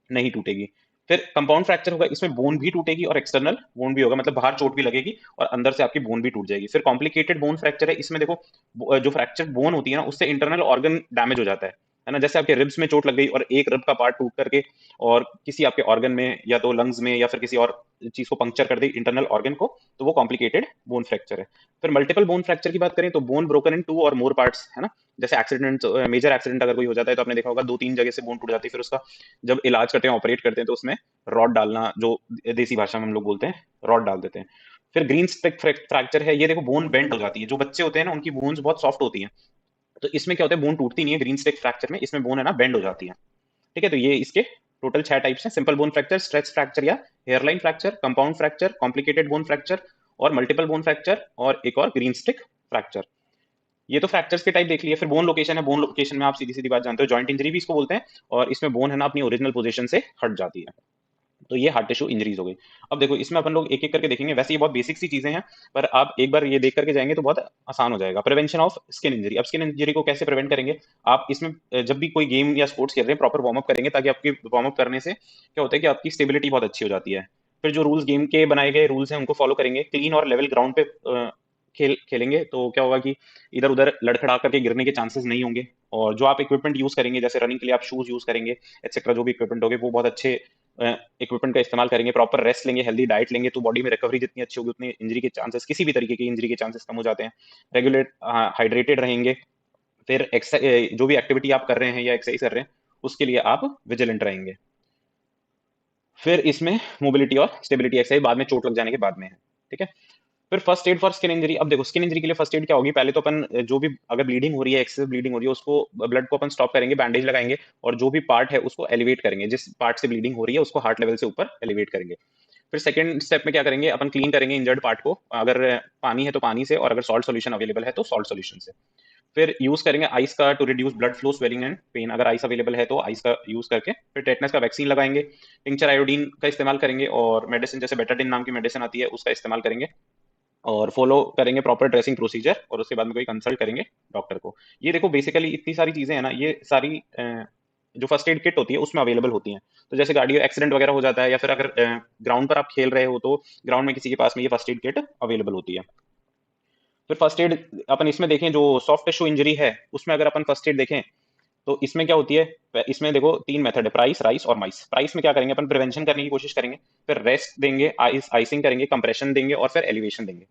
नहीं टूटेगी। फिर कंपाउंड फ्रैक्चर होगा, इसमें बोन भी टूटेगी और एक्सटर्नल बोन भी होगा, मतलब बाहर चोट भी लगेगी और अंदर से आपकी बोन भी टूट जाएगी। फिर कॉम्प्लिकेटेड बोन फ्रैक्चर है, इसमें देखो जो फ्रैक्चर बोन होती है ना उससे इंटरनल ऑर्गन डैमेज हो जाता है ना, जैसे आपके रिब्स में चोट लग गई और एक रिब का पार्ट टूट करके और किसी आपके ऑर्गन में या तो लंग्स में या फिर किसी और चीज को पंक्चर कर दी इंटरनल ऑर्गन को, तो वो कॉम्प्लिकेटेड बोन फ्रैक्चर है। फिर मल्टीपल बोन फ्रैक्चर की बात करें तो बोन ब्रोकन इन टू और मोर पार्ट्स, है ना, जैसे एक्सीडेंट, मेजर एक्सीडेंट अगर कोई हो जाता है तो आपने देखा होगा दो तीन जगह से बोन टूट जाती है, फिर उसका जब इलाज करते हैं, ऑपरेट करते हैं, तो उसमें रॉड डालना, जो देसी भाषा में हम लोग बोलते हैं, रॉड डाल देते हैं। फिर ग्रीन स्टिक फ्रैक्चर है, ये देखो बोन बेंड हो जाती है, जो बच्चे होते हैं ना उनकी बोन्स बहुत सॉफ्ट होती हैं, तो इसमें क्या होता है? बोन टूटती नहीं है ग्रीन स्टिक फ्रैक्चर में, इसमें बोन है ना बेंड हो जाती है। ठीक है। तो ये इसके टोटल 6 टाइप्स हैं: simple bone fracture, stretch fracture या hairline fracture, compound fracture, complicated bone fracture और मल्टीपल बोन फ्रैक्चर, और एक और ग्रीन स्टिक फ्रैक्चर। ये तो फ्रैक्चर्स के टाइप देख लिए। फिर बोन लोकेशन है, बोन लोकेशन में आप सीधी सीधी बात जानते हो, जॉइंट इंजरी भी इसको बोलते हैं, और इसमें बोन है ना अपनी ओरिजिनल पोजीशन से हट जाती है। तो ये हार्ट टिश्यू इंजरीज हो गई। अब देखो इसमें अपन लोग एक एक करके देखेंगे, वैसे ये बहुत बेसिक सी चीजें हैं, पर आप एक बार ये देख करके जाएंगे तो बहुत आसान हो जाएगा। Prevention of skin injury. अब स्किन इंजरी को कैसे प्रिवेंट करेंगे? आप इसमें जब भी कोई गेम या स्पोर्ट्स खेल रहे हैं प्रॉपर वार्म अप करेंगे, ताकि आपकी वार्म अप करने से क्या होता है कि आपकी स्टेबिलिटी बहुत अच्छी हो जाती है। फिर जो रूल्स, गेम के बनाए गए रूल्स हैं उनको फॉलो करेंगे, क्लीन और लेवल ग्राउंड पे खेलेंगे, तो क्या होगा कि इधर उधर लड़खड़ा करके गिरने के चांसेस नहीं होंगे। और जो आप इक्विपमेंट यूज करेंगे, जैसे रनिंग के लिए आप शूज यूज करेंगे एक्सेट्रा, जो भी इक्विपमेंट होगे वो बहुत अच्छे इक्विपमेंट का इस्तेमाल करेंगे, प्रॉपर रेस्ट लेंगे, हेल्दी डाइट लेंगे, तो बॉडी में रिकवरी जितनी अच्छी होगी उतनी इंजरी के चांसेस, किसी भी तरीके की इंजरी के चांसेस कम हो जाते हैं। रेगुलेट हाइड्रेटेड रहेंगे। फिर जो भी एक्टिविटी आप कर रहे हैं या एक्सरसाइज कर रहे हैं उसके लिए आप विजिलेंट रहेंगे। फिर इसमें मोबिलिटी और स्टेबिलिटी एक्सरसाइज बाद में चोट लग जाने के बाद में है। ठीक है। फिर first aid for skin injury. अब देखो स्किन इंजरी के लिए फर्स्ट एड क्या होगी? पहले तो अपन जो भी अगर ब्लीडिंग हो रही है, एक्सेसिव ब्लीडिंग हो रही है, उसको ब्लड को अपन स्टॉप करेंगे, बैंडेज लगाएंगे, और जो भी पार्ट है उसको एलिवेट करेंगे, जिस पार्ट से ब्लीडिंग हो रही है उसको हार्ट लेवल से ऊपर एलिवेट करेंगे। फिर सेकंड स्टेप में क्या करेंगे? अपन क्लीन करेंगे इंजर्ड पार्ट को, अगर पानी है तो पानी से, और अगर सॉल्ट सॉल्यूशन अवेलेबल है तो सॉल्ट सॉल्यूशन से। फिर यूज करेंगे आइस का to reduce blood flow, swelling and pain, अगर आइस अवेलेबल है तो आइस का यूज करके। फिर टेटनस का वैक्सीन लगाएंगे, टिंचर आयोडीन का इस्तेमाल करेंगे, और मेडिसिन जैसे बेटाडिन नाम की मेडिसिन आती है उसका इस्तेमाल करेंगे, और फॉलो करेंगे प्रॉपर ड्रेसिंग प्रोसीजर, और उसके बाद में कोई कंसल्ट करेंगे डॉक्टर को। ये देखो बेसिकली इतनी सारी चीजें हैं ना, ये सारी जो फर्स्ट एड किट होती है उसमें अवेलेबल होती हैं। तो जैसे गाड़ी एक्सीडेंट वगैरह हो जाता है, या फिर अगर ग्राउंड पर आप खेल रहे हो तो ग्राउंड में किसी के पास में ये फर्स्ट एड किट अवेलेबल होती है। फिर फर्स्ट एड अपन इसमें देखें, जो सॉफ्ट टिश्यू इंजरी है उसमें अगर अपन फर्स्ट एड देखें तो इसमें क्या होती है, इसमें देखो तीन मेथड है, प्राइस, राइस और माइस। प्राइस में क्या करेंगे अपन, प्रिवेंशन करने की कोशिश करेंगे, फिर रेस्ट देंगे, आइसिंग करेंगे, कंप्रेशन देंगे और फिर एलिवेशन देंगे।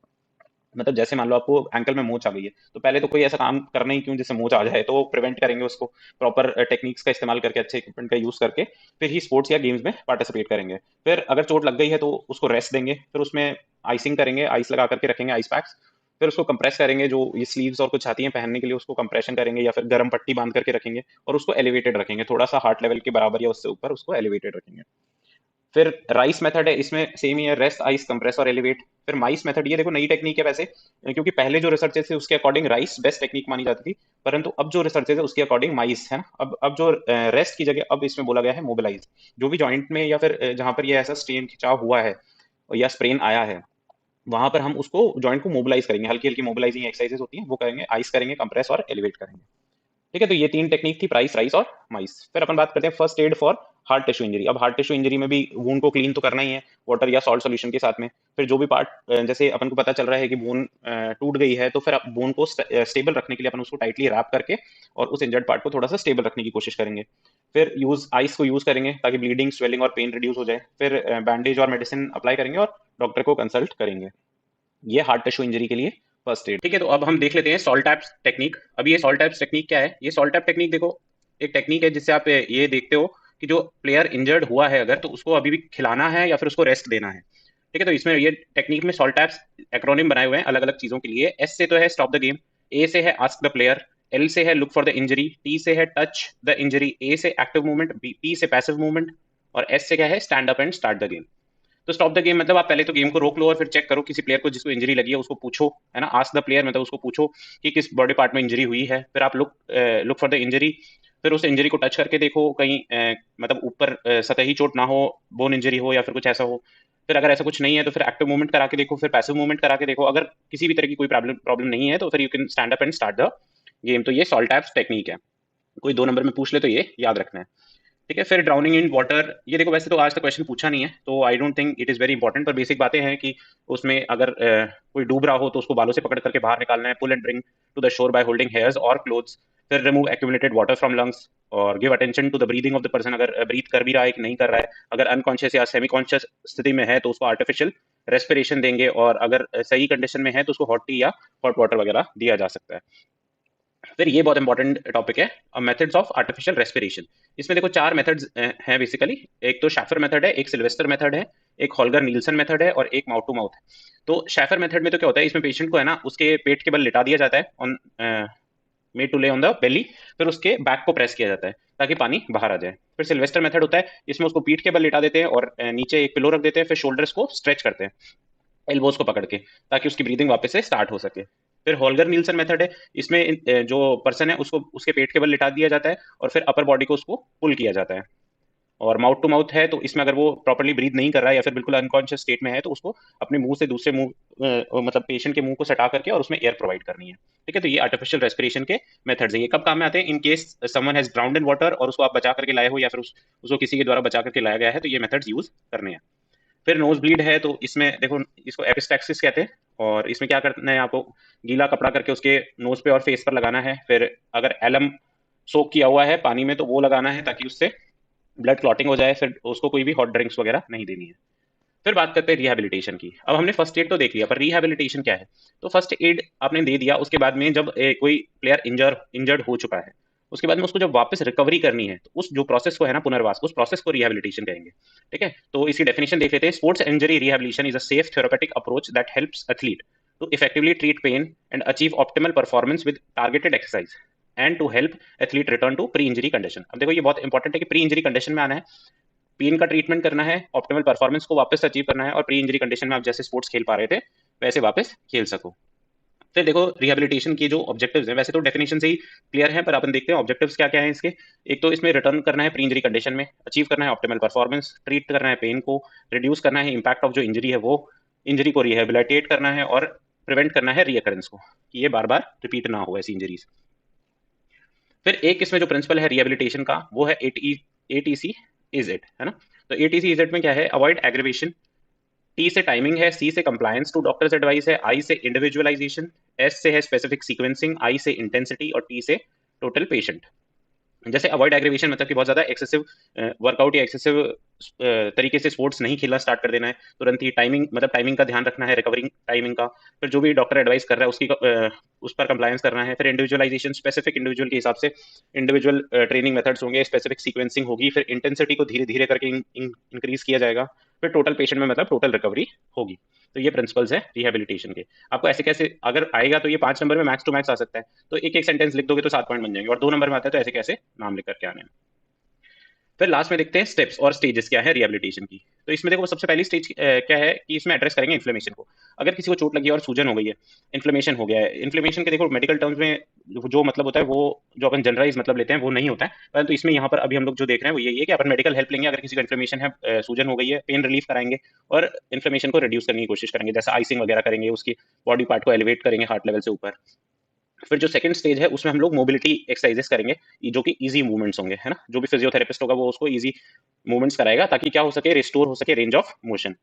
मतलब जैसे मान लो आपको एंकल में मोच आ गई है, तो पहले तो कोई ऐसा काम करना ही क्यों जिससे मोच आ जाए, तो प्रिवेंट करेंगे उसको प्रॉपर टेक्निक्स का इस्तेमाल करके, अच्छे इक्विपमेंट का यूज करके, फिर ही स्पोर्ट्स या गेम्स में पार्टिसिपेट करेंगे। फिर अगर चोट लग गई है तो उसको रेस्ट देंगे, फिर उसमें आइसिंग करेंगे, आइस लगा करके रखेंगे, आइस पैक्स। फिर उसको कंप्रेस करेंगे, जो ये स्लीव्स और कुछ आती हैं पहनने के लिए उसको कंप्रेशन करेंगे, या फिर गर्म पट्टी बांध करके रखेंगे और उसको एलिवेटेड रखेंगे, थोड़ा सा हार्ट लेवल के बराबर या उससे ऊपर उसको एलिवेटेड रखेंगे। फिर राइस मेथड है, इसमें सेम ही है, रेस्ट, आइस, कंप्रेस और एलिवेट। फिर माइस मेथड, ये देखो नई टेक्निक है वैसे, क्योंकि पहले जो रिसर्चेस थे उसके अकॉर्डिंग राइस बेस्ट टेक्निक मानी जाती थी, परंतु अब जो रिसर्चेस है उसके अकॉर्डिंग माइस है ना। अब जो रेस्ट की जगह अब इसमें बोला गया है मोबिलाइज। जो भी जॉइंट में या फिर जहां पर ये ऐसा स्ट्रेन खिंचाव हुआ है या स्प्रेन आया है, वहां पर हम उसको जॉइंट को मोबिलाइज करेंगे, हल्की हल्की मोबिलाइजिंग एक्सरसाइजेस होती हैं वो करेंगे, आइस करेंगे, कंप्रेस और एलिवेट करेंगे। ठीक है, तो ये तीन टेक्निक थी, प्राइस, राइस और माइस। फिर अपन बात करते हैं first aid for heart tissue injury. अब हार्ट टिश्यू इंजरी में भी वूंड को क्लीन तो करना ही है वाटर या सॉल्ट सॉल्यूशन के साथ में। फिर जो भी पार्ट जैसे अपन को पता चल रहा है कि बोन टूट गई है, तो फिर बोन को स्टेबल रखने के लिए अपन उसको टाइटली रैप करके और उस इंजर्ड पार्ट को थोड़ा सा स्टेबल रखने की कोशिश करेंगे। फिर यूज आइस को यूज करेंगे ताकि ब्लीडिंग, स्वेलिंग और पेन रिड्यूस हो जाए। फिर बैंडेज और मेडिसिन अप्लाई करेंगे और डॉक्टर को कंसल्ट करेंगे। ये हार्ट टिश्यू इंजरी के लिए फर्स्ट एड। ठीक है, तो अब हम देख लेते हैं सॉल्ट टैप्स टेक्निक। अब ये सॉल्ट टैप्स टेक्निक क्या है, ये सॉल्ट टैप टेक्निक देखो एक टेक्निक है जिससे आप ये देखते हो कि जो प्लेयर इंजर्ड हुआ है अगर, तो उसको अभी भी खिलाना है या फिर उसको रेस्ट देना है। ठीक है, तो इसमें ये टेक्निक में सॉल्ट टैप्स एक्रोनिम बनाए हुए हैं अलग अलग चीजों के लिए। एस से तो है स्टॉप द गेम, ए से है आस्क द प्लेयर, एल से है look for the injury, T से है टच द इंजरी, ए से एक्टिव मूवमेंट, पी से पैसिव मूवमेंट और एस से क्या है stand up and start the game. तो स्टॉप द गेम मतलब आप पहले तो गेम को रोक लो और फिर चेक करो किसी प्लेयर को जिसको इंजरी लगी है उसको पूछो, है ना। आस्क द प्लेयर मतलब उसको पूछो कि किस बॉडी पार्ट में इंजरी हुई है। फिर आप लुक फॉर द इंजरी, फिर उस इंजरी को टच करके देखो कहीं मतलब ऊपर सतही चोट ना हो, बोन इंजरी हो या फिर कुछ ऐसा हो। फिर अगर ऐसा कुछ नहीं है तो फिर एक्टिव मूवमेंट करा के देखो, फिर पैसिव मूवमेंट करा के देखो। अगर किसी भी तरह की कोई प्रॉब्लम प्रॉब्लम नहीं है तो फिर you can stand up and start the game. तो ये सॉल्ट टैप्स टेक्निक है, कोई 2 नंबर में पूछ ले तो ये याद रखना है। ठीक है, फिर ड्राउनिंग इन वाटर, ये देखो वैसे तो आज तक क्वेश्चन पूछा नहीं है तो I don't think it is very important, पर बेसिक बातें हैं कि उसमें अगर कोई डूब रहा हो तो उसको बालों से पकड़ करके बाहर निकालना है, pull and bring to the shore by holding hairs और क्लोथ्स। फिर remove accumulated water from lungs और give attention to the breathing of the person, अगर ब्रीथ कर भी रहा है कि नहीं कर रहा है। अगर अनकॉन्शियस या सेमी कॉन्शियस स्थिति में है तो उसको आर्टिफिशियल रेस्पिरेशन देंगे, और अगर सही कंडीशन में है तो उसको हॉट टी या हॉट वाटर वगैरह दिया जा सकता है। फिर ये बहुत इंपॉर्टेंट टॉपिक है, मेथड्स ऑफ आर्टिफिशियल रेस्पिरेशन। इसमें देखो 4 मेथड्स हैं बेसिकली। एक तो शैफर मेथड है, एक सिल्वेस्टर मेथड है, एक हॉल्गर नील्सन मेथड है और एक माउथ टू माउथ है। तो शैफर मेथड में तो क्या होता है, इसमें पेशेंट को है ना उसके पेट के बल लिटा दिया जाता है, ऑन मेड टू ले ऑन द बेली। फिर उसके बैक को प्रेस किया जाता है ताकि पानी बाहर आ जाए। फिर सिल्वेस्टर मेथड होता है, इसमें उसको पीठ के बल लिटा देते हैं और नीचे एक पिलो रख देते हैं, फिर शोल्डर्स को स्ट्रेच करते हैं एल्बोज को पकड़ के, ताकि उसकी ब्रीदिंग वापस से स्टार्ट हो सके। फिर होल्गर नील्सन मेथड है, इसमें जो पर्सन है उसको उसके पेट के बल लिटा दिया जाता है और फिर अपर बॉडी को उसको पुल किया जाता है। और माउथ टू माउथ है, तो इसमें अगर वो प्रॉपर्ली ब्रीद नहीं कर रहा है या फिर बिल्कुल अनकॉन्शियस स्टेट में है तो उसको अपने मुंह से दूसरे मुंह मतलब पेशेंट के मुंह को सटा करके और उसमें एयर प्रोवाइड करनी है। ठीक है, तो ये आर्टिफिशियल रेस्पिरेशन के मेथड्स हैं। ये कब काम में आते हैं, in case someone has drowned in water और उसको आप बचा करके लाए हो या फिर उसको किसी के द्वारा बचा करके लाया गया है, तो ये मेथड्स यूज करने हैं। फिर नोज ब्लीड है, तो इसमें देखो इसको एपिस्टैक्सिस कहते हैं, और इसमें क्या करना है, आपको गीला कपड़ा करके उसके नोज पे और फेस पर लगाना है। फिर अगर एलम सोक किया हुआ है पानी में तो वो लगाना है ताकि उससे ब्लड क्लॉटिंग हो जाए। फिर उसको कोई भी हॉट ड्रिंक्स वगैरह नहीं देनी है। फिर बात करते हैं रिहैबिलिटेशन की। अब हमने फर्स्ट एड तो देख लिया, पर रिहैबिलिटेशन क्या है। तो फर्स्ट एड आपने दे दिया, उसके बाद में जब कोई प्लेयर इंजर्ड हो चुका है, उसके बाद में उसको जब वापस रिकवरी करनी है तो उस जो प्रोसेस को है ना पुनर्वास, उस प्रोसेस को रिहैबिलिटेशन कहेंगे। ठीक है, तो इसकी डेफिनेशन देख लेते हैं। Sports injury rehabilitation is a safe therapeutic approach that helps athlete to effectively treat pain and achieve optimal performance with targeted exercise and to help athlete return to pre injury condition. अब देखो ये बहुत इंपॉर्टेंट है कि प्री इंजरी कंडीशन में आना है, पेन का ट्रीटमेंट करना है, ऑप्टिमल परफॉर्मेंस को वापस अचीव करना है और प्री इंजरी कंडीशन में आप जैसे स्पोर्ट्स खेल पा रहे थे वैसे वापस खेल सको। फिर देखो रिहैबिलिटेशन की जो ऑब्जेक्टिव्स हैं, वैसे तो डेफिनेशन से ही क्लियर है, पर अपन देखते हैं ऑब्जेक्टिव्स क्या क्या हैं इसके। एक तो इसमें रिटर्न करना है प्री इंजरी कंडीशन में, अचीव करना है ऑप्टिमल परफॉर्मेंस, ट्रीट करना है पेन को, रिड्यूस करना है इंपैक्ट ऑफ जो इंजरी है वो, इंजरी को रिहेबिलिटेट करना है और प्रिवेंट करना है रीअकरेंस को, कि ये बार बार रिपीट ना हो ऐसी इंजरीज। फिर एक इसमें जो प्रिंसिपल है रिहेबिलिटेशन का वो है एटीसी इज इट, है ना। तो एटीसी इज इट में क्या है, अवॉइड एग्रीवेशन। टी से टाइमिंग है, सी से कंप्लायंस टू डॉक्टर्स एडवाइस है, आई से इंडिविजुअलाइजेशन, एस से है स्पेसिफिक सीक्वेंसिंग, आई से इंटेंसिटी और टी से टोटल पेशेंट। जैसे अवॉइड एग्रीवेशन, मतलब कि बहुत ज्यादा एक्सेसिव वर्कआउट या एक्सेसिव तरीके से स्पोर्ट्स नहीं खेलना स्टार्ट कर देना है। तुरंत ही टाइमिंग, मतलब टाइमिंग का ध्यान रखना है, रिकवरिंग टाइमिंग का। फिर जो भी डॉक्टर एडवाइस कर रहा है उसकी उस पर कंप्लायंस करना है। फिर इंडिविजुअलाइजेशन, स्पेसिफिक इंडिविजुअल के हिसाब से इंडिविजुअल ट्रेनिंग मेथड्स होंगे, स्पेसिफिक सीक्वेंसिंग होगी, फिर इंटेंसिटी को धीरे धीरे करके इंक्रीज किया जाएगा। फिर टोटल पेशेंट में मतलब टोटल रिकवरी होगी। तो ये प्रिंसिपल्स है रिहेबिलिटेशन के। आपको ऐसे कैसे अगर आएगा तो ये 5 नंबर में मैक्स टू मैक्स आ सकता है, तो एक एक सेंटेंस लिख दोगे तो 7 पॉइंट बन जाएंगे, और 2 नंबर में आता है तो ऐसे कैसे नाम लिख करके आने हैं। फिर लास्ट में देखते हैं स्टेप्स और स्टेजेस क्या है रिहेबिलिटेशन की। तो इसमें देखो सबसे पहली स्टेज क्या है कि इसमें एड्रेस करेंगे इन्फ्लेमेशन को। अगर किसी को चोट लगी है और सूजन हो गई है, इन्फ्लेमेशन हो गया है, इन्फ्लेमेशन के देखो मेडिकल टर्म्स में जो मतलब होता है वो जो अपन जनरलाइज मतलब लेते हैं वो नहीं होता है, परंतु इसमें यहाँ पर अभी हम लोग जो देख रहे हैं वो यही है कि अपन मेडिकल हेल्प लेंगे। अगर किसी का इन्फ्लेमेशन है, सूजन हो गई है, पेन रिलीफ कराएंगे और इन्फ्लेमेशन को रिड्यूस करने की कोशिश करेंगे, जैसे आइसिंग वगैरह करेंगे, उसकी बॉडी पार्ट को एलिवेट करेंगे हार्ट लेवल से ऊपर। फिर जो सेकंड स्टेज है उसमें हम लोग मोबिलिटी एक्सरसाइजेस करेंगे, जो कि इजी मूवमेंट्स होंगे, है ना। जो भी फिजियोथेरेपिस्ट होगा वो उसको इजी मूवमेंट्स कराएगा ताकि क्या हो सके, रिस्टोर हो सके रेंज ऑफ मोशन।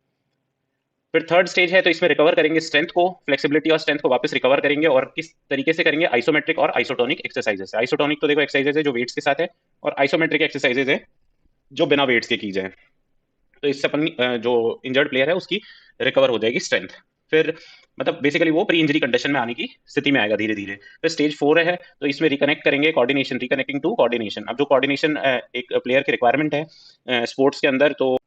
फिर थर्ड स्टेज है तो इसमें रिकवर करेंगे स्ट्रेंथ को, फ्लेक्सिबिलिटी और स्ट्रेंथ को वापस रिकवर करेंगे, और किस तरीके से करेंगे, आइसोमेट्रिक और आइसोटोनिक एक्सरसाइजेस। आइसोटोनिक तो देखो एक्सरसाइजेस है जो वेट्स के साथ है, और आइसोमेट्रिक एक्सरसाइजेस है जो बिना वेट्स के की जाए। तो इससे अपन जो इंजर्ड प्लेयर है उसकी रिकवर हो जाएगी स्ट्रेंथ। फिर मतलब बेसिकली वो प्री इंजरी कंडीशन में आने की स्थिति में आएगा धीरे धीरे। फिर स्टेज 4 है तो इसमें रिकनेक्ट करेंगे, कोऑर्डिनेशन, रिकनेक्टिंग टू कोऑर्डिनेशन। अब जो कोऑर्डिनेशन एक प्लेयर की रिक्वायरमेंट है स्पोर्ट्स के अंदर, तो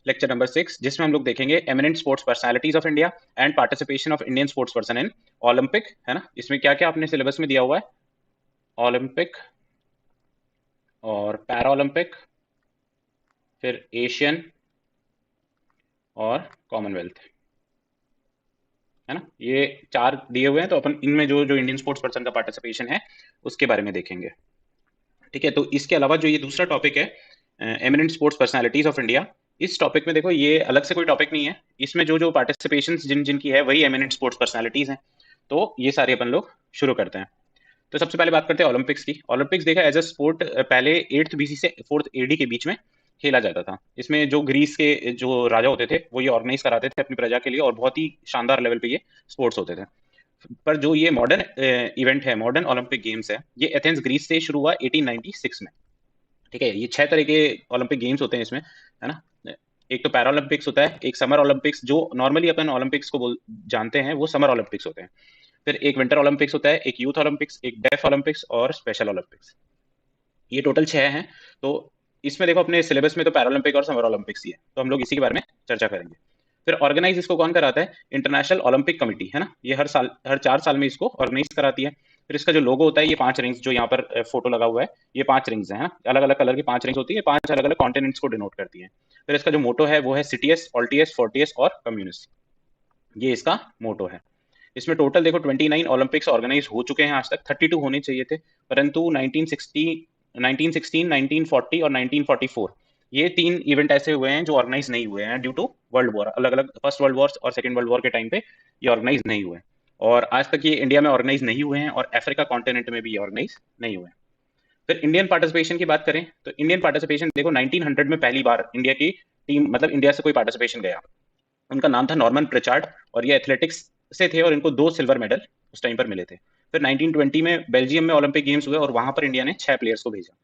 लेक्चर नंबर 6 जिसमें हम लोग देखेंगे eminent sports personalities of India and participation of Indian sports person in Olympic, है ना। इसमें क्या क्या आपने सिलेबस में दिया हुआ है, ओलंपिक और पैरा ओलंपिक, फिर एशियन और कॉमनवेल्थ, है ना। ये 4 दिए हुए हैं, तो अपन इनमें जो जो इंडियन स्पोर्ट्स पर्सन का पार्टिसिपेशन है उसके बारे में देखेंगे। ठीक है, तो इसके अलावा जो ये दूसरा टॉपिक है eminent sports personalities of India, इस टॉपिक में देखो ये अलग से कोई टॉपिक नहीं है, इसमें जो जो पार्टिसिपेशन जिन जिनकी है वही एमिनेंट स्पोर्ट्स पर्सनालिटीज हैं। तो ये सारे अपन लोग शुरू करते हैं। तो सबसे पहले बात करते हैं ओलंपिक्स की। ओलंपिक्स देखा एज अ स्पोर्ट पहले 8th BC से 4th AD के बीच में खेला जाता था। इसमें जो ग्रीस के जो राजा होते थे वो ये ऑर्गेनाइज कराते थे अपनी प्रजा के लिए, और बहुत ही शानदार लेवल पे ये स्पोर्ट्स होते थे। पर जो ये मॉडर्न इवेंट है, मॉडर्न ओलंपिक गेम्स है, ये एथेंस ग्रीस से शुरू हुआ 1896 में। ठीक है, ये 6 तरह के ओलंपिक गेम्स होते हैं इसमें, है ना। एक तो पैरा ओलंपिक्स होता है, एक समर ओलंपिक्स, जो नॉर्मली अपन ओलंपिक्स को जानते हैं वो समर ओलंपिक्स होते हैं। फिर एक विंटर ओलंपिक्स होता है, एक यूथ ओलंपिक्स, एक डेफ ओलंपिक्स और स्पेशल ओलंपिक्स। ये टोटल 6 हैं। तो इसमें देखो अपने सिलेबस में तो पैरालंपिक और समर ओलंपिक्स ही है, तो हम लोग इसी के बारे में चर्चा करेंगे। फिर ऑर्गेनाइज इसको कौन कराता है, इंटरनेशनल ओलंपिक कमेटी, है ना। ये हर साल, हर 4 साल में इसको ऑर्गेनाइज कराती है। फिर इसका जो लोगो होता है, ये 5 रिंग्स जो यहाँ पर फोटो लगा हुआ है, ये 5 रिंग्स है ना, अलग अलग कलर की 5 रिंग्स होती है, 5 अलग अलग कॉन्टिनेंट्स को डिनोट करती है। फिर इसका जो मोटो है वो है सिटियस, ऑल्टियस, फोर्टियस और कम्युनिस्ट, ये इसका मोटो है। इसमें टोटल देखो 29 ओलंपिक्स ऑर्गेनाइज हो चुके हैं आज तक, 32 होने चाहिए थे, परंतु 1916, 1940 और 1944 ये 3 इवेंट ऐसे हुए हैं जो ऑर्गेनाइज नहीं हुए हैं ड्यू टू वर्ल्ड वॉर। अलग अलग फर्स्ट वर्ल्ड वॉर और सेकंड वर्ल्ड वॉर के टाइम पे ये ऑर्गेनाइज नहीं हुए, और आज तक ये इंडिया में ऑर्गेनाइज नहीं हुए हैं, और अफ्रीका कॉन्टिनेंट में भी ऑर्गेनाइज नहीं हुए हैं। फिर इंडियन पार्टिसिपेशन की बात करें तो इंडियन पार्टिसिपेशन देखो 1900 में पहली बार इंडिया की टीम, मतलब इंडिया से कोई पार्टिसिपेशन गया, उनका नाम था नॉर्मन प्रिचार्ड, और ये एथलेटिक्स से थे और इनको 2 सिल्वर मेडल उस टाइम पर मिले थे। फिर 1920 में बेल्जियम में ओलंपिक गेम्स हुए और वहां पर इंडिया ने 6 प्लेयर्स को भेजा।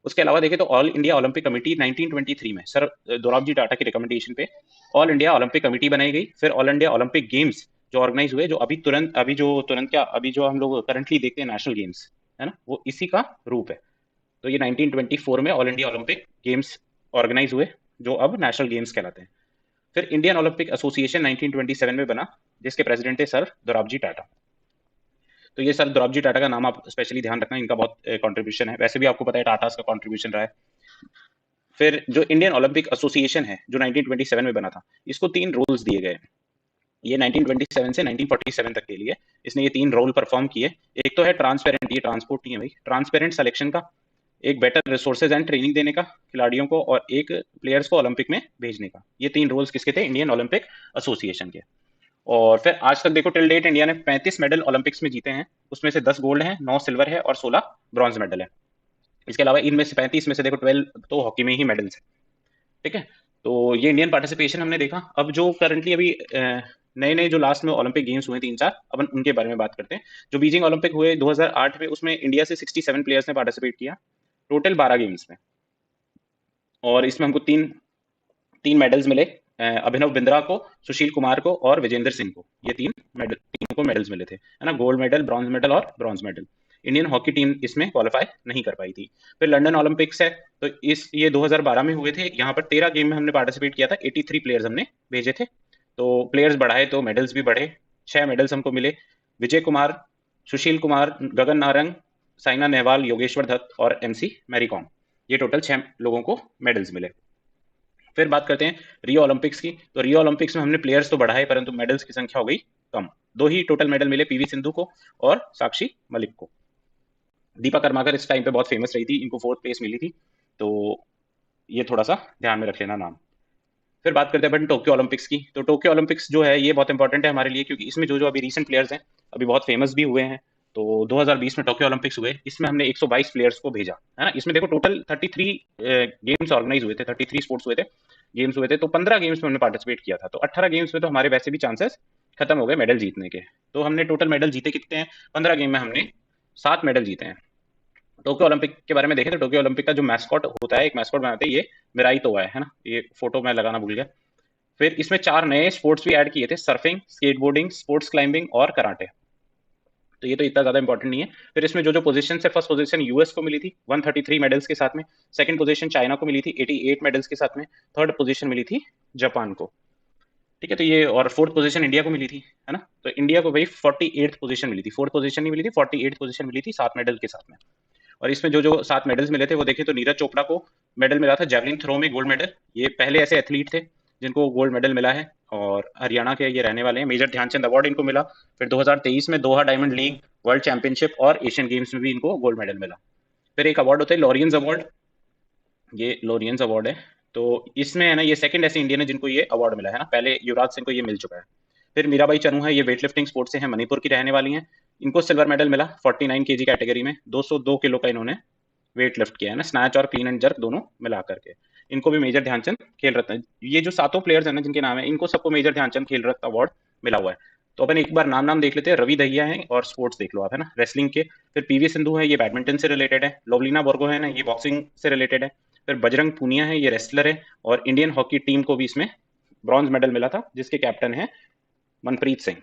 उसके अलावा देखें तो ऑल इंडिया ओलंपिक कमेटी 1923 में सर दोराबजी टाटा की रिकमेंडेशन पे ऑल इंडिया ओलंपिक कमेटी बनाई गई। फिर ऑल इंडिया ओलंपिक गेम्स जो ऑर्गेनाइज हुए, जो अभी तुरंत क्या अभी जो हम लोग करंटली देखते हैं नेशनल गेम्स, है ना, वो इसी का रूप है। तो ये 1924 में all India Olympic games organise हुए जो अब नेशनल गेम्स कहलाते हैं। फिर इंडियन ओलंपिक एसोसिएशन 1927 में बना, जिसके प्रेसिडेंट थे सर दोराबजी टाटा। तो ये सर दोराबजी टाटा का नाम आप स्पेशली ध्यान रखना, इनका बहुत कंट्रीब्यूशन है, वैसे भी आपको पता है टाटा का कंट्रीब्यूशन रहा है। फिर जो इंडियन ओलंपिक एसोसिएशन है जो 1927 में बना था, इसको 3 रोल्स दिए गए। ये 1927 से 1947 तक के लिए इसने ये 3 रोल परफॉर्म किए। एक तो है ट्रांसपेरेंट, ये ट्रांसपोर्ट नहीं है भाई, ट्रांसपेरेंट सिलेक्शन का, एक बेटर रिसोर्सेज एंड ट्रेनिंग देने का खिलाड़ियों को, और एक प्लेयर्स को ओलंपिक में भेजने का। ये 3 रोल्स किसके थे, इंडियन ओलंपिक एसोसिएशन के। और फिर आज तक देखो टिल डेट इंडिया ने 35 मेडल ओलंपिक्स में जीते हैं, उसमें से 10 गोल्ड हैं, 9 सिल्वर है और 16 ब्रॉन्ज मेडल है। इसके अलावा इनमें से 35 में से देखो 12 तो हॉकी में ही मेडल्स है। ठीक है, तो ये इंडियन पार्टिसिपेशन हमने देखा। अब जो करंटली अभी नए नए जो लास्ट में ओलंपिक गेम्स हुए 3-4, अपन उनके बारे में बात करते हैं। जो बीजिंग ओलंपिक हुए 2008 में, उसमें इंडिया से 67 प्लेयर्स ने पार्टिसिपेट किया। टोटल 12 गेम्स में। और इसमें हमको तीन तीन मेडल्स मिले, अभिनव बिंद्रा को, सुशील कुमार को और विजेंद्र सिंह को। ये तीन को मेडल्स मिले थे, है ना, गोल्ड मेडल, ब्रॉन्ज मेडल और bronze medal. Indian hockey team इसमें क्वालिफाई नहीं कर पाई थी। फिर लंदन ओलंपिक्स है, तो ये 2012 में हुए थे। यहाँ पर 13 गेम में हमने पार्टिसिपेट किया था, 83 प्लेयर्स हमने भेजे थे। तो प्लेयर्स बढ़ाए तो मेडल्स भी बढ़े। 6 मेडल्स हमको मिले। विजय कुमार, सुशील कुमार, गगन नारंग, साइना नेहवाल, योगेश्वर दत्त और MC मैरी कॉम, ये टोटल 6 लोगों को मेडल्स मिले। फिर बात करते हैं रियो ओलंपिक्स की। तो रियो ओलंपिक्स में हमने प्लेयर्स तो बढ़ाए, परंतु मेडल्स की संख्या हो गई कम। 2 ही टोटल मेडल मिले, PV सिंधु को और साक्षी मलिक को। दीपा कर्माकर इस टाइम पे बहुत फेमस रही थी, इनको 4th प्लेस मिली थी, तो ये थोड़ा सा ध्यान में रख लेना नाम। फिर बात करते हैं अपन टोक्यो ओलंपिक्स की। तो टोक्यो ओलंपिक्स जो है ये बहुत इंपॉर्टेंट है हमारे लिए, क्योंकि इसमें जो जो अभी रीसेंट प्लेयर्स हैं अभी बहुत फेमस भी हुए हैं। तो 2020 में टोक्यो ओलंपिक्स हुए, इसमें हमने 122 प्लेयर्स को भेजा, है ना। इसमें देखो टोटल 33 गेम्स ऑर्गेनाइज हुए थे, 33 स्पोर्ट्स हुए थे, गेम्स हुए थे। तो 15 गेम्स में हमने पार्टिसिपेट किया था, तो 18 गेम्स में तो हमारे वैसे भी चांसेस खत्म हो गए मेडल जीतने के। तो हमने टोटल मेडल जीते कितने हैं? 15 गेम में हमने 7 मेडल जीते हैं। टोक्यो ओलंपिक के बारे में देखें तो टोक्यो ओलंपिक का जो मैस्कॉट होता है, एक मैस्कॉट बनाते हैं, ये मिराई तोवा है ना। ये फोटो मैं लगाना भूल गया। फिर इसमें 4 नए स्पोर्ट्स भी ऐड किए थे, सर्फिंग, स्केटबोर्डिंग, स्पोर्ट्स क्लाइंबिंग और कराटे। तो ये तो इतना ज्यादा इंपॉर्टेंट नहीं है। फिर इसमें जो जो पोजीशन है, फर्स्ट पोजीशन यूएस को मिली थी 133 मेडल्स के साथ में। सेकंड पोजीशन चाइना को मिली थी 88 मेडल्स के साथ में। थर्ड पोजीशन मिली थी जापान को, ठीक है। तो ये और फोर्थ पोजीशन इंडिया को मिली थी, है ना। तो इंडिया को भाई 48th पोजीशन मिली थी, फोर्थ पोजीशन नहीं मिली थी, 48th पोजीशन मिली थी 7 मेडल के साथ में। और इसमें जो जो 7 मेडल्स मिले थे वो देखें तो नीरज चोपड़ा को मेडल मिला था जैवलिन थ्रो में, गोल्ड मेडल। ये पहले ऐसे एथलीट थे जिनको गोल्ड मेडल मिला है, और हरियाणा के ये रहने वाले हैं। मेजर ध्यानचंद अवार्ड इनको मिला। फिर 2023 में दोहा डायमंड लीग, वर्ल्ड चैंपियनशिप और एशियन गेम्स में भी इनको गोल्ड मेडल मिला। फिर एक अवार्ड होता है लॉरियंस अवार्ड, ये लॉरियंस अवार्ड है। तो इसमें है ना, ये सेकंड ऐसे इंडियन है जिनको ये अवार्ड मिला है ना, पहले युवराज सिंह को ये मिल चुका है। फिर मीराबाई चनू है, ये वेट लिफ्टिंग स्पोर्ट से है, मणिपुर की रहने वाली हैं। इनको सिल्वर मेडल मिला 49 kg कैटेगरी में, 202 किलो का इन्होंने वेट लिफ्ट किया है ना, स्नैच और क्लीन एंड जर्क दोनों मिला करके। इनको भी मेजर ध्यानचंद खेल रत्न, ये जो 7 प्लेयर्स हैं ना जिनके नाम है, इनको सबको मेजर ध्यानचंद खेल रत्न अवार्ड मिला हुआ है। तो अपन एक बार नाम नाम देख लेते हैं। रवि दहिया है, और स्पोर्ट्स देख लो आप, है ना, रेसलिंग के। फिर PV सिंधु है, ये बैडमिंटन से रिलेटेड है। लोवलीना बोर्गो है ना, ये बॉक्सिंग से रिलेटेड है। फिर बजरंग पूनिया है, ये रेसलर है, और इंडियन हॉकी टीम को भी इसमें ब्रॉन्ज मेडल मिला था, जिसके कैप्टन है मनप्रीत सिंह।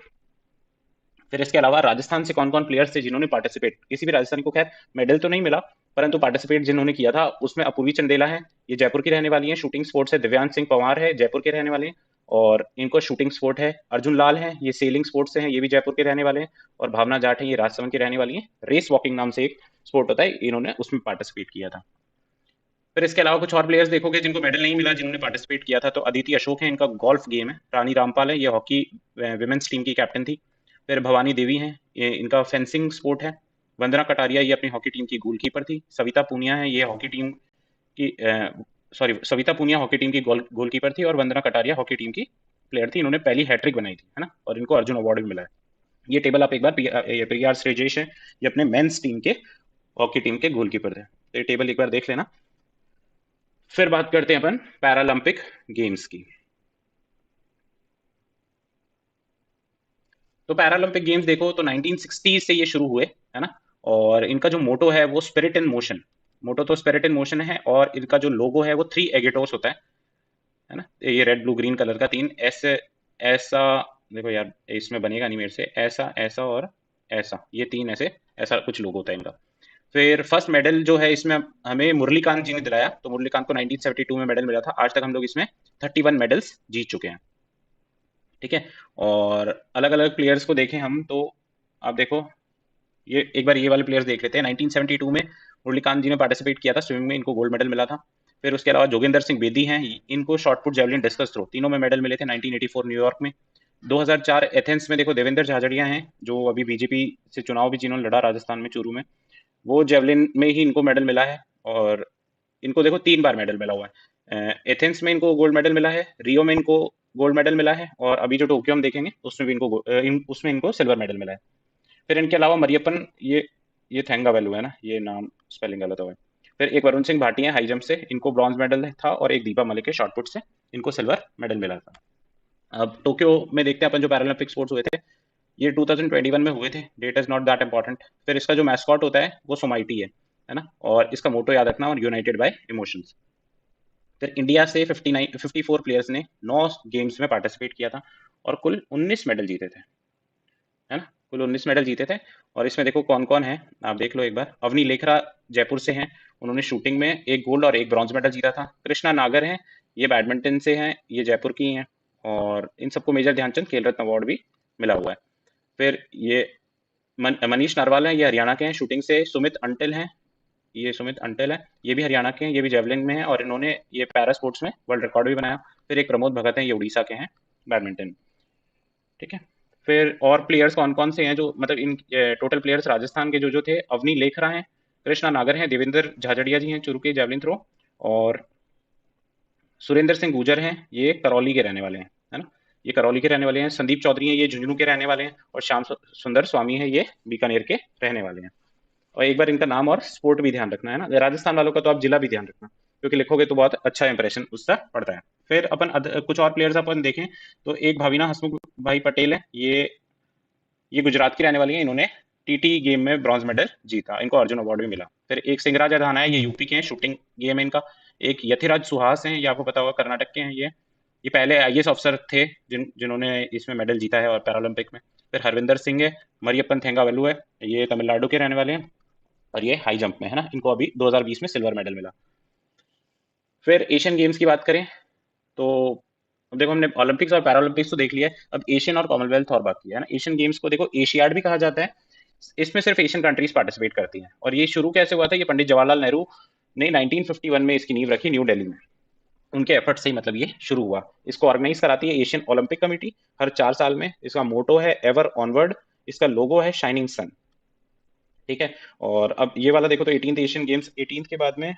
फिर इसके अलावा राजस्थान से कौन कौन प्लेयर्स थे जिन्होंने पार्टिसिपेट, किसी भी राजस्थानी को खैर मेडल तो नहीं मिला, परंतु पार्टिसिपेट जिन्होंने किया था उसमें अपूर्वी चंदेला है, ये जयपुर की रहने वाली है। शूटिंग स्पोर्ट्स है, दिव्यांश सिंह पंवार है, जयपुर के रहने वाले हैं, और इनको शूटिंग स्पोर्ट है। अर्जुन लाल है, ये सेलिंग स्पोर्ट्स से हैं, ये भी जयपुर के रहने वाले हैं। और भावना जाट है, ये राजसमंद की रहने वाली है। रेस वॉकिंग नाम से एक स्पोर्ट होता है, इन्होंने उसमें पार्टिसिपेट किया था। फिर इसके अलावा कुछ और प्लेयर्स देखोगे जिनको मेडल नहीं मिला, जिन्होंने पार्टिसिपेट किया था। तो अदिति अशोक है, इनका गोल्फ गेम है। रानी रामपाल है, ये हॉकी विमेंस टीम की कैप्टन थी। फिर भवानी देवी है, ये इनका फेंसिंग स्पोर्ट है। वंदना कटारिया, ये अपनी हॉकी टीम की गोलकीपर थी। सविता पूनिया है, ये हॉकी टीम की सविता पूनिया हॉकी टीम की गोलकीपर थी, और वंदना कटारिया हॉकी टीम की प्लेयर थी। इन्होंने पहली हैट्रिक बनाई थी, है ना, और इनको अर्जुन अवार्ड भी मिला है। ये टेबल आप एक बार, PR श्रेजेश है, ये अपने मेंस टीम के हॉकी टीम के गोलकीपर थे। तो ये टेबल एक बार देख लेना। फिर बात करते हैं अपन पैरालंपिक गेम्स की। तो पैरालंपिक गेम्स देखो तो 1960 से ये शुरू हुए, है ना। और इनका जो मोटो है वो स्पिरिट इन मोशन, मोटो तो स्पिरिट इन मोशन है। और इनका जो लोगो है वो 3 एगेटोस होता है ना। ये रेड ब्लू ग्रीन कलर का 3 ऐसे, ऐसा, देखो यार इसमें बनेगा नहीं मेरे से, ऐसा ऐसा और ऐसा, ये 3 ऐसे, ऐसा कुछ लोगो होता है इनका। फिर फर्स्ट मेडल जो है इसमें हमें मुरलीकांत जी ने दिलाया। तो मुरलीकांत को 1972 में मेडल मिला था। आज तक हम लोग इसमें 31 मेडल्स जीत चुके हैं, ठीक है। और अलग अलग प्लेयर्स को देखें हम तो आप देखो, ये एक बार ये वाले प्लेयर्स देख लेते हैं। 1972 में मुरलीकांत जी ने पार्टिसिपेट किया था स्विमिंग में, इनको गोल्ड मेडल मिला था। फिर उसके अलावा जोगिंदर सिंह बेदी हैं, इनको shot put, javelin, discus throw तीनों में मेडल मिले थे 1984 न्यूयॉर्क में। 2004 एथेंस में देखो देवेंद्र झाझड़िया हैं, जो अभी बीजेपी से चुनाव भी जिन्होंने लड़ा राजस्थान में चूरू में, वो जेवलिन में ही इनको मेडल मिला है। और इनको देखो 3 बार मेडल मिला हुआ है। एथेंस में इनको गोल्ड मेडल मिला है, रियो में इनको गोल्ड मेडल मिला है, और अभी जो टोक्यो हम देखेंगे उसमें भी उसमें इनको सिल्वर मेडल मिला है। फिर इनके अलावा मरियप्पन, ये थेंगा वैलू है ना, ये नाम स्पेलिंग गलत हो गया। फिर एक वरुण सिंह भाटिया हाई जंप से, इनको ब्रॉन्ज मेडल था, और एक दीपा मलिक है शॉर्ट पुट से, इनको सिल्वर मेडल मिला था। अब टोक्यो में देखते हैं अपन जो पैरालंपिक स्पोर्ट्स हुए थे, ये 2021 में हुए थे। Date is not that important. फिर इसका जो मैस्कॉट होता है वो सोमाइटी है। है ना, और इसका मोटो याद रखना, और यूनाइटेड बाय इमोशंस। फिर इंडिया से 54 प्लेयर्स ने 9 गेम्स में पार्टिसिपेट किया था और कुल 19 मेडल जीते थे, है ना, कुल 19 मेडल जीते थे। और इसमें देखो कौन कौन है, आप देख लो एक बार। अवनी लेखरा जयपुर से हैं, उन्होंने शूटिंग में एक गोल्ड और एक ब्रॉन्ज मेडल जीता था। कृष्णा नागर हैं, ये बैडमिंटन से हैं, ये जयपुर की हैं, और इन सबको मेजर ध्यानचंद खेल रत्न अवार्ड भी मिला हुआ है। फिर ये मनीष नरवाल हैं, ये हरियाणा के हैं शूटिंग से। सुमित अंटिल हैं, ये सुमित अंटिल है, ये भी हरियाणा के हैं, ये भी जेवलिन में है, और इन्होंने ये पैरा स्पोर्ट्स में वर्ल्ड रिकॉर्ड भी बनाया। फिर एक प्रमोद भगत हैं, ये उड़ीसा के हैं, बैडमिंटन। ठीक है। फिर और प्लेयर्स कौन कौन से हैं जो, मतलब इन टोटल प्लेयर्स राजस्थान के जो जो थे, अवनी लेखरा हैं, कृष्णा नागर हैं, देवेंद्र झाझड़िया जी हैं चुरू के जेवलिन थ्रो, और सुरेंद्र सिंह गुर्जर हैं, ये करौली के रहने वाले हैं, है ना, ये करौली के रहने वाले हैं। संदीप चौधरी हैं, ये झुंझुनू के रहने वाले हैं, और श्याम सुंदर स्वामी है, ये बीकानेर के रहने वाले हैं। और एक बार इनका नाम और स्पोर्ट भी ध्यान रखना, है ना, राजस्थान वालों का तो आप जिला भी ध्यान रखना, क्योंकि लिखोगे तो बहुत अच्छा इंप्रेशन उसका पड़ता है। फिर अपन कुछ और प्लेयर्स अपन देखें तो एक भाविना हसमुख भाई पटेल है, ये गुजरात की रहने वाली है, इन्होंने टीटी गेम में ब्रॉन्ज मेडल जीता, इनको अर्जुन अवार्ड भी मिला। फिर एक सिंगराज अधाना है, ये यूपी के हैं, शूटिंग गेम है इनका। एक यथिराज सुहास हैं, ये आपको पता होगा, कर्नाटक के हैं ये पहले आईएएस अफसर थे जिन्होंने इसमें मेडल जीता है और पैरालंपिक में। फिर हरविंदर सिंह है, मरियप्पन थेंगावेलु है, ये तमिलनाडु के रहने वाले हैं, और ये हाई जंप में, है ना, इनको अभी 2020 में सिल्वर मेडल मिला। फिर एशियन गेम्स की बात करें तो अब देखो, हमने ओलंपिक्स और पैरालंपिक्स तो देख लिया है, अब एशियन और कॉमनवेल्थ और बाकी है ना। एशियन गेम्स को देखो एशियाड भी कहा जाता है, इसमें सिर्फ एशियन कंट्रीज पार्टिसिपेट करती हैं। और ये शुरू कैसे हुआ था, ये पंडित जवाहरलाल नेहरू ने 1951 में इसकी नींव रखी न्यू दिल्ली में, उनके एफर्ट से ही मतलब ये शुरू हुआ। इसको ऑर्गेनाइज कराती है एशियन ओलंपिक कमेटी हर 4 साल में। इसका मोटो है एवर ऑनवर्ड, इसका लोगो है शाइनिंग सन। ठीक है। और अब ये वाला देखो तो 18th एशियन गेम्स, 18th के बाद में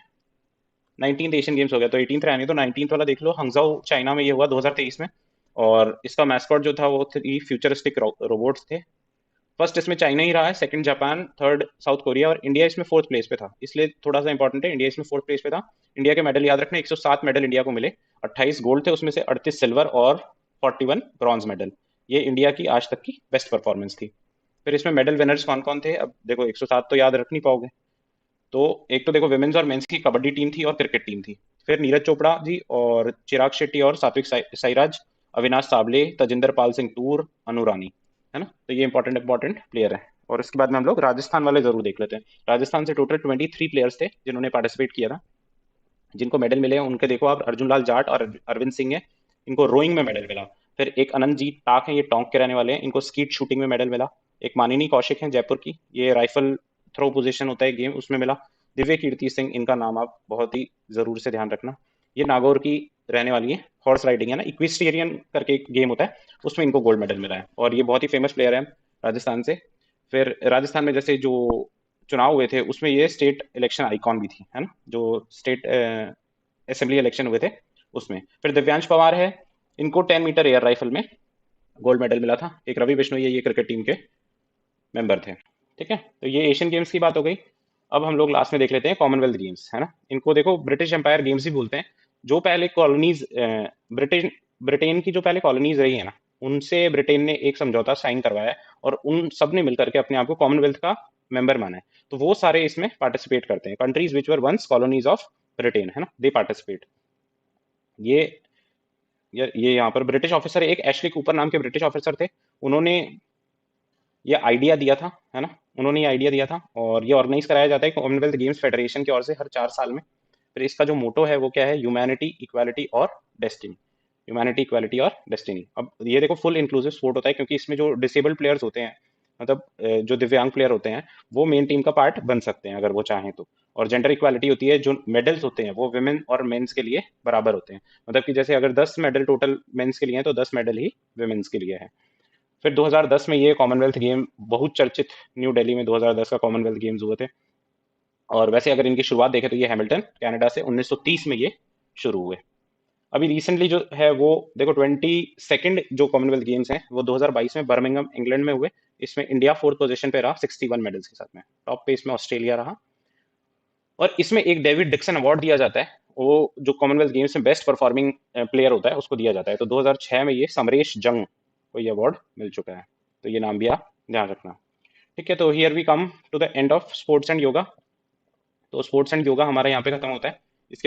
19th एशियन गेम्स हो गया, तो 18th रहा नहीं, तो 19th वाला देख लो, हंगजाओ चाइना में ये हुआ 2023 में। और इसका मैस्कॉट जो था वो 3 फ्यूचरिस्टिक रोबोट्स थे। फर्स्ट इसमें चाइना ही रहा है, second Japan, third south Korea, और इंडिया इसमें फोर्थ प्लेस पे था, इसलिए थोड़ा सा इंपॉर्टेंट है, इंडिया इसमें फोर्थ प्लेस पे था। इंडिया के मेडल याद रखना, 107 मेडल इंडिया को मिले, 28 गोल्ड थे, उसमें से 38 सिल्वर और 41 ब्रॉन्ज मेडल। ये इंडिया की आज तक की बेस्ट परफॉर्मेंस थी। फिर इसमें मेडल विनर्स कौन कौन थे, अब देखो 107 तो याद रख नहीं पाओगे, तो एक तो देखो विमेन्स और मेंस की कबड्डी टीम थी और क्रिकेट टीम थी। फिर नीरज चोपड़ा जी और चिराग शेट्टी और सात्विक साईराज, अविनाश साबले, तजिंदर पाल सिंह टूर, अनु रानी, है ना, तो ये इंपॉर्टेंट इंपॉर्टेंट प्लेयर है। और इसके बाद में हम लोग राजस्थान वाले जरूर देख लेते हैं। राजस्थान से टोटल 23 प्लेयर्स थे जिन्होंने पार्टिसिपेट किया था, जिनको मेडल मिले हैं उनके देखो आप, अर्जुन लाल जाट और अरविंद सिंह है, इनको रोइंग में मेडल मिला। फिर एक अनंतजीत टाक है, ये टोंक के रहने वाले हैं, इनको स्कीट शूटिंग में मेडल मिला। एक मानिनी कौशिक है जयपुर की, ये राइफल थ्रो पोजीशन होता है गेम, उसमें मिला। दिव्य कीर्ति सिंह, इनका नाम आप बहुत ही जरूर से ध्यान रखना, ये नागौर की रहने वाली है, हॉर्स राइडिंग है ना, इक्विस्टेरियन करके एक गेम होता है, उसमें इनको गोल्ड मेडल मिला है, और ये बहुत ही फेमस प्लेयर है राजस्थान से। फिर राजस्थान में जैसे जो चुनाव हुए थे उसमें ये स्टेट इलेक्शन आइकॉन भी थी, है ना, जो स्टेट असेंबली इलेक्शन हुए थे उसमें। फिर दिव्यांश पवार है, इनको 10 मीटर एयर राइफल में गोल्ड मेडल मिला था। एक रवि बिश्नोई है, ये क्रिकेट टीम के मेंबर थे। ठीक है, तो ये एशियन गेम्स की बात हो गई। अब हम लोग लास्ट में देख लेते हैं कॉमनवेल्थ गेम्स, है ना, इनको देखो ब्रिटिश एम्पायर गेम्स ही बोलते हैं। जो पहले कॉलोनीज ब्रिटेन ब्रिटेन की जो पहले कॉलोनीज रही है ना, उनसे ब्रिटेन ने एक समझौता साइन करवाया है, और उन सब ने मिलकर के अपने आप को कॉमनवेल्थ का मेंबर माना है। तो वो सारे इसमें पार्टिसिपेट करते हैं, countries which were once colonies of Britain, है ना, दे पार्टिसिपेट। ये ये यहाँ पर ब्रिटिश ऑफिसर, एक एशली कूपर नाम के ब्रिटिश ऑफिसर थे, उन्होंने ये आइडिया दिया था, है ना, उन्होंने ये आइडिया दिया था, और ये ऑर्गेनाइज कराया जाता है कॉमनवेल्थ गेम्स फेडरेशन की ओर से हर 4 साल में। फिर इसका जो मोटो है वो क्या है, ह्यूमैनिटी, इक्वालिटी और डेस्टिनी। ह्यूमैनिटी, इक्वालिटी और डेस्टिनी। अब ये देखो फुल इंक्लूसिव स्पोर्ट होता है, क्योंकि इसमें जो डिसेबल्ड प्लेयर्स होते हैं, मतलब जो दिव्यांग प्लेयर होते हैं, वो मेन टीम का पार्ट बन सकते हैं अगर वो चाहें तो। और जेंडर इक्वालिटी होती है, जो मेडल्स होते हैं वो विमेन और मेंस के लिए बराबर होते हैं, मतलब कि जैसे अगर 10 मेडल टोटल मेंस के लिए हैं तो 10 मेडल ही विमेंस के लिए है। फिर 2010 में ये कॉमनवेल्थ गेम बहुत चर्चित, न्यू दिल्ली में 2010 का कॉमनवेल्थ गेम्स हुए थे। और वैसे अगर इनकी शुरुआत देखें तो ये हैमिल्टन कनाडा से 1930 में ये शुरू हुए। अभी रिसेंटली जो है वो देखो 22nd जो कॉमनवेल्थ गेम्स हैं वो 2022 में बर्मिंघम इंग्लैंड में हुए। इसमें इंडिया फोर्थ पोजीशन पे रहा 61 मेडल्स के साथ में, टॉप पे इसमें ऑस्ट्रेलिया रहा। और इसमें एक डेविड डिक्सन अवार्ड दिया जाता है, वो जो कॉमनवेल्थ गेम्स में बेस्ट परफॉर्मिंग प्लेयर होता है उसको दिया जाता है। तो 2006 में ये समरेश जंग को ये अवार्ड मिल चुका है, तो ये नाम भी आप ध्यान रखना। ठीक है, तो here we come to the end of sports and yoga. तो स्पोर्ट्स एंड योगा हमारा यहाँ पे खत्म होता है। इसके बाद